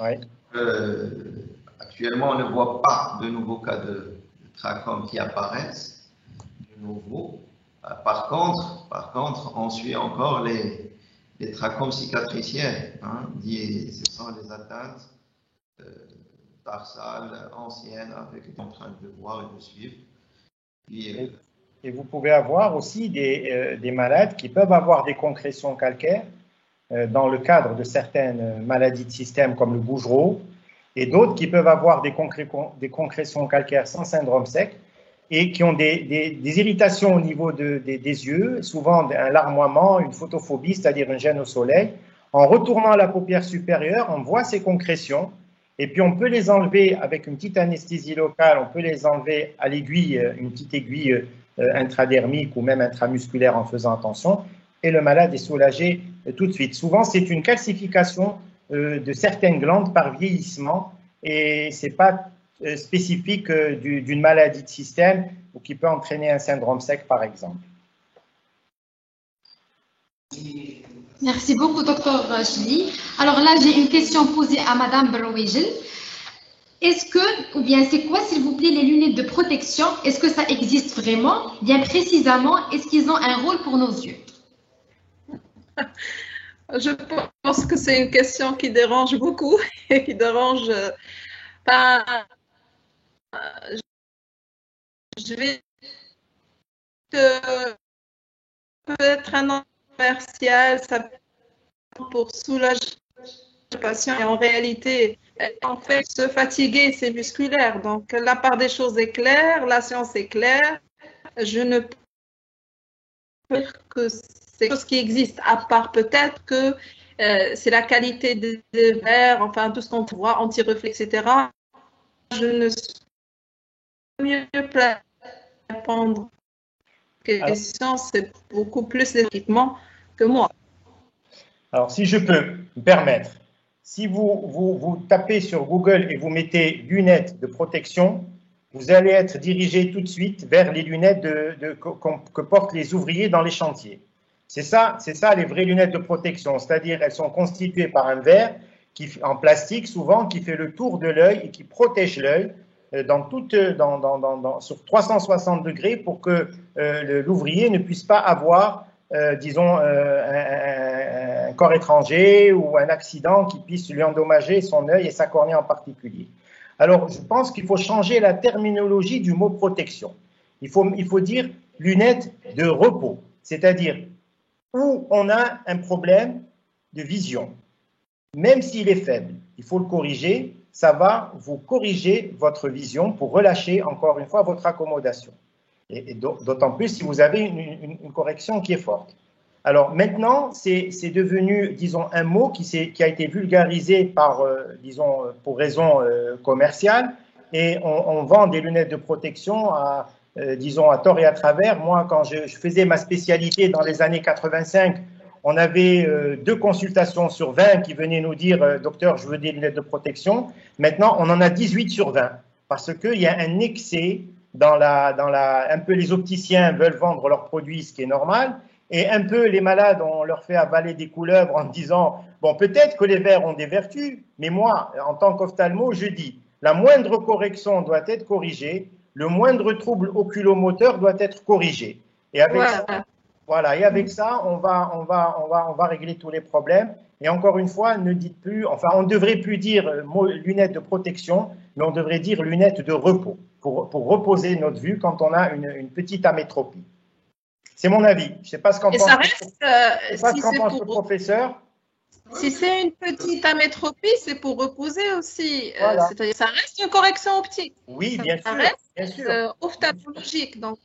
Oui. Actuellement, on ne voit pas de nouveaux cas de trachome qui apparaissent de nouveau. Par contre, on suit encore les trachomes cicatriciels. Hein, ce sont les atteintes tarsales anciennes avec les empreintes de voir et de suivre. Et vous pouvez avoir aussi des malades qui peuvent avoir des concrétions calcaires dans le cadre de certaines maladies de système comme le Bougereau et d'autres qui peuvent avoir des concrétions calcaires sans syndrome sec et qui ont des irritations au niveau des yeux, souvent un larmoiement, une photophobie, c'est-à-dire une gêne au soleil. En retournant la paupière supérieure, on voit ces concrétions et puis on peut les enlever avec une petite anesthésie locale, on peut les enlever à l'aiguille, une petite aiguille intradermique ou même intramusculaire en faisant attention et le malade est soulagé tout de suite. Souvent, c'est une calcification de certaines glandes par vieillissement et ce n'est pas spécifique d'une maladie de système ou qui peut entraîner un syndrome sec, par exemple. Merci beaucoup, docteur Chili. Alors là, j'ai une question posée à Madame Brouwijel. Est-ce que, ou bien c'est quoi, s'il vous plaît, les lunettes de protection? Est-ce que ça existe vraiment? Bien précisément, est-ce qu'ils ont un rôle pour nos yeux? Je pense que c'est une question qui dérange beaucoup et qui dérange pas. Je vais peut-être un commercial, ça pour soulager le patient. Et en réalité, en fait, se fatiguer, c'est musculaire. Donc, la part des choses est claire, la science est claire. Je ne peux pas dire que c'est quelque chose qui existe, à part peut-être que c'est la qualité des verres, enfin, tout ce qu'on voit, anti-reflets, etc. Je ne suis pas mieux placée à répondre aux questions, c'est beaucoup plus d'équipement que moi. Alors, si je peux me permettre, si vous tapez sur Google et vous mettez lunettes de protection, vous allez être dirigé tout de suite vers les lunettes que portent les ouvriers dans les chantiers. C'est ça les vraies lunettes de protection, c'est-à-dire elles sont constituées par un verre en plastique souvent qui fait le tour de l'œil et qui protège l'œil sur 360 degrés pour que l'ouvrier ne puisse pas avoir disons, un corps étranger ou un accident qui puisse lui endommager son œil et sa cornée en particulier. Alors, je pense qu'il faut changer la terminologie du mot protection. Il faut dire lunettes de repos, c'est-à-dire où on a un problème de vision, même s'il est faible, il faut le corriger, ça va vous corriger votre vision pour relâcher encore une fois votre accommodation. Et d'autant plus si vous avez une correction qui est forte. Alors maintenant, c'est devenu, disons, un mot qui a été vulgarisé disons, pour raison commerciale, et on vend des lunettes de protection disons, à tort et à travers. Moi, quand je faisais ma spécialité dans les années 85, on avait 2 consultations sur 20 qui venaient nous dire « Docteur, je veux des lunettes de protection ». Maintenant, on en a 18 sur 20 parce qu'il y a un excès un peu les opticiens veulent vendre leurs produits, ce qui est normal, et un peu les malades, on leur fait avaler des couleuvres en disant « Bon, peut-être que les verres ont des vertus, mais moi, en tant qu'ophtalmo, je dis la moindre correction doit être corrigée, le moindre trouble oculomoteur doit être corrigé. » Et avec ça, voilà, et avec ça, on va régler tous les problèmes. Et encore une fois, ne dites plus, enfin, on ne devrait plus dire lunettes de protection, mais on devrait dire lunettes de repos, pour reposer notre vue quand on a une petite amétropie. C'est mon avis. Je ne sais pas ce qu'en pense, le professeur. Si c'est une petite amétropie, c'est pour reposer aussi. Voilà. C'est-à-dire ça reste une correction optique. Oui, bien sûr. Ça reste bien sûr. ophtalmologique, donc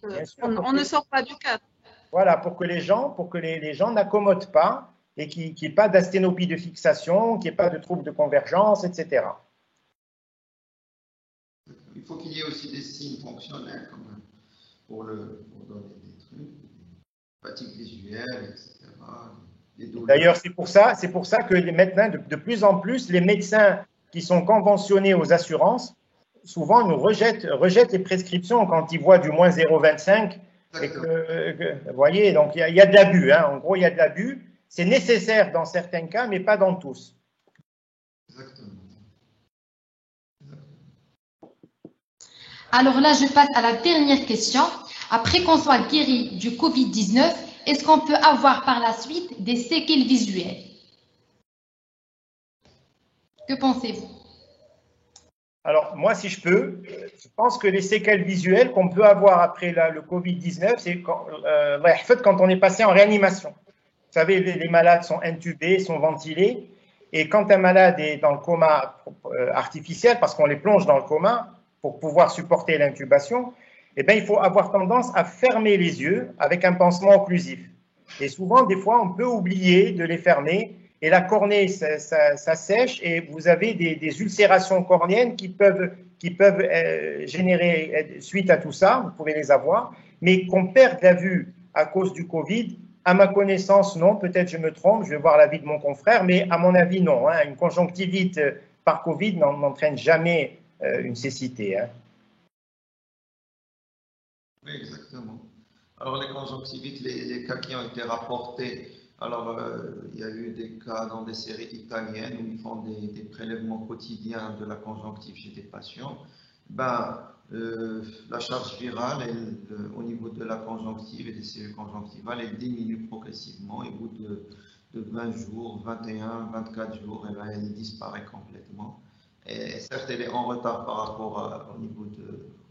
on ne sort pas du cadre. Voilà, pour que les gens n'accommodent pas et qu'il n'y ait pas d'asténopie de fixation, qu'il n'y ait pas de troubles de convergence, etc. Il faut qu'il y ait aussi des signes fonctionnels quand même pour donner des trucs, fatigue visuelle, etc. D'ailleurs, c'est pour ça que maintenant, de plus en plus, les médecins qui sont conventionnés aux assurances, souvent nous rejettent les prescriptions quand ils voient du moins 0,25. Vous voyez, donc il y a de l'abus. Hein. En gros, il y a de l'abus. C'est nécessaire dans certains cas, mais pas dans tous. Exactement. Alors là, je passe à la dernière question. Après qu'on soit guéri du Covid-19, est-ce qu'on peut avoir par la suite des séquelles visuelles? Que pensez-vous? Alors, moi, si je peux, je pense que les séquelles visuelles qu'on peut avoir après le Covid-19, c'est quand on est passé en réanimation. Vous savez, les malades sont intubés, sont ventilés, et quand un malade est dans le coma artificiel, parce qu'on les plonge dans le coma pour pouvoir supporter l'intubation, eh bien, il faut avoir tendance à fermer les yeux avec un pansement occlusif. Et souvent, des fois, on peut oublier de les fermer, et la cornée, ça sèche, et vous avez des ulcérations cornéennes qui peuvent générer, suite à tout ça, vous pouvez les avoir, mais qu'on perde la vue à cause du Covid, à ma connaissance, non, peut-être je me trompe, je vais voir l'avis de mon confrère, mais à mon avis, non. Hein. Une conjonctivite par Covid n'entraîne jamais une cécité. Hein. Oui, exactement. Alors, les conjonctivites, les cas qui ont été rapportés, alors il y a eu des cas dans des séries italiennes où ils font des prélèvements quotidiens de la conjonctive chez des patients. La charge virale, au niveau de la conjonctive et des cellules conjonctivales, elle diminue progressivement et au bout de 20 jours, 21, 24 jours, elle disparaît complètement. Et certes, elle est en retard par rapport au niveau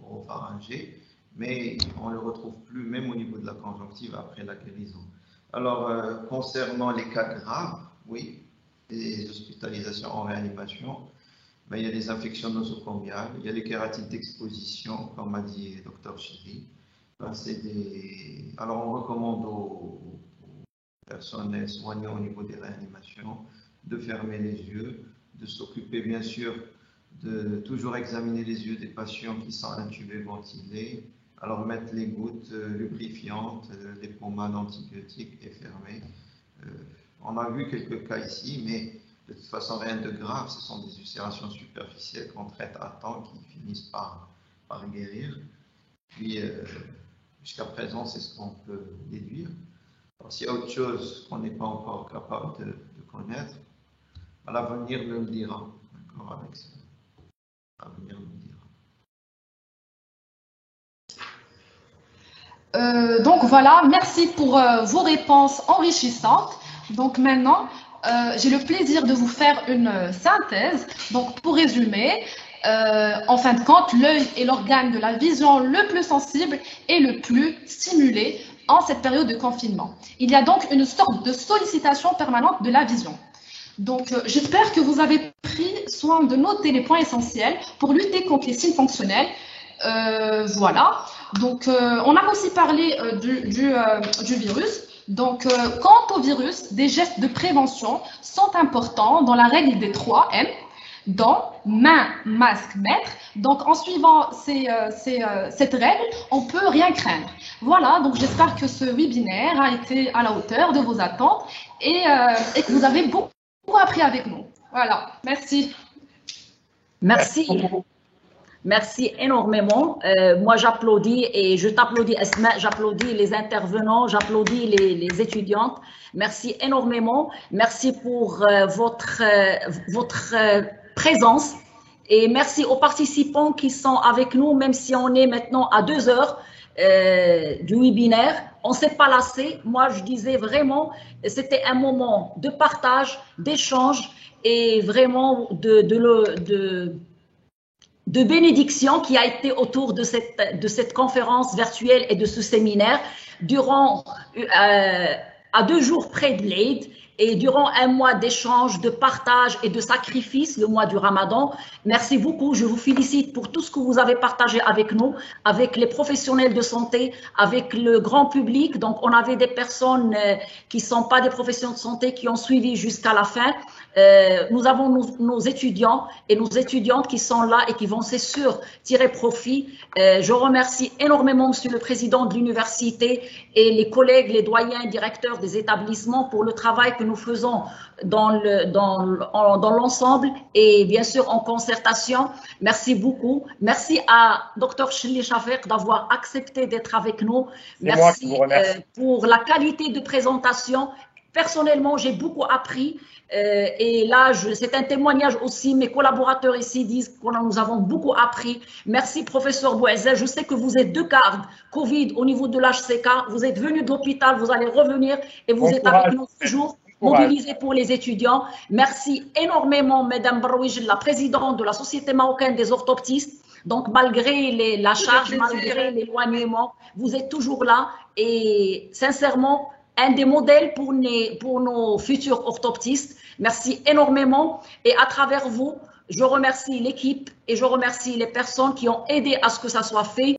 oropharyngé, mais on ne le retrouve plus même au niveau de la conjonctive après la guérison. Alors, concernant les cas graves, oui, les hospitalisations en réanimation, il y a les infections nosocomiales, il y a les kératites d'exposition, comme a dit le Dr Chiri. Alors, on recommande aux personnels soignants au niveau des réanimations de fermer les yeux, de s'occuper bien sûr de toujours examiner les yeux des patients qui sont intubés, ventilés, alors mettre les gouttes lubrifiantes, les pommades antibiotiques et fermer. On a vu quelques cas ici, mais de toute façon, rien de grave, ce sont des ulcérations superficielles qu'on traite à temps, qui finissent par guérir. Puis, jusqu'à présent, c'est ce qu'on peut déduire. Alors, s'il y a autre chose qu'on n'est pas encore capable de connaître, l'avenir nous le dira. D'accord, avec ça. L'avenir nous le dira. Donc voilà, merci pour vos réponses enrichissantes. Donc maintenant, j'ai le plaisir de vous faire une synthèse. Donc pour résumer, en fin de compte, l'œil est l'organe de la vision le plus sensible et le plus stimulé en cette période de confinement. Il y a donc une sorte de sollicitation permanente de la vision. Donc j'espère que vous avez pris soin de noter les points essentiels pour lutter contre les signes fonctionnels. Voilà. Donc on a aussi parlé du virus. Donc, quant au virus, des gestes de prévention sont importants dans la règle des 3 M, dont main, masque, mètre. Donc, en suivant cette règle, on ne peut rien craindre. Voilà, donc j'espère que ce webinaire a été à la hauteur de vos attentes et que vous avez beaucoup appris avec nous. Voilà, merci. Merci. Merci énormément. Moi, j'applaudis et je t'applaudis, Esma, j'applaudis les intervenants, j'applaudis les étudiantes. Merci énormément. Merci pour votre présence et merci aux participants qui sont avec nous, même si on est maintenant à 2 heures du webinaire. On ne s'est pas lassé. Moi, je disais vraiment, c'était un moment de partage, d'échange et vraiment de bénédiction qui a été autour de cette conférence virtuelle et de ce séminaire durant à 2 jours près de l'Eid et durant un mois d'échange, de partage et de sacrifice, le mois du Ramadan. Merci beaucoup, je vous félicite pour tout ce que vous avez partagé avec nous, avec les professionnels de santé, avec le grand public. Donc, on avait des personnes qui ne sont pas des professionnels de santé qui ont suivi jusqu'à la fin. Nous avons nos étudiants et nos étudiantes qui sont là et qui vont, c'est sûr, tirer profit. Je remercie énormément Monsieur le Président de l'université et les collègues, les doyens, directeurs des établissements pour le travail que nous faisons dans l'ensemble et bien sûr en concertation. Merci beaucoup. Merci à Dr Chili Shafek d'avoir accepté d'être avec nous. Merci pour la qualité de présentation. Personnellement, j'ai beaucoup appris et là, c'est un témoignage aussi. Mes collaborateurs ici disent que nous avons beaucoup appris. Merci, professeur Bouazel. Je sais que vous êtes 2 gardes Covid au niveau de l'HCK. Vous êtes venu de l'hôpital, vous allez revenir et vous êtes avec nous toujours mobilisés pour les étudiants. Merci énormément, Madame Barouij, la présidente de la Société marocaine des orthoptistes. Donc, malgré la charge, malgré l'éloignement, vous êtes toujours là et sincèrement, un des modèles pour nos futurs orthoptistes. Merci énormément et à travers vous, je remercie l'équipe et je remercie les personnes qui ont aidé à ce que ça soit fait.